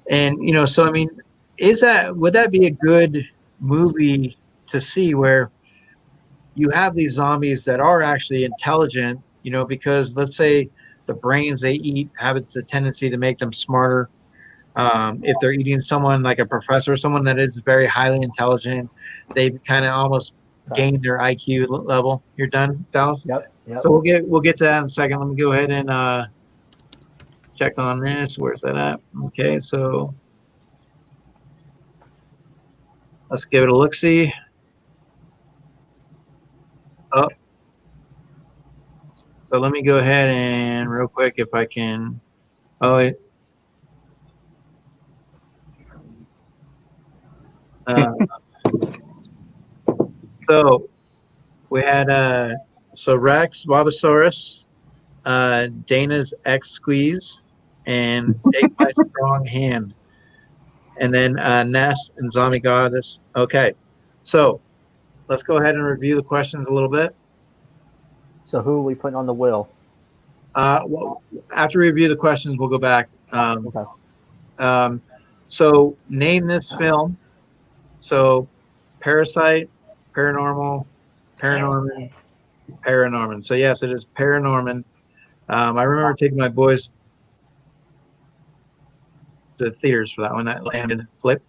And you know, so I mean, would that be a good movie to see where you have these zombies that are actually intelligent, you know, because let's say the brains they eat have a tendency to make them smarter. If they're eating someone like a professor, someone that is very highly intelligent, they kind of almost gain their IQ level. You're done, Dallas? Yep. So we'll get to that in a second. Let me go ahead and check on this. Where's that at? Okay, so let's give it a look-see. Oh. So let me go ahead and real quick if I can. Oh, wait. So we had Rex, Bobosaurus, Dana's X Squeeze, and Take My Strong Hand, and then Ness and Zombie Goddess. Okay, so let's go ahead and review the questions a little bit. So who are we putting on the wheel? Well, after we review the questions, we'll go back. Okay. So name this film. So Parasite, Paranormal, Paranorman, Paranorman. So yes, it is Paranorman. I remember taking my boys to the theaters for that one. That landed flip.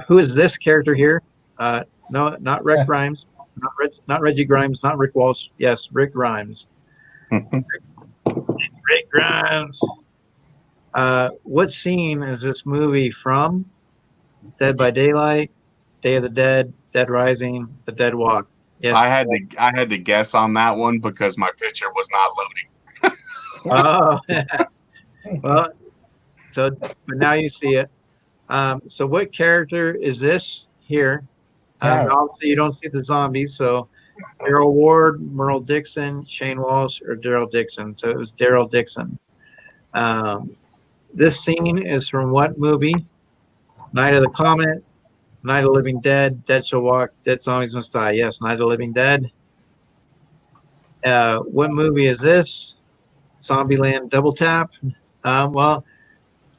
Who is this character here? No, not Rick Grimes. Not Reggie Grimes. Not Rick Walsh. Yes, Rick Grimes. Rick Grimes. What scene is this movie from? Dead by Daylight, Day of the Dead, Dead Rising, The Dead Walk. Yes. I had to guess on that one because my picture was not loading. Oh, well, but now you see it. So what character is this here? Obviously, you don't see the zombies. So Daryl Ward, Merle Dixon, Shane Walsh, or Daryl Dixon. So it was Daryl Dixon. This scene is from what movie? Night of the Comet, Night of the Living Dead, Dead Shall Walk, Dead Zombies Must Die. Yes, Night of the Living Dead. What movie is this? Zombieland Double Tap. Well,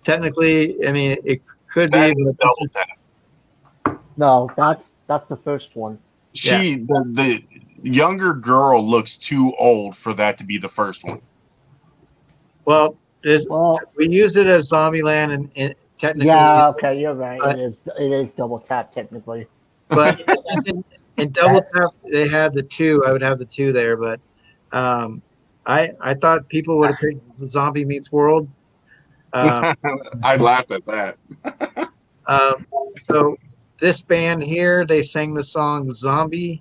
technically, I mean, it could be. Double Tap. No, that's the first one. The younger girl looks too old for that to be the first one. Well, we used it as Zombieland and technically. Yeah, okay, you're right. It is Double Tap technically. But in Double Tap, they had the two. I would have the two there, but I thought people would have picked Zombie Meets World. I laughed at that. So this band here, they sang the song Zombie.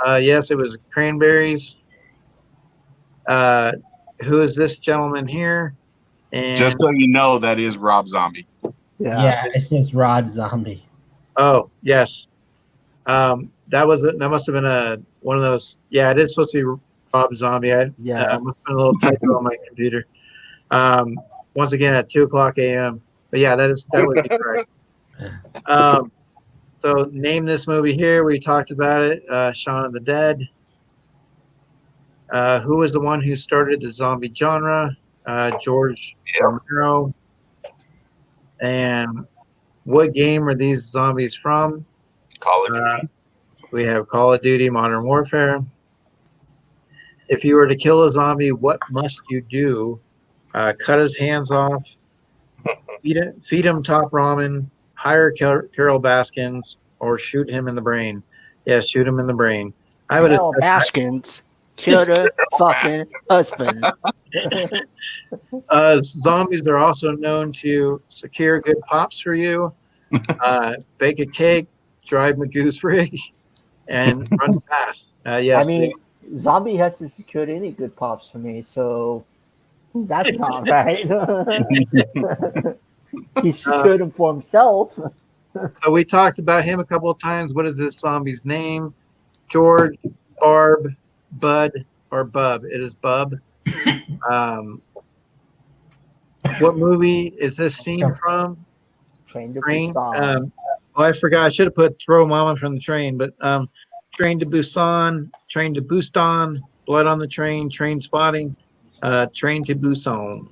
Yes, it was Cranberries. Who is this gentleman here? And just so you know, that is Rob Zombie. Yeah, it's just Rod Zombie. Oh yes, that must have been one of those. Yeah, it is supposed to be Rob Zombie. Must have been a little typo on my computer. Once again at 2:00 a.m. But yeah, that would be correct. So name this movie here. We talked about it. Shaun of the Dead. Who was the one who started the zombie genre? George Romero. And what game are these zombies from? Call of Duty. We have Call of Duty, Modern Warfare. If you were to kill a zombie, what must you do? Cut his hands off, feed him top ramen, hire Carol Baskins or shoot him in the brain. Yeah, shoot him in the brain. I would Carol Baskins killed her fucking husband. Zombies are also known to secure good pops for you, bake a cake, drive a goose rig, and run fast. Yes, I mean, Zombie hasn't secured any good pops for me, so that's not right. He secured them for himself. So we talked about him a couple of times. What is this zombie's name? George, Barb, Bud, or Bub? It is Bub. What movie is this scene from? Train to Busan. Oh, I forgot. I should have put Throw Mama from the Train, but Train to Busan, Train to Busan, Blood on the Train, Train Spotting, Train to Busan.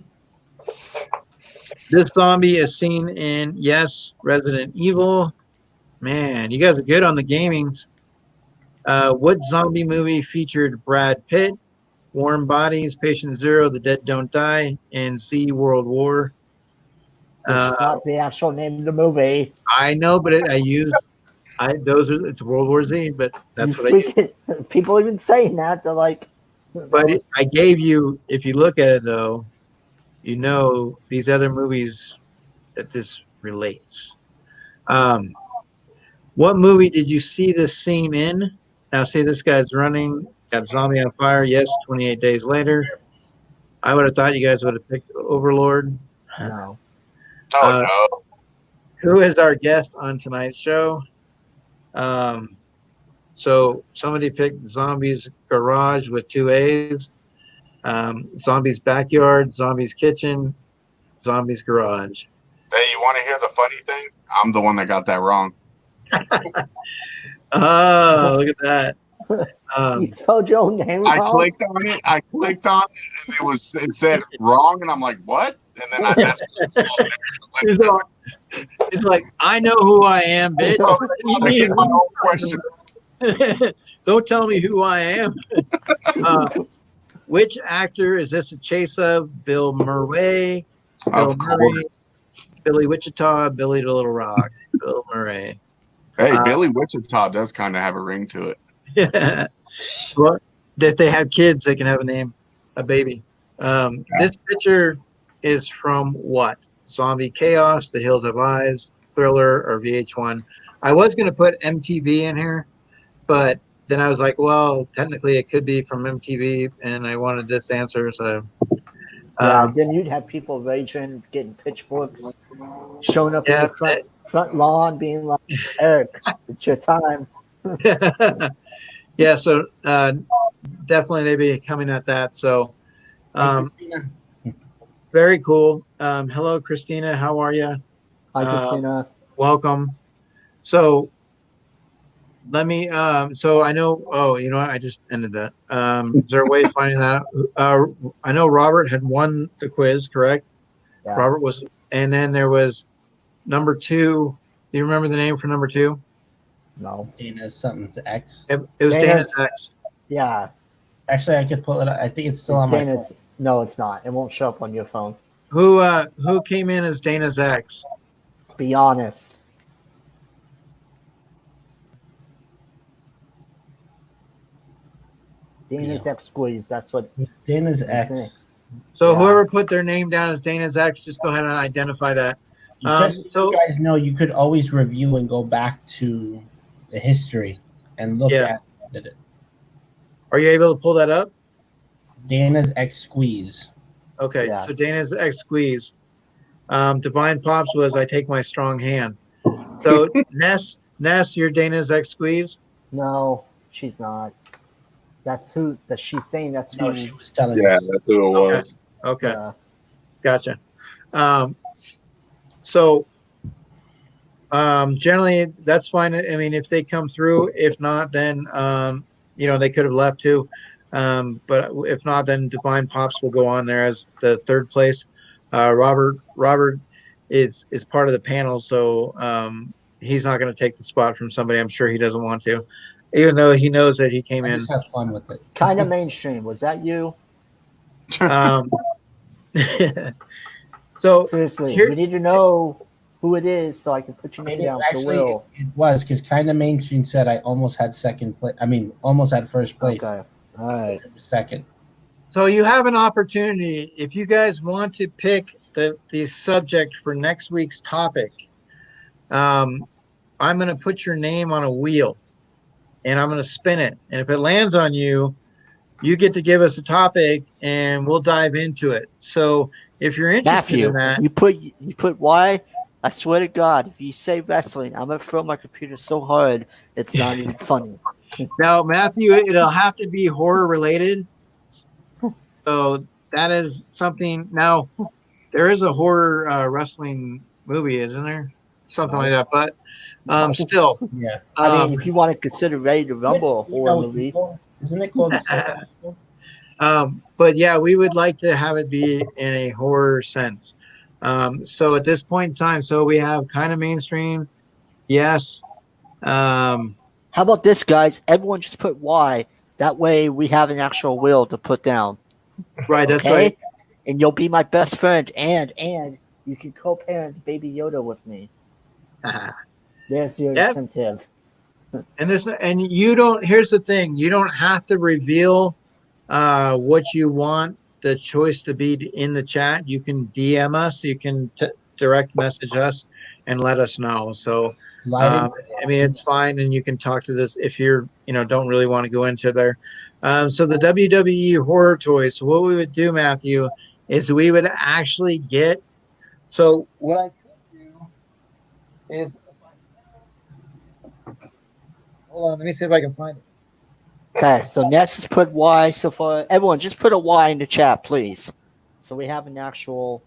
This zombie is seen in, yes, Resident Evil. Man, you guys are good on the gamings. What zombie movie featured Brad Pitt, Warm Bodies, Patient Zero, The Dead Don't Die, and Z World War? It's not the actual name of the movie. I know, but it's World War Z, but that's what I use. People even saying that, they're like. But I gave you, if you look at it though, you know these other movies that this relates. What movie did you see this scene in? Now, see, this guy's running, got zombie on fire. Yes, 28 Days Later. I would have thought you guys would have picked Overlord. No. No. Who is our guest on tonight's show? So somebody picked Zombies Garage with 2 A's. Zombies Backyard, Zombies Kitchen, Zombies Garage. Hey, you want to hear the funny thing? I'm the one that got that wrong. Oh, look at that. You spelled your own name wrong? I clicked on it, and it said wrong, and I'm like, what? And then that's what I saw. He's like, I know who I am, bitch. My own question. Don't tell me who I am. Which actor is this a chase of? Bill Murray, Billy Wichita, Billy the Little Rock, Bill Murray. Hey, Billy Wichita does kind of have a ring to it. Yeah. Well, if they have kids, they can have a name, a baby. This picture is from what? Zombie Chaos, The Hills Have Eyes, Thriller, or VH1. I was going to put MTV in here, but then I was like, well, technically it could be from MTV, and I wanted this answer. So, then you'd have people raging, getting pitchforks, showing up in the front lawn, being like, Eric, it's your time. Yeah, so definitely they'd be coming at that. So, very cool. Hello, Christina. How are you? Hi, Christina. Welcome. So, let me. So I know. Oh, you know what? I just ended that. Is there a way of finding that out? I know Robert had won the quiz, correct? Yeah. Robert was, and then there was number 2. Do you remember the name for number 2? No. Dana's something's X. It was Dana's X. Yeah. Actually, I could pull it up. I think it's still on my phone. No, it's not. It won't show up on your phone. Who came in as Dana's X? Be honest. Dana's X squeeze. That's what Dana's X. So whoever put their name down as Dana's X, just go ahead and identify that. So you guys know, you could always review and go back to the history and look at it. Are you able to pull that up? Dana's X squeeze. Okay, so Dana's X squeeze. Divine Pops was I take my strong hand. So Ness, you're Dana's X squeeze? No, she's not. That's who that she's saying. That's No, who she was telling Yeah, us. that's who it was. Okay. Gotcha. So generally that's fine. I mean, if they come through, if not, then they could have left too. But if not, then Divine Pops will go on there as the 3rd place. Robert is part of the panel, so he's not going to take the spot from somebody. I'm sure he doesn't want to, even though he knows that he came in. Just have fun with it. kind of mainstream. Was that you? So seriously, we need to know who it is so I can put your name down for Actually, Will. it was because kind of mainstream said I almost had second place. I mean, almost had first place. Okay. All right. Second. So you have an opportunity if you guys want to pick the subject for next week's topic. I'm going to put your name on a wheel, and I'm going to spin it. And if it lands on you, you get to give us a topic, and we'll dive into it. So if you're interested Matthew, in that, you put why? I swear to God, if you say wrestling, I'm gonna throw my computer so hard it's not even funny. now Matthew, it'll have to be horror related. So that is something. Now there is a horror wrestling movie, isn't there? Something like that. But still, Yeah. I mean, if you want to consider Ready to Rumble a horror movie, isn't it called? but yeah, we would like to have it be in a horror sense. So at this point in time, so we have kind of mainstream, yes. how about this, guys? Everyone just put Y. That way we have an actual will to put down. Right, that's okay? right. And you'll be my best friend, and you can co-parent Baby Yoda with me. There's your incentive. And you don't. Here's the thing: you don't have to reveal what you want the choice to be in the chat. You can DM us. You can direct message us and let us know. So, I mean, it's fine, and you can talk to this if you're, don't really want to go into there. So the WWE horror toys. So what we would do, Matthew, is we would actually get. So what I could do is, hold on, let me see if I can find it. Okay, so Ness has put Y so far. Everyone, just put a Y in the chat, please. So we have an actual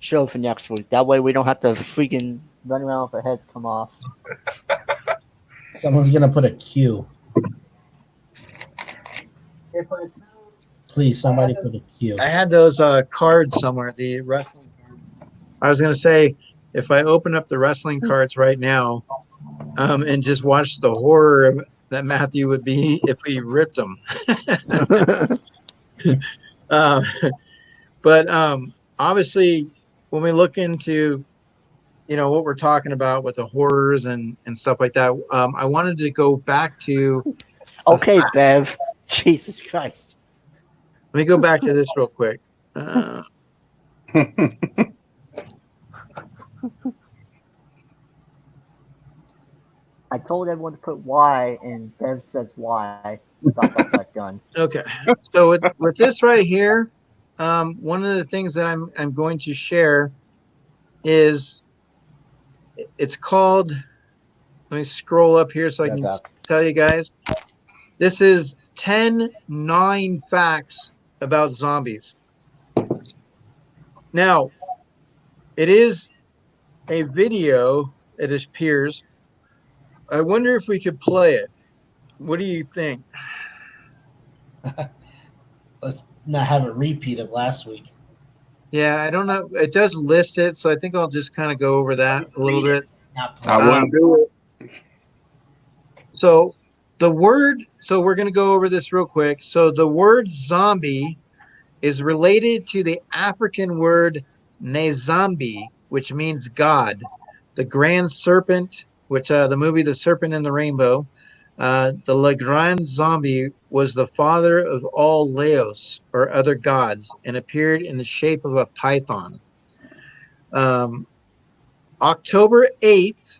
show for next week. That way we don't have to freaking run around with our heads come off. Someone's gonna put a Q. Please, somebody put a Q. I had those cards somewhere. The wrestling cards. I was gonna say, if I open up the wrestling cards right now, and just watch the horror that Matthew would be if we ripped them. But obviously, when we look into, what we're talking about with the horrors and stuff like that, I wanted to go back to. Okay, Bev. Jesus Christ. Let me go back to this real quick. I told everyone to put Y, and Bev says Y. Got that done. Okay, so with this right here, one of the things that I'm going to share is it's called. Let me scroll up here so I can tell you guys. This is 10 9 facts about zombies. Now, it is a video. It appears. I wonder if we could play it. What do you think? Let's not have a repeat of last week. Yeah, I don't know. It does list it, so I think I'll just kind of go over that a little bit. I wouldn't do it. So we're going to go over this real quick. So the word zombie is related to the African word Nezambi, which means God. The grand serpent, which the movie The Serpent and the Rainbow, the Le Grand Zombie was the father of all Laos, or other gods, and appeared in the shape of a python. October 8th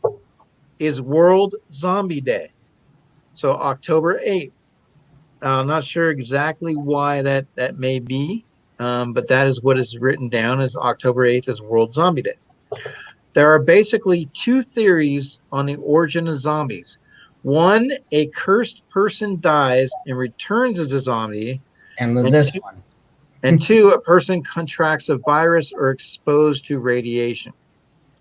is World Zombie Day. So October 8th. I'm not sure exactly why that may be, but that is what is written down as October 8th is World Zombie Day. There are basically two theories on the origin of zombies. One, a cursed person dies and returns as a zombie. And this one. And two, a person contracts a virus or exposed to radiation.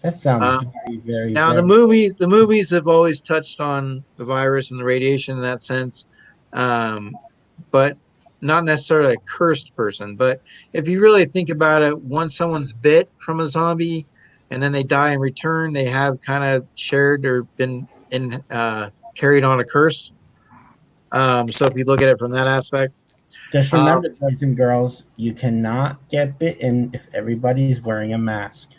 That sounds very, very. Now very... the movies have always touched on the virus and the radiation in that sense, but not necessarily a cursed person. But if you really think about it, once someone's bit from a zombie and then they die and return, they have kind of shared or been carried on a curse. So if you look at it from that aspect. Just remember, boys and girls, you cannot get bitten if everybody's wearing a mask.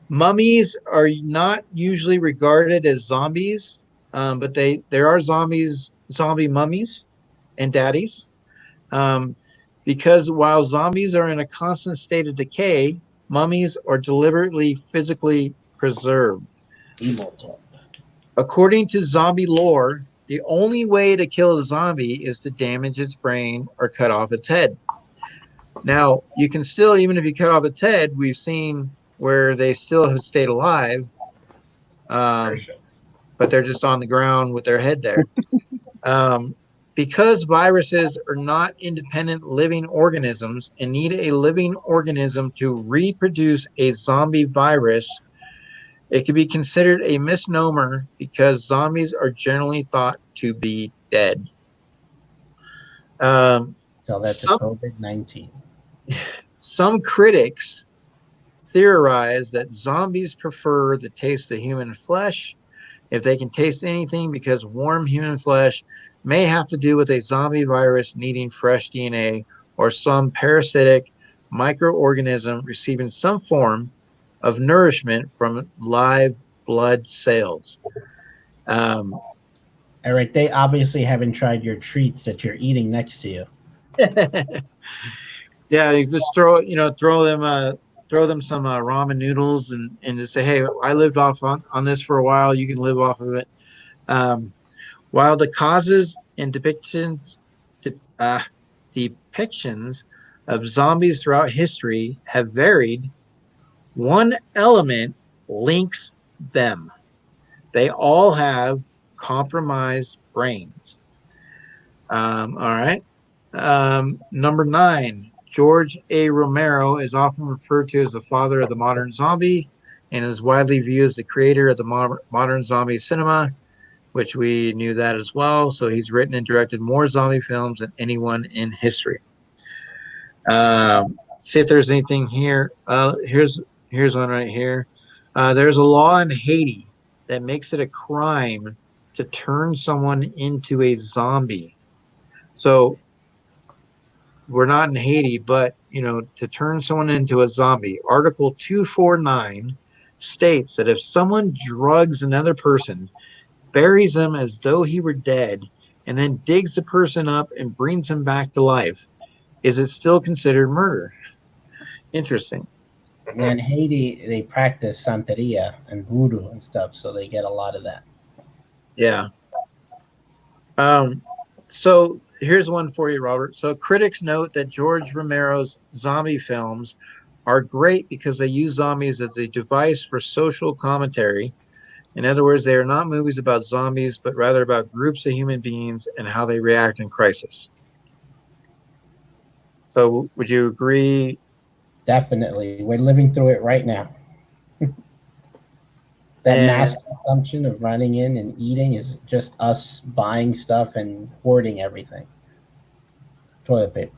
Mummies are not usually regarded as zombies, but there are zombie mummies and daddies. Because while zombies are in a constant state of decay, mummies are deliberately physically preserved. According to zombie lore, the only way to kill a zombie is to damage its brain or cut off its head. Now, you can still, even if you cut off its head, we've seen where they still have stayed alive, but they're just on the ground with their head there. Because viruses are not independent living organisms and need a living organism to reproduce a zombie virus, it can be considered a misnomer because zombies are generally thought to be dead. So that's COVID-19. Some critics theorize that zombies prefer the taste of human flesh if they can taste anything, because warm human flesh may have to do with a zombie virus needing fresh DNA or some parasitic microorganism receiving some form of nourishment from live blood cells. Eric, they obviously haven't tried your treats that you're eating next to you. Yeah, you just throw them some ramen noodles and just say, hey, I lived off on this for a while. You can live off of it. While the causes and depictions of zombies throughout history have varied, one element links them. They all have compromised brains. All right. Number 9, George A. Romero is often referred to as the father of the modern zombie and is widely viewed as the creator of the modern zombie cinema, which we knew that as well. So he's written and directed more zombie films than anyone in history. See if there's anything here. Here's one right here. There's a law in Haiti that makes it a crime to turn someone into a zombie. So we're not in Haiti, but to turn someone into a zombie, Article 249 states that if someone drugs another person, buries them as though he were dead, and then digs the person up and brings him back to life, is it still considered murder? Interesting. In Haiti, they practice Santeria and voodoo and stuff, so they get a lot of that. Yeah. So here's one for you, Robert. So critics note that George Romero's zombie films are great because they use zombies as a device for social commentary. In other words, they are not movies about zombies, but rather about groups of human beings and how they react in crisis. So would you agree? Definitely. We're living through it right now. That mass consumption of running in and eating is just us buying stuff and hoarding everything. Toilet paper.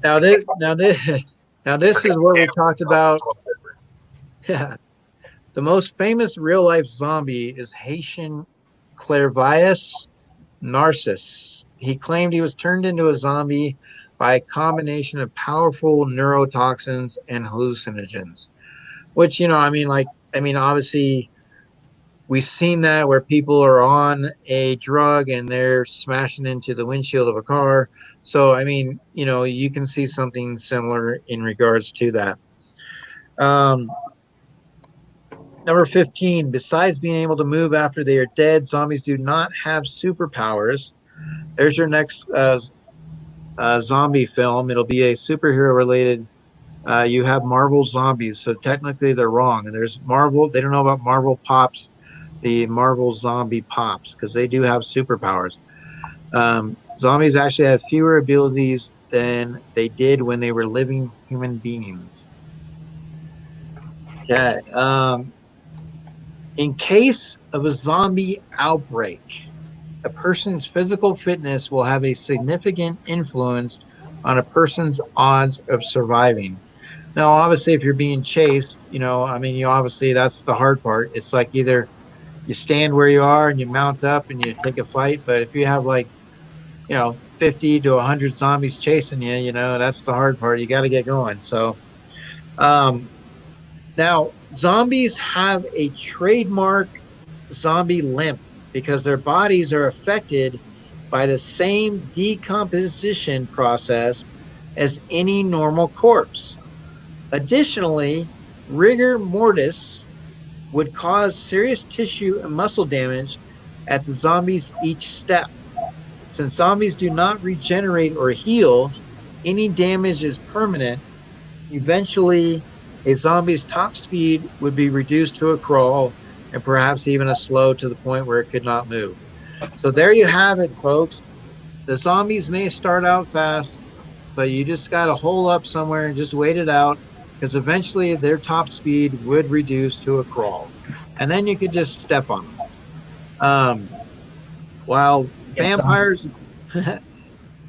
Now this is what we talked about. Yeah. The most famous real-life zombie is Haitian Clairvius Narcisse. He claimed he was turned into a zombie by a combination of powerful neurotoxins and hallucinogens, which, obviously we've seen that where people are on a drug and they're smashing into the windshield of a car. So, you can see something similar in regards to that. Number 15, besides being able to move after they are dead, zombies do not have superpowers. There's your next zombie film. It'll be a superhero related. You have Marvel zombies, so technically they're wrong. And there's Marvel. They don't know about Marvel Pops, the Marvel zombie Pops, because they do have superpowers. Zombies actually have fewer abilities than they did when they were living human beings. Okay. In case of a zombie outbreak, a person's physical fitness will have a significant influence on a person's odds of surviving. Now, obviously, if you're being chased, obviously that's the hard part. It's like either you stand where you are and you mount up and you take a fight. But if you have 50 to 100 zombies chasing you, that's the hard part. You got to get going. So Now, zombies have a trademark zombie limp because their bodies are affected by the same decomposition process as any normal corpse. Additionally, rigor mortis would cause serious tissue and muscle damage at the zombies each step. Since zombies do not regenerate or heal, any damage is permanent. Eventually, a zombie's top speed would be reduced to a crawl and perhaps even a slow to the point where it could not move. So there you have it, folks. The zombies may start out fast, but you just got to hole up somewhere and just wait it out because eventually their top speed would reduce to a crawl. And then you could just step on them. While vampires...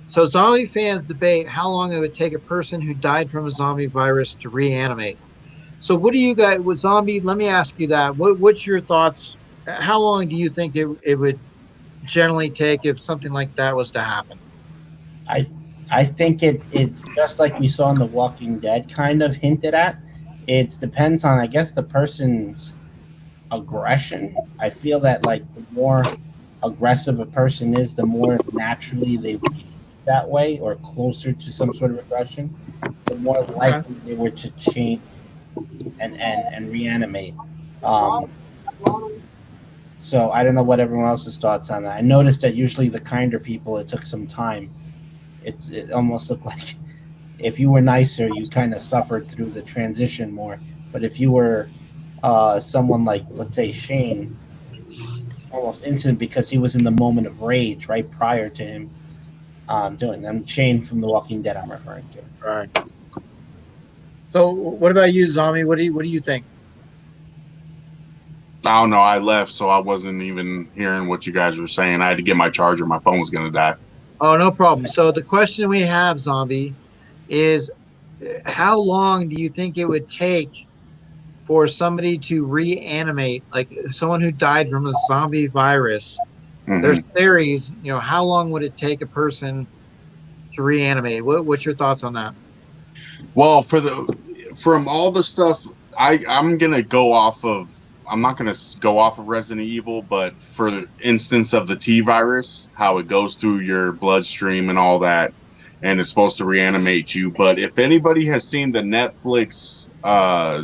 So zombie fans debate how long it would take a person who died from a zombie virus to reanimate. So what do you guys with zombie? Let me ask you that. What's your thoughts? How long do you think it would generally take if something like that was to happen? I think it's just like we saw in The Walking Dead, kind of hinted at. It depends on, I guess, the person's aggression. I feel that like the more aggressive a person is, the more naturally they react that way or closer to some sort of aggression, the more likely they were to change and reanimate. So I don't know what everyone else's thoughts on that. I noticed that usually the kinder people, it took some time. It almost looked like if you were nicer, you kind of suffered through the transition more. But if you were someone like, let's say, Shane, almost instant because he was in the moment of rage right prior to him doing them. Shane from The Walking Dead, I'm referring to. All right. So, what about you, Zombie? What do you think? I don't know. I left, so I wasn't even hearing what you guys were saying. I had to get my charger. My phone was gonna die. Oh, no problem. So the question we have, Zombie, is how long do you think it would take for somebody to reanimate, like someone who died from a zombie virus? Mm-hmm. There's theories, how long would it take a person to reanimate? What's your thoughts on that? Well, from all the stuff, I'm gonna go off of. I'm not going to go off of Resident Evil, but for the instance of the T virus, how it goes through your bloodstream and all that, and it's supposed to reanimate you. But if anybody has seen the Netflix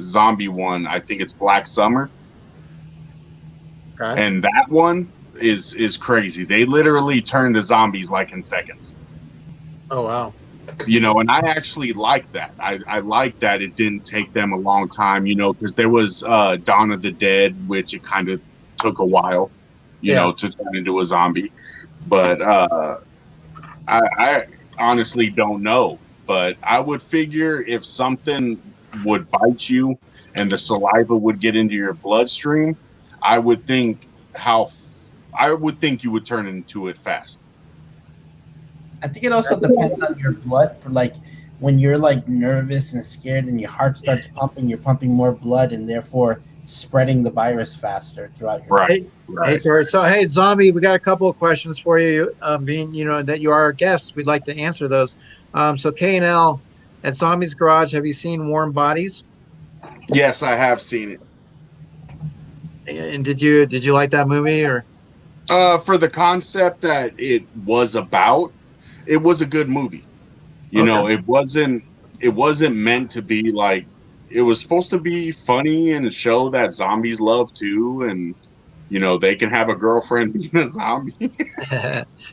zombie one, I think it's Black Summer. Okay. And that one is crazy. They literally turn to zombies like in seconds. Oh, wow. And I actually like that. I like that it didn't take them a long time, because there was Dawn of the Dead, which it kind of took a while, to turn into a zombie. But I honestly don't know. But I would figure if something would bite you and the saliva would get into your bloodstream, I would think you would turn into it fast. I think it also depends on your blood. Like when you're like nervous and scared and your heart starts pumping, you're pumping more blood and therefore spreading the virus faster throughout your right. So hey, Zombie, we got a couple of questions for you. Being that you are our guest, we'd like to answer those. So K&L at Zombie's Garage, have you seen Warm Bodies? Yes, I have seen it. And did you like that movie or? For the concept that it was about. It was a good movie. It wasn't meant to be like, it was supposed to be funny and show that zombies love too. And, they can have a girlfriend being a zombie.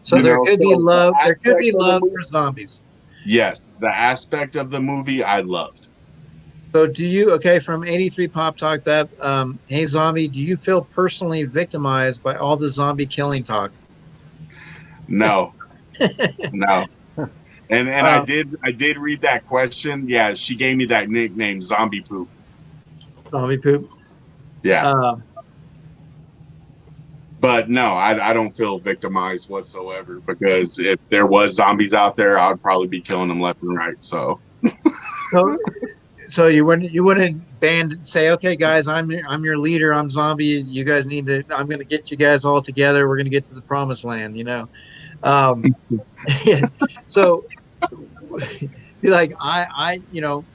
So there could be love. There could be love for zombies. Yes. The aspect of the movie I loved. So from 83 Pop Talk, Bev, hey Zombie, do you feel personally victimized by all the zombie killing talk? No. No. And I did read that question. Yeah, she gave me that nickname, Zombie Poop. Zombie Poop? Yeah. But no, I don't feel victimized whatsoever because if there was zombies out there, I'd probably be killing them left and right. So you wouldn't say, okay, guys, I'm your leader. I'm zombie. You guys I'm going to get you guys all together. We're going to get to the promised land, So Be like,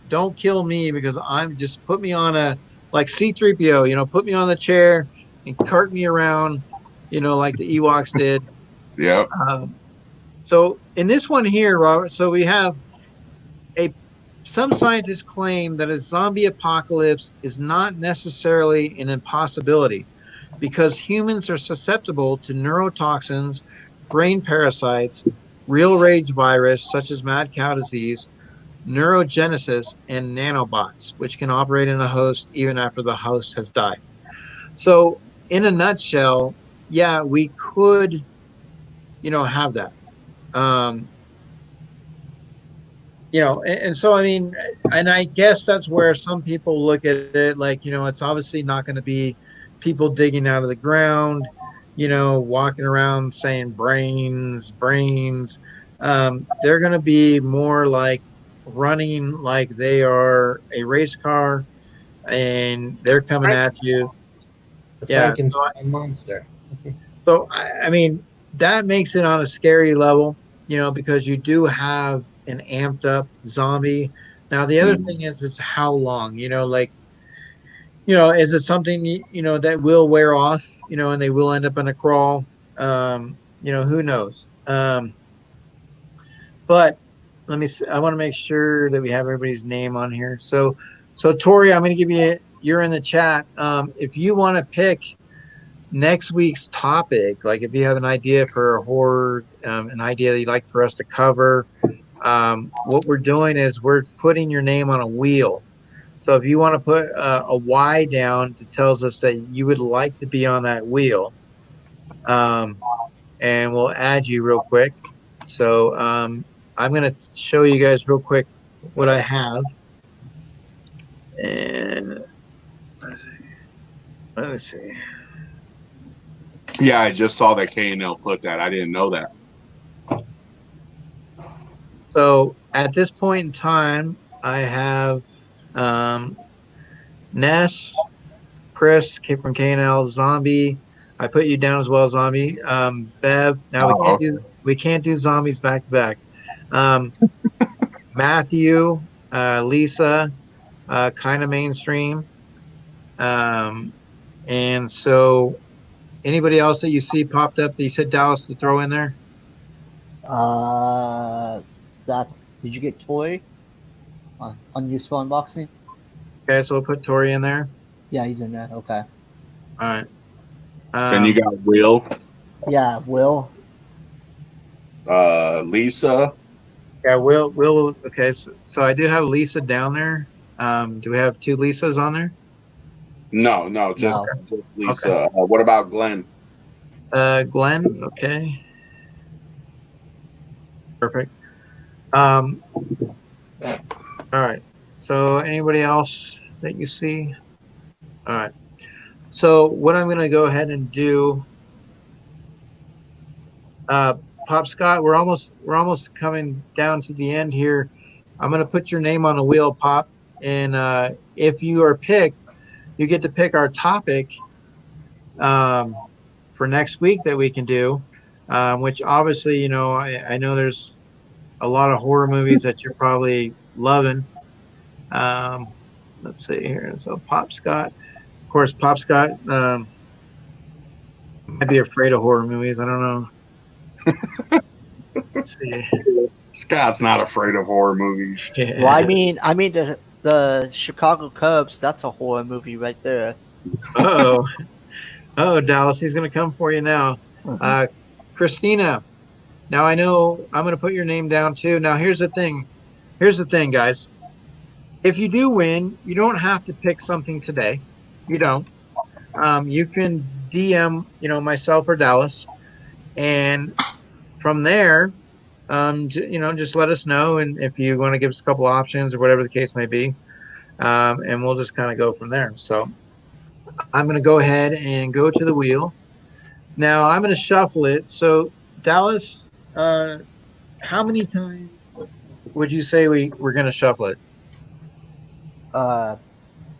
don't kill me because I'm just put me on a like C-3PO, put me on the chair and cart me around, like the Ewoks did. Yeah. So in this one here, Robert, so we have some scientists claim that a zombie apocalypse is not necessarily an impossibility because humans are susceptible to neurotoxins, brain parasites, real rage virus such as mad cow disease, neurogenesis, and nanobots, which can operate in a host even after the host has died. So in a nutshell, yeah, we could, have that. And so, I mean, and I guess that's where some people look at it like, it's obviously not going to be people digging out of the ground, walking around saying brains. They're going to be more like running like they are a race car and they're coming at you. The Frankenstein monster. So, I mean, that makes it on a scary level, because you do have an amped up zombie. Now, the other thing is how long, is it something, that will wear off, and they will end up in a crawl? Who knows? But let me see. I want to make sure that we have everybody's name on here. So Tori, I'm going to give you're in the chat. If you want to pick next week's topic, like if you have an idea for a horror, an idea that you'd like for us to cover, what we're doing is we're putting your name on a wheel. So if you want to put a Y down, that tells us that you would like to be on that wheel, and we'll add you real quick. So I'm going to show you guys real quick what I have. And let's see. Yeah, I just saw that K&L put that. I didn't know that. So at this point in time, I have Ness, Chris, Kate from K&L, Zombie. I put you down as well, Zombie. Bev. Now we can't do zombies back to back. Matthew, Lisa, kind of mainstream. And so anybody else that you see popped up that you said Dallas to throw in there? Did you get Toy on Unuseful Unboxing? Okay, so we'll put Tori in there. Yeah, he's in there. Okay. All right. Then you got Will. Yeah, Will. Lisa. Yeah, Will. Okay, so I do have Lisa down there. Do we have two Lisas on there? No, just Lisa. Okay. What about Glenn? Glenn. Okay. Perfect. All right. So anybody else that you see? All right. So what I'm going to go ahead and do, Pop Scott, we're almost coming down to the end here. I'm going to put your name on a wheel, Pop, and if you are picked, you get to pick our topic for next week that we can do, which obviously, I know there's a lot of horror movies that you're probably loving. Let's see here. So Pop Scott, of course, Pop Scott might be afraid of horror movies. I don't know. Let's see. Scott's not afraid of horror movies. Yeah. Well, I mean the Chicago Cubs. That's a horror movie right there. Oh, Dallas, he's gonna come for you now. Mm-hmm. Christina. Now I know I'm gonna put your name down too. Now here's the thing, guys. If you do win, you don't have to pick something today. You don't. You can DM, myself or Dallas, and from there, just let us know, and if you want to give us a couple options or whatever the case may be, and we'll just kind of go from there. So I'm going to go ahead and go to the wheel. Now I'm going to shuffle it. So Dallas, how many times would you say we're going to shuffle it?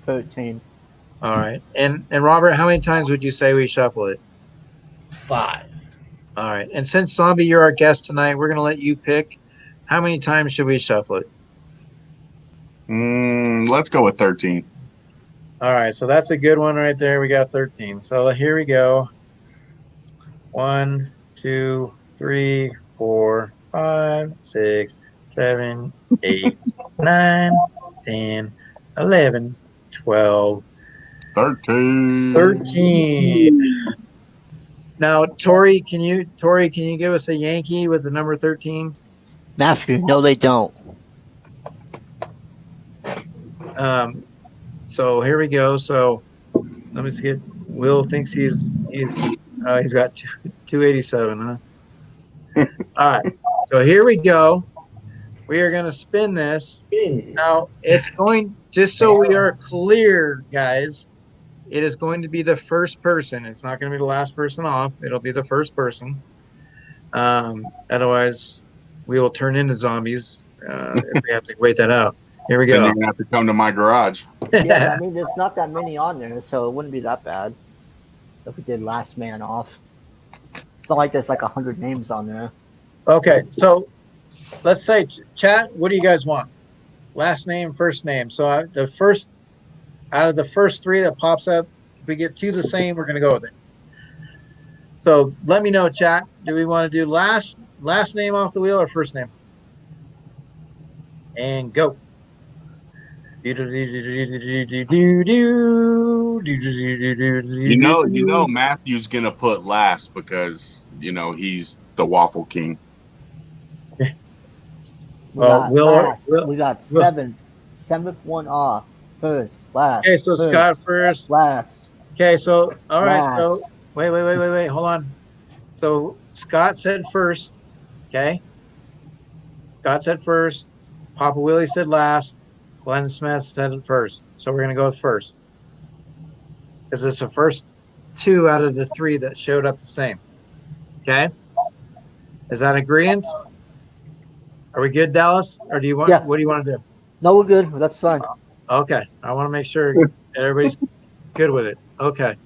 13. All right. And Robert, how many times would you say we shuffle it? 5. All right. And since Zombie, you're our guest tonight, we're going to let you pick. How many times should we shuffle it? Let's go with 13. All right, so that's a good one right there. We got 13. So here we go. 1, 2, 3, 4, 5, 6, 7, 8, 9, 10, 11, 12, 13. 13. Now, Tori, can you give us a Yankee with the number 13? Matthew, no, they don't. So here we go. So let me see. Will thinks he's got 287, huh? All right. So here we go. We are going to spin this. Now, it's going, just so we are clear, guys, it is going to be the first person. It's not going to be the last person off. It'll be the first person. Otherwise, we will turn into zombies if we have to wait that out. Here we go. Then you're going to have to come to my garage. Yeah, I mean, there's not that many on there, so it wouldn't be that bad if we did last man off. It's not like there's like 100 names on there. Okay, so let's say, chat, what do you guys want? Last name, first name. So out of the first 3 that pops up, if we get 2 the same, we're going to go with it. So let me know, chat. Do we want to do last name off the wheel or first name? And go. You know, Matthew's going to put last because, he's the Waffle King. We got seventh one off. First, last. Okay, so first, Scott first. Last. Okay, so all right, last. so wait, hold on. So Scott said first. Okay. Scott said first. Papa Willie said last. Glenn Smith said it first. So we're gonna go with first. Because it's the first 2 out of the 3 that showed up the same. Okay? Is that agreement? Are we good, Dallas? Or do you want what do you want to do? No, we're good. That's fine. Okay. I want to make sure that everybody's good with it. Okay.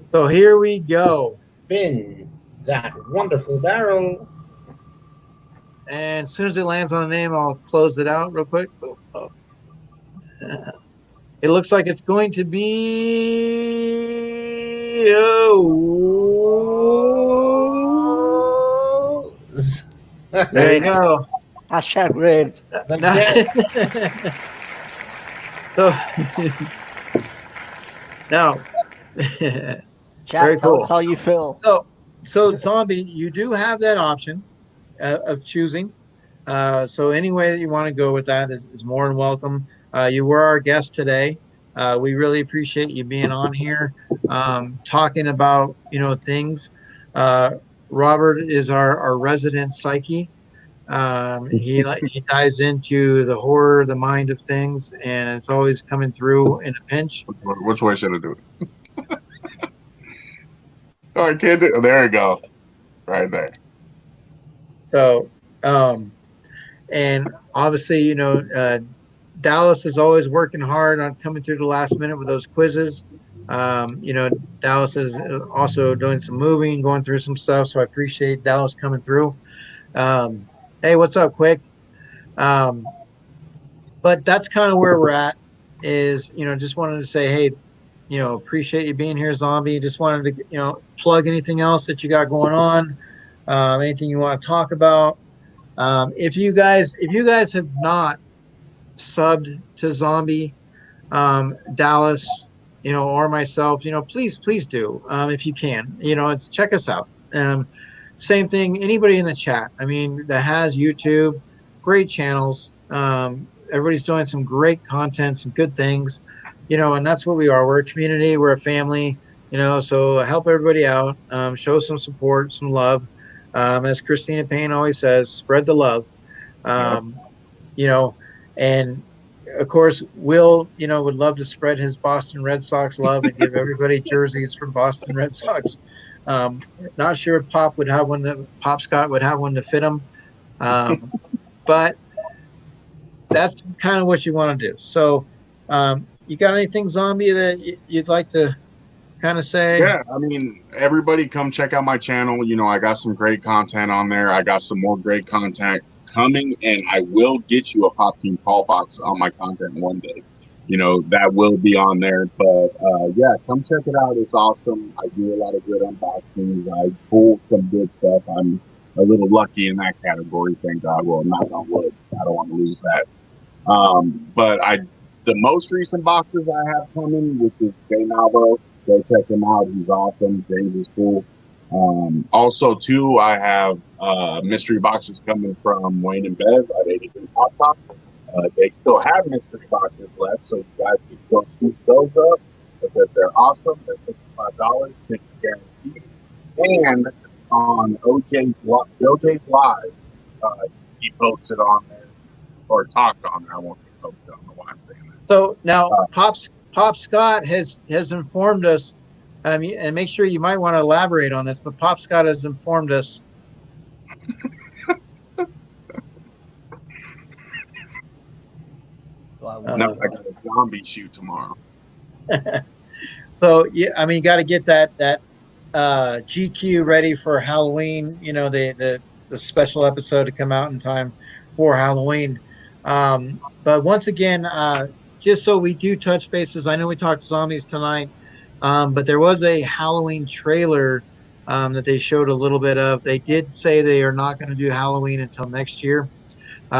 So here we go. Spin that wonderful barrel. And as soon as it lands on the name, I'll close it out real quick. Oh. It looks like it's going to be there you go. Hashtag rigged. So now, Chat, very tell cool. us how you feel. So zombie, you do have that option of choosing. So any way that you want to go with that is more than welcome. You were our guest today. We really appreciate you being on here, talking about things. Robert is our resident psyche. He dives into the horror, the mind of things, and it's always coming through in a pinch. Which way should I do it? Oh, I can't do it. There you go. Right there. So, and obviously, Dallas is always working hard on coming through the last minute with those quizzes. Dallas is also doing some moving, going through some stuff. So I appreciate Dallas coming through. Hey, what's up, Quick? But that's kind of where we're at is, just wanted to say, hey, appreciate you being here, Zombie. Just wanted to, plug anything else that you got going on, anything you want to talk about. If you guys have not subbed to Zombie, Dallas, or myself, please do, if you can, check us out. Same thing, anybody in the chat, that has YouTube, great channels. Everybody's doing some great content, some good things, and that's what we are. We're a community, we're a family, so help everybody out, show some support, some love. As Christina Payne always says, spread the love. And of course, Will, would love to spread his Boston Red Sox love and give everybody jerseys from Boston Red Sox. Not sure if Pop Scott would have one to fit him. But that's kind of what you want to do. So, you got anything, Zombie, that you'd like to kind of say? Yeah, everybody come check out my channel. I got some great content on there. I got some more great content coming, and I will get you a Pop King Paul box on my content one day. That will be on there. But yeah, come check it out. It's awesome. I do a lot of good unboxings. I pull some good stuff. I'm a little lucky in that category, thank God. Well, knock on wood. I don't want to lose that. But the most recent boxes I have coming, which is Jay Navo. Go check him out. He's awesome. James is cool. Also, too, I have mystery boxes coming from Wayne and Bev at 83 Pop Top. They still have mystery boxes left, so you guys can go scoop those up because they're awesome. They're $55, 50 guaranteed. And on OJ's Live, he posted on there, or talked on there. I won't say posted. I don't know why I'm saying that. So now Pop Scott has informed us, and make sure you might want to elaborate on this, but Pop Scott has informed us. Now I got a zombie shoot tomorrow. So yeah, I mean, you got to get that GQ ready for Halloween. The special episode to come out in time for Halloween. But once again, just so we do touch bases, I know we talked zombies tonight, but there was a Halloween trailer that they showed a little bit of. They did say they are not going to do Halloween until next year,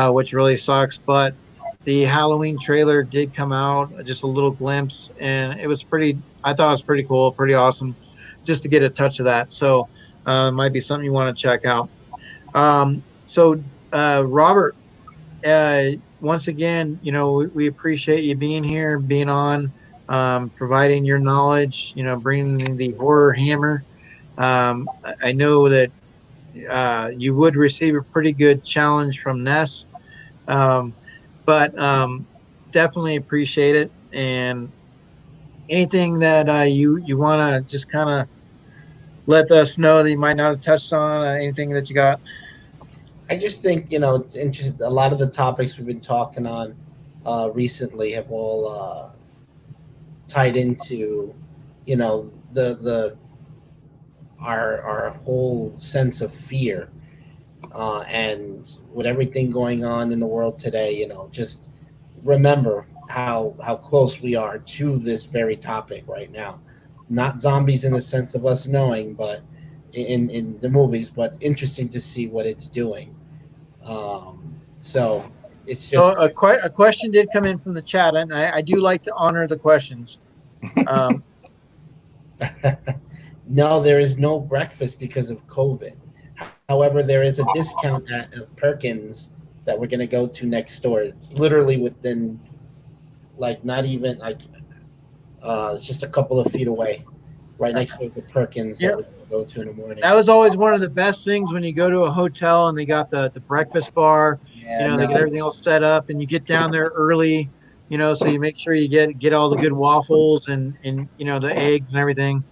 which really sucks. But the Halloween trailer did come out, just a little glimpse, and I thought it was pretty cool, pretty awesome, just to get a touch of that. So it might be something you want to check out. Robert, once again, we appreciate you being here, being on, providing your knowledge, bringing the horror hammer. I know that you would receive a pretty good challenge from Ness, but definitely appreciate it. And anything that you want to just kind of let us know that you might not have touched on, anything that you got? I just think, it's interesting. A lot of the topics we've been talking on recently have all tied into, our whole sense of fear. And with everything going on in the world today, just remember how close we are to this very topic right now. Not zombies in the sense of us knowing, but in the movies, but interesting to see what it's doing. So it's just a question did come in from the chat, and I do like to honor the questions. No, there is no breakfast because of COVID. However, there is a discount at Perkins that we're going to go to next door. It's literally within, not even it's just a couple of feet away, right next to the Perkins. Yep. That we're going to go to in the morning. That was always one of the best things when you go to a hotel and they got the breakfast bar. Yeah, they get everything all set up, and you get down there early. So you make sure you get all the good waffles and the eggs and everything.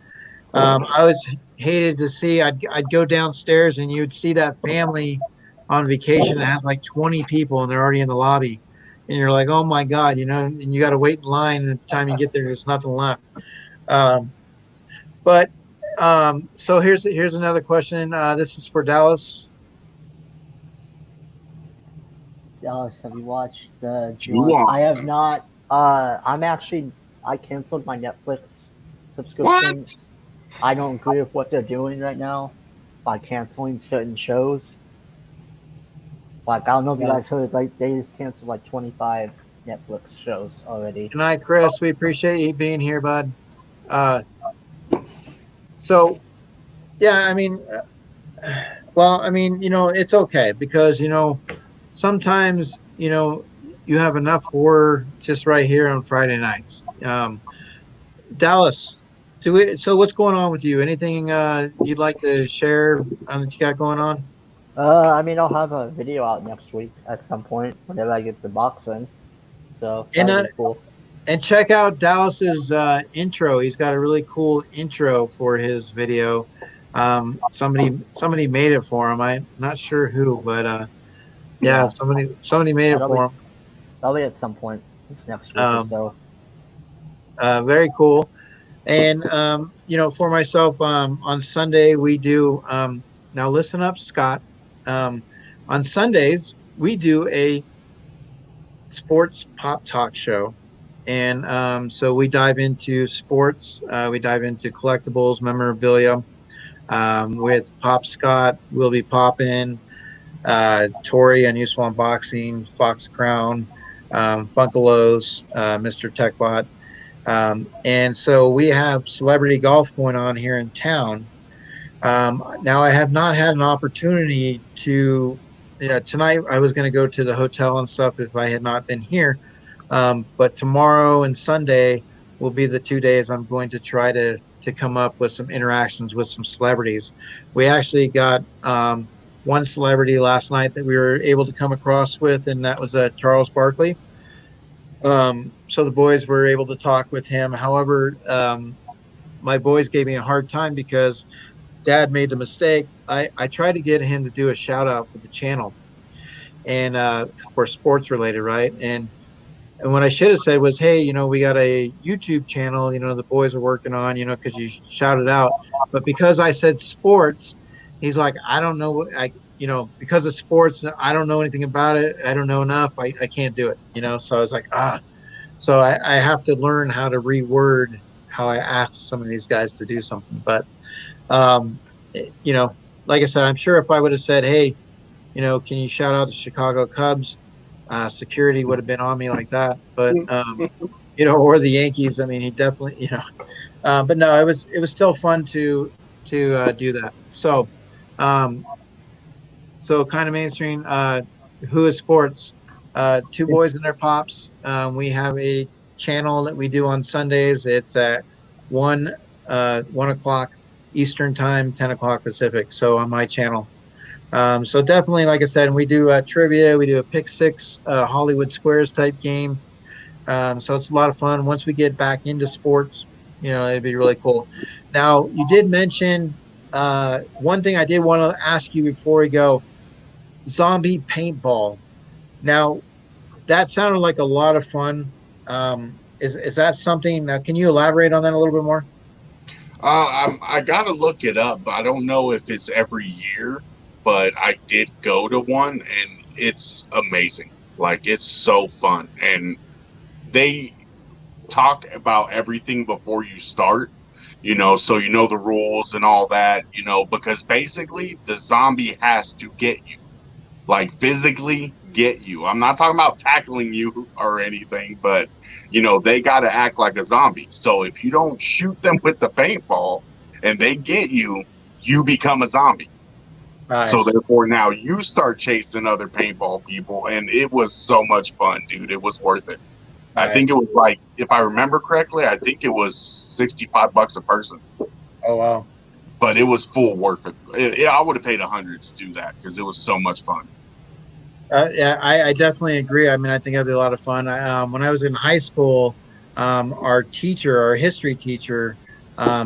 I always hated to see. I'd go downstairs and you'd see that family on vacation that has like 20 people and they're already in the lobby, and you're like, oh my God, and you got to wait in line. And the time you get there, there's nothing left. So here's another question. This is for Dallas. Dallas, have you watched the? Ju-On? I have not. I canceled my Netflix subscription. What? I don't agree with what they're doing right now by canceling certain shows. I don't know if you guys heard, they just canceled 25 Netflix shows already. Good night, Chris. We appreciate you being here, bud. So, yeah, it's okay because, sometimes, you have enough horror just right here on Friday nights. Dallas, so what's going on with you? Anything you'd like to share that you got going on? I'll have a video out next week at some point whenever I get the box in. So that'll be cool. And check out Dallas's intro. He's got a really cool intro for his video. Somebody made it for him. I'm not sure who, but yeah, somebody made it for him. That'll be at some point. It's next week or so. Very cool. And for myself, on Sunday we do. Now listen up, Scott. On Sundays we do a sports pop talk show. And so we dive into sports, we dive into collectibles, memorabilia. With Pop Scott, we'll be popping, Tori, Unusual Unboxing, Fox Crown, Funkalos, Mr. TechBot. And so we have celebrity golf going on here in town. Now, I have not had an opportunity to, tonight I was going to go to the hotel and stuff if I had not been here. But tomorrow and Sunday will be the 2 days I'm going to try to come up with some interactions with some celebrities. We actually got one celebrity last night that we were able to come across with, and that was Charles Barkley. So the boys were able to talk with him. However, my boys gave me a hard time because Dad made the mistake. I tried to get him to do a shout out for the channel and for sports related, right? And what I should have said was, hey, we got a YouTube channel, the boys are working on, because you shouted out. But because I said sports, he's like, I don't know. Because of sports, I don't know anything about it. I don't know enough. I can't do it, So I was like, So I have to learn how to reword how I ask some of these guys to do something. But, like I said, I'm sure if I would have said, hey, can you shout out the Chicago Cubs? Security would have been on me like that, but or the Yankees. I mean, he definitely, but no, it was still fun to do that. So, so kind of mainstream. Who is sports? Two boys and their pops. We have a channel that we do on Sundays. It's at 1 o'clock Eastern time, 10 o'clock Pacific. So on my channel. So definitely, like I said, we do trivia. We do a pick six Hollywood Squares type game. So it's a lot of fun. Once we get back into sports, it'd be really cool. Now, you did mention one thing I did want to ask you before we go, zombie paintball. Now, that sounded like a lot of fun. Is that something? Can you elaborate on that a little bit more? I got to look it up. I don't know if it's every year, but I did go to one, and it's amazing. Like, it's so fun. And they talk about everything before you start, so the rules and all that, because basically the zombie has to get you, like physically get you. I'm not talking about tackling you or anything, but they got to act like a zombie. So if you don't shoot them with the paintball and they get you, you become a zombie. Nice. So therefore now you start chasing other paintball people, and it was so much fun, dude. It was worth it. Nice. I think it was like, if I remember correctly, I think it was $65 a person. Oh, wow. But it was full worth it. I would have paid $100 to do that because it was so much fun. Yeah, I definitely agree. I mean, I think it'd be a lot of fun. When I was in high school, our history teacher,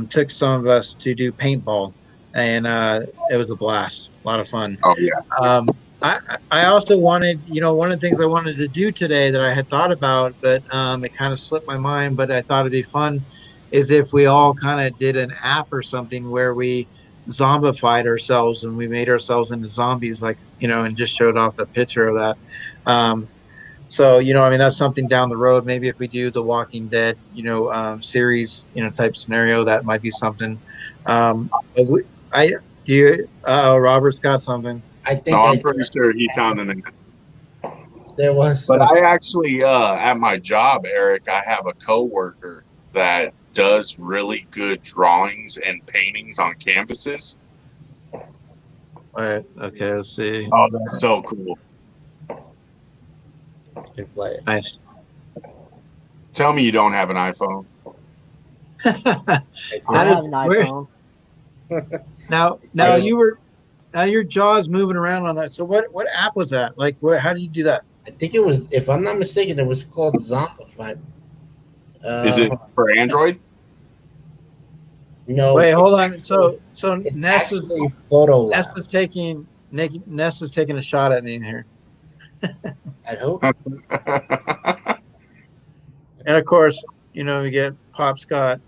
took some of us to do paintball, and it was a blast, a lot of fun. Oh yeah. I also wanted, one of the things I wanted to do today that I had thought about, but it kind of slipped my mind. But I thought it'd be fun, is if we all kind of did an app or something where we zombified ourselves and we made ourselves into zombies, like, and just showed off the picture of that. So, I mean, that's something down the road. Maybe if we do the Walking Dead, series, type scenario, that might be something. Robert's got something. I think I'm pretty sure he found an. There was. But I actually, at my job, Eric, I have a coworker that does really good drawings and paintings on canvases. All right. Okay. Let's see. Oh, that's so cool. Nice. Tell me you don't have an iPhone. I have an iPhone. Now your jaw's moving around on that. So what app was that? Like, how do you do that? I think it was, if I'm not mistaken, it was called Zombify. Is it for Android? No. Wait, hold on. So Nessa's taking a shot at me in here. I hope. And of course, we get Pop Scott.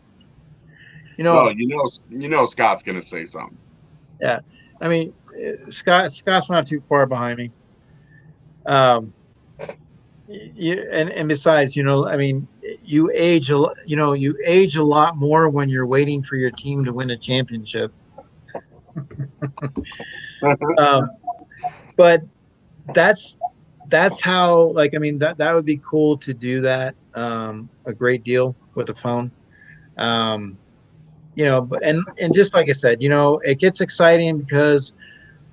Scott's gonna say something. Yeah, I mean, Scott's not too far behind me. And besides, I mean, you age you age a lot more when you're waiting for your team to win a championship. But that's how, like, I mean, that would be cool to do that a great deal with the phone. But and just like I said, it gets exciting because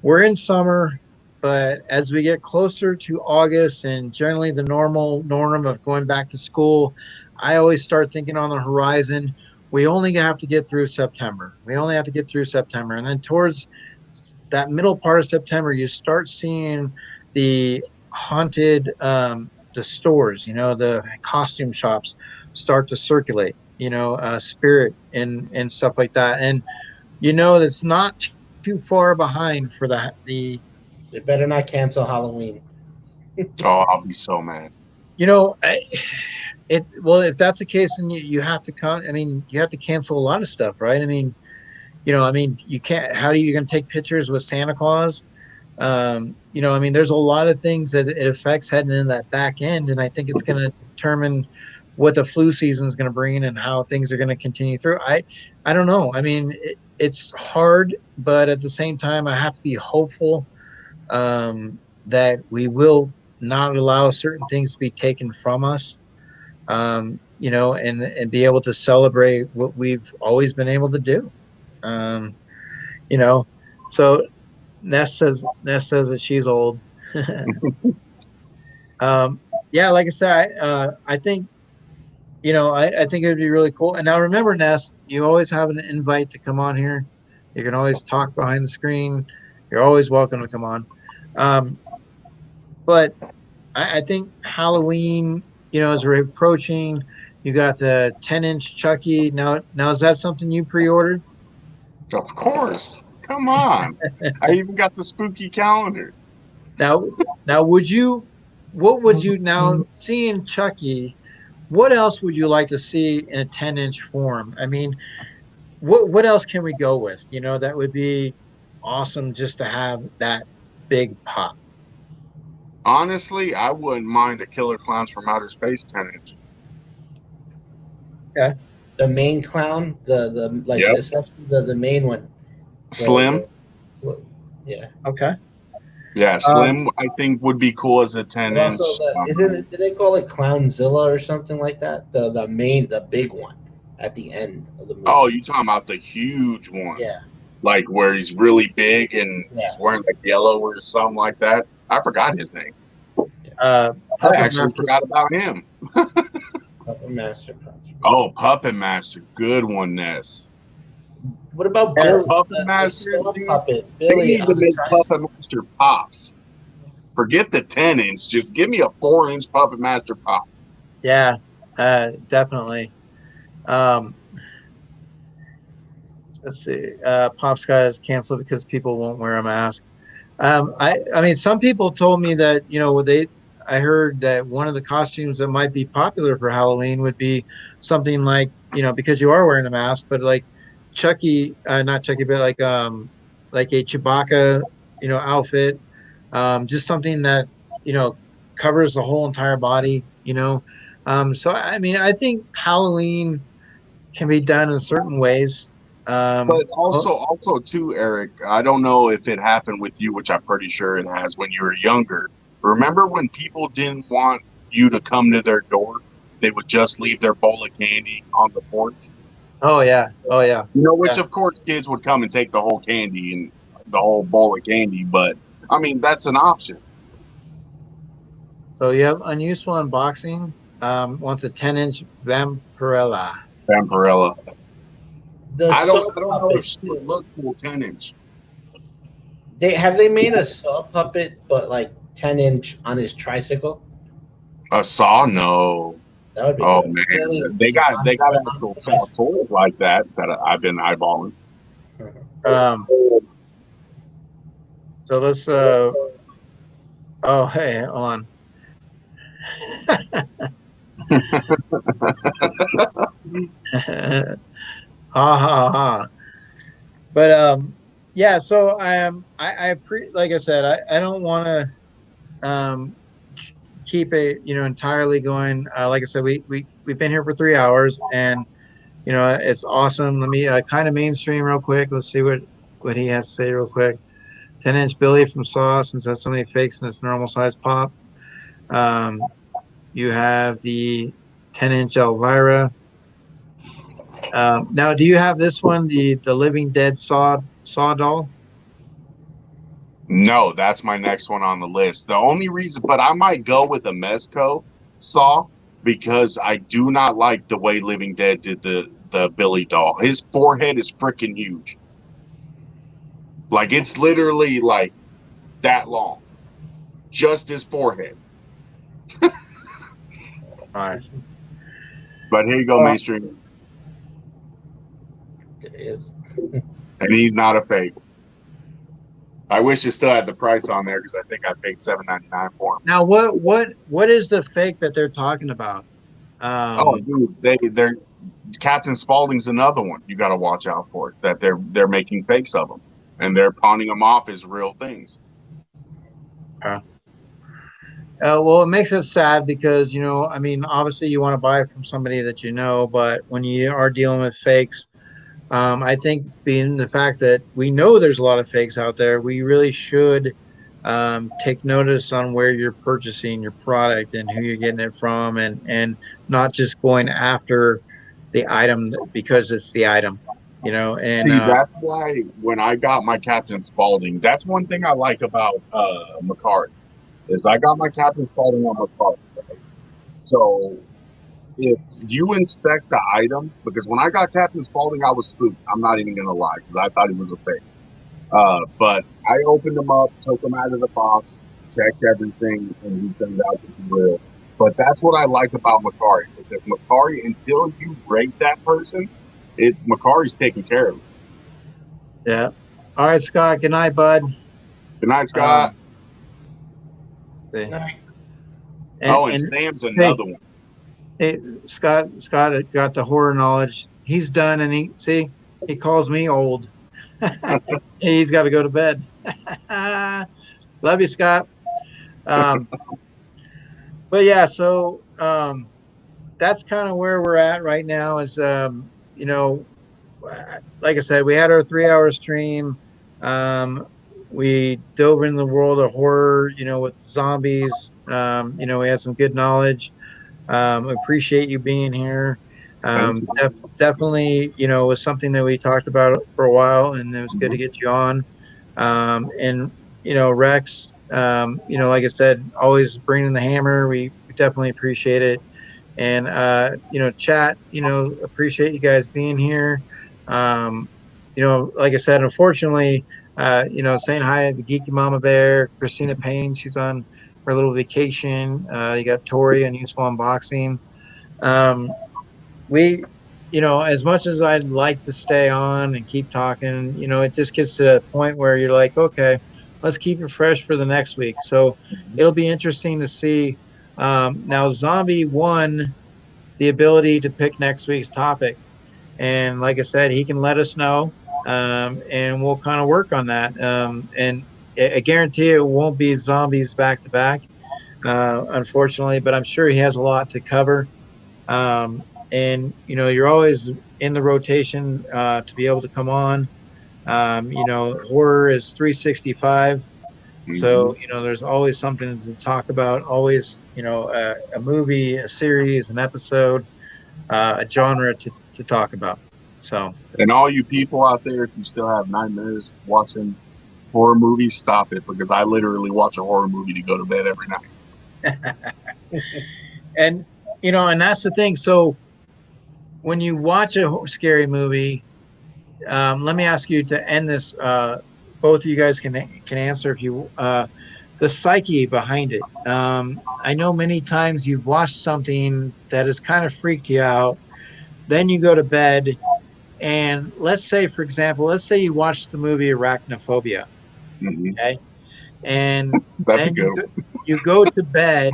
we're in summer, but as we get closer to August and generally the norm of going back to school, I always start thinking on the horizon. We only have to get through September. And then towards that middle part of September, you start seeing the haunted the stores, the costume shops start to circulate, spirit and stuff like that. And that's not too far behind for the They better not cancel Halloween. Oh, I'll be so mad. well, if that's the case, then you have to you have to cancel a lot of stuff, right? I mean, you can't. How are you going to take pictures with Santa Claus? I mean, there's a lot of things that it affects heading in that back end, and I think it's going to determine what the flu season is going to bring and how things are going to continue through. I don't know. I mean, it's hard, but at the same time, I have to be hopeful that we will not allow certain things to be taken from us, and be able to celebrate what we've always been able to do. So Ness says that she's old. Yeah, like I said, I think, I think it would be really cool. And now remember, Ness, you always have an invite to come on here. You can always talk behind the screen. You're always welcome to come on. But I think Halloween, as we're approaching, you got the 10-inch Chucky. Now is that something you pre-ordered? Of course. Come on. I even got the spooky calendar. Now, what would you now seeing Chucky? What else would you like to see in a 10-inch form? I mean, what else can we go with? That would be awesome just to have that big pop. Honestly, I wouldn't mind a Killer Clowns from Outer Space 10-inch. Okay. The main clown, especially the main one. Slim. Yeah. Okay. Yeah, Slim, I think would be cool as a 10-inch. Did they call it Clownzilla or something like that? The big one at the end of the movie. Oh, you talking about the huge one? Yeah. Like where he's really big and he's wearing like yellow or something like that. I forgot his name. I actually forgot about him. Puppet Master. Oh, Puppet Master, good one, Ness. What about Billy? Puppet Master? Puppet. They Billy need to make Puppet Master pops. Forget the 10-inch. Just give me a 4-inch Puppet Master pop. Yeah, definitely. Let's see. Pop Sky is canceled because people won't wear a mask. I mean, some people told me that I heard that one of the costumes that might be popular for Halloween would be something like because you are wearing a mask, but like Chucky, not Chucky, but like a Chewbacca, outfit, just something that covers the whole entire body, So I mean, I think Halloween can be done in certain ways. But also too, Eric, I don't know if it happened with you, which I'm pretty sure it has when you were younger. Remember when people didn't want you to come to their door? They would just leave their bowl of candy on the porch. Oh yeah. Which of course kids would come and take the whole candy and the whole bowl of candy. But I mean, that's an option. So you have Unuseful Unboxing. Wants a 10-inch Vampirella. I don't know if she would look cool 10-inch. Have they made a Saw puppet, but like 10-inch on his tricycle? A Saw? No. That would be good. Man, really? they got actual Saw toys like that I've been eyeballing. So let's. Oh, hey, hold on. Ha. But yeah, so like I said, I don't want to keep it, entirely going. Like I said, we've been here for 3 hours, and it's awesome. Let me kind of mainstream real quick. Let's see what he has to say real quick. 10-inch Billy from Saw, since that's so many fakes in its normal size pop. You have the 10-inch Elvira. Now, do you have this one, the Living Dead Saw doll? No, that's my next one on the list. The only reason, but I might go with a Mezco Saw because I do not like the way Living Dead did the Billy doll. His forehead is freaking huge. Like, it's literally like that long. Just his forehead. Nice. But here you go, mainstream. It is. And he's not a fake. I wish it still had the price on there because I think I paid $7.99 for him. Now, what is the fake that they're talking about? Dude, they're Captain Spaulding's another one you got to watch out for. That they're making fakes of them, and they're pawning them off as real things. Well, it makes it sad because, obviously you want to buy it from somebody that you know, but when you are dealing with fakes, I think being the fact that we know there's a lot of fakes out there, we really should take notice on where you're purchasing your product and who you're getting it from, and not just going after the item because it's the item, and see, that's why when I got my Captain Spaulding, that's one thing I like about Macari. Is I got my Captain Spaulding on Macari. Right? So if you inspect the item, because when I got Captain Spaulding, I was spooked. I'm not even going to lie, because I thought he was a fake. But I opened him up, took him out of the box, checked everything, and he turned out to be real. But that's what I like about Macari, because Macari, until you rate that person, Macari's taking care of it. Yeah. All right, Scott. Good night, bud. Good night, Scott. And Sam's another one. Hey, Scott got the horror knowledge. He's done, and he calls me old. He's got to go to bed. Love you, Scott. But yeah, so that's kind of where we're at right now. Is like I said, we had our 3-hour stream. We dove into the world of horror, with zombies. We had some good knowledge. Appreciate you being here. Definitely, was something that we talked about for a while, and it was good to get you on. And Rex, like I said, always bringing the hammer. We definitely appreciate it. And chat, appreciate you guys being here. Like I said, unfortunately, saying hi to Geeky Mama Bear, Christina Payne, she's on her little vacation. You got Tori and Useful Unboxing. We, as much as I'd like to stay on and keep talking, it just gets to a point where you're like, okay, let's keep it fresh for the next week. So it'll be interesting to see. Now, Zombie won the ability to pick next week's topic. And like I said, he can let us know, and we'll kind of work on that. And I guarantee it won't be zombies back to back, unfortunately, but I'm sure he has a lot to cover. And you're always in the rotation to be able to come on. Horror is 365, so there's always something to talk about. Always, a movie, a series, an episode, a genre to talk about. So, and all you people out there, if you still have 9 minutes watching horror movies, stop it, because I literally watch a horror movie to go to bed every night. And that's the thing. So when you watch a scary movie, let me ask you to end this. Both of you guys can answer if you the psyche behind it. I know many times you've watched something that has kind of freaked you out. Then you go to bed, and let's say, for example, you watch the movie Arachnophobia. Okay, and then you go to bed,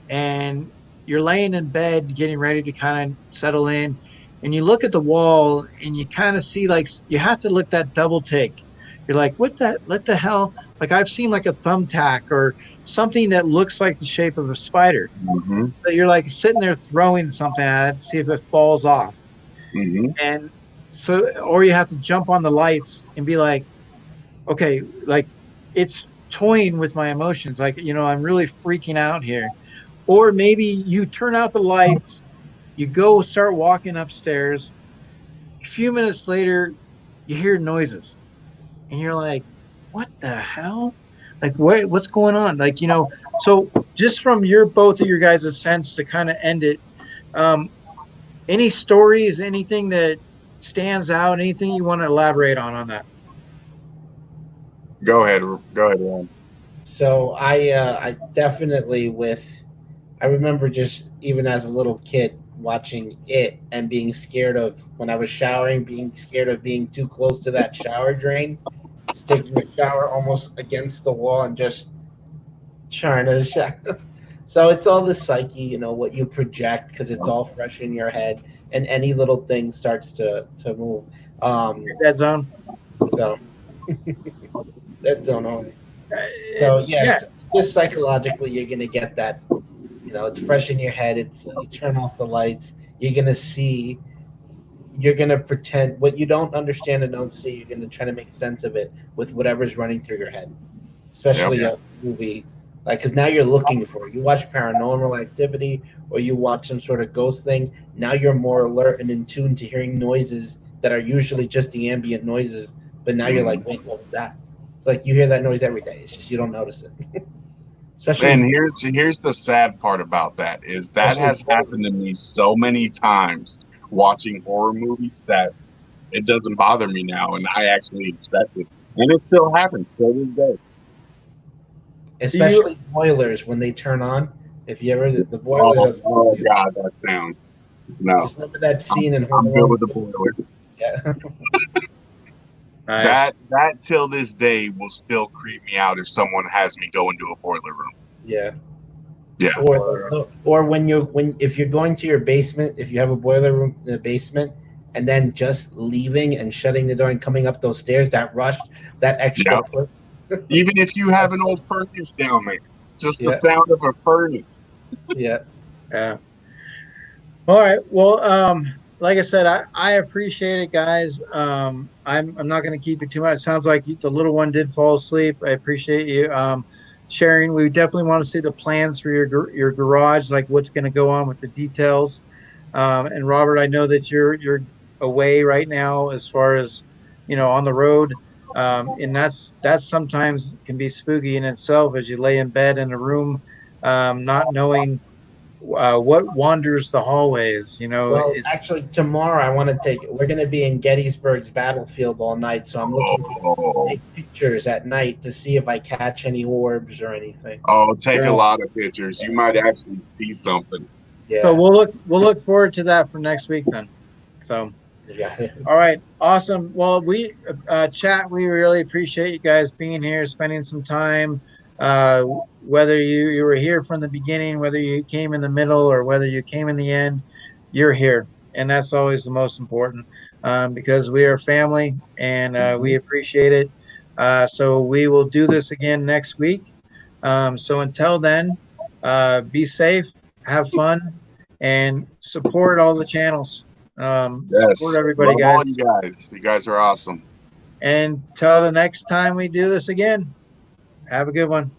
and you're laying in bed getting ready to kind of settle in, and you look at the wall and you kind of see, like, you have to look that double take. You're like, what the hell? Like I've seen like a thumbtack or something that looks like the shape of a spider. Mm-hmm. So you're like sitting there throwing something at it to see if it falls off. Mm-hmm. And so, or you have to jump on the lights and be like, okay, like it's toying with my emotions. Like, I'm really freaking out here. Or maybe you turn out the lights, you go start walking upstairs. A few minutes later, you hear noises and you're like, what the hell? Like, what's going on? Like, so just from both of your guys' sense to kind of end it, any stories, anything that stands out, anything you want to elaborate on that? Go ahead, Ron. So I definitely I remember just even as a little kid watching it and being scared of when I was showering, being scared of being too close to that shower drain, just taking a shower almost against the wall and just trying to shower. So it's all the psyche, what you project because it's all fresh in your head, and any little thing starts to move. Dead zone. So dead zone only. So yeah. It's just psychologically, you're gonna get that. It's fresh in your head. You turn off the lights. You're gonna see. You're gonna pretend what you don't understand and don't see. You're gonna try to make sense of it with whatever's running through your head, especially a movie. Like, because now you're looking for it. You watch Paranormal Activity or you watch some sort of ghost thing. Now you're more alert and in tune to hearing noises that are usually just the ambient noises. But now you're like, wait, what was that? It's like you hear that noise every day. It's just you don't notice it. Especially. And here's the sad part about that is that has happened to me so many times watching horror movies that it doesn't bother me now, and I actually expect it, and it still happens to this day. Especially boilers when they turn on. If you ever the boilers. Oh God, that sound. No. Just remember that scene in Home I'm good with the boiler. Yeah. Nice. That till this day will still creep me out if someone has me go into a boiler room. Yeah. Yeah. Or if you're going to your basement, if you have a boiler room in the basement, and then just leaving and shutting the door and coming up those stairs, that rush, that extra. Yep. Even if you have an old furnace down there, just the sound of a furnace. Yeah. Yeah. All right. Well, like I said, I appreciate it, guys. I'm not going to keep you too much. It sounds like the little one did fall asleep. I appreciate you sharing. We definitely want to see the plans for your garage, like what's going to go on with the details. And Robert, I know that you're away right now as far as on the road. And that's sometimes can be spooky in itself as you lay in bed in a room, not knowing what wanders the hallways. Well, actually, tomorrow we're going to be in Gettysburg's battlefield all night, so I'm looking to take pictures at night to see if I catch any orbs or anything. Oh, take a lot of pictures. You might actually see something. Yeah. So we'll look forward to that for next week then. So. Yeah. All right. Awesome. Well, we chat. We really appreciate you guys being here, spending some time. Whether you were here from the beginning, whether you came in the middle, or whether you came in the end, you're here, and that's always the most important because we are family, and we appreciate it. So we will do this again next week. So until then, be safe, have fun, and support all the channels. Support everybody, Love guys. all you guys are awesome. And till the next time we do this again, have a good one.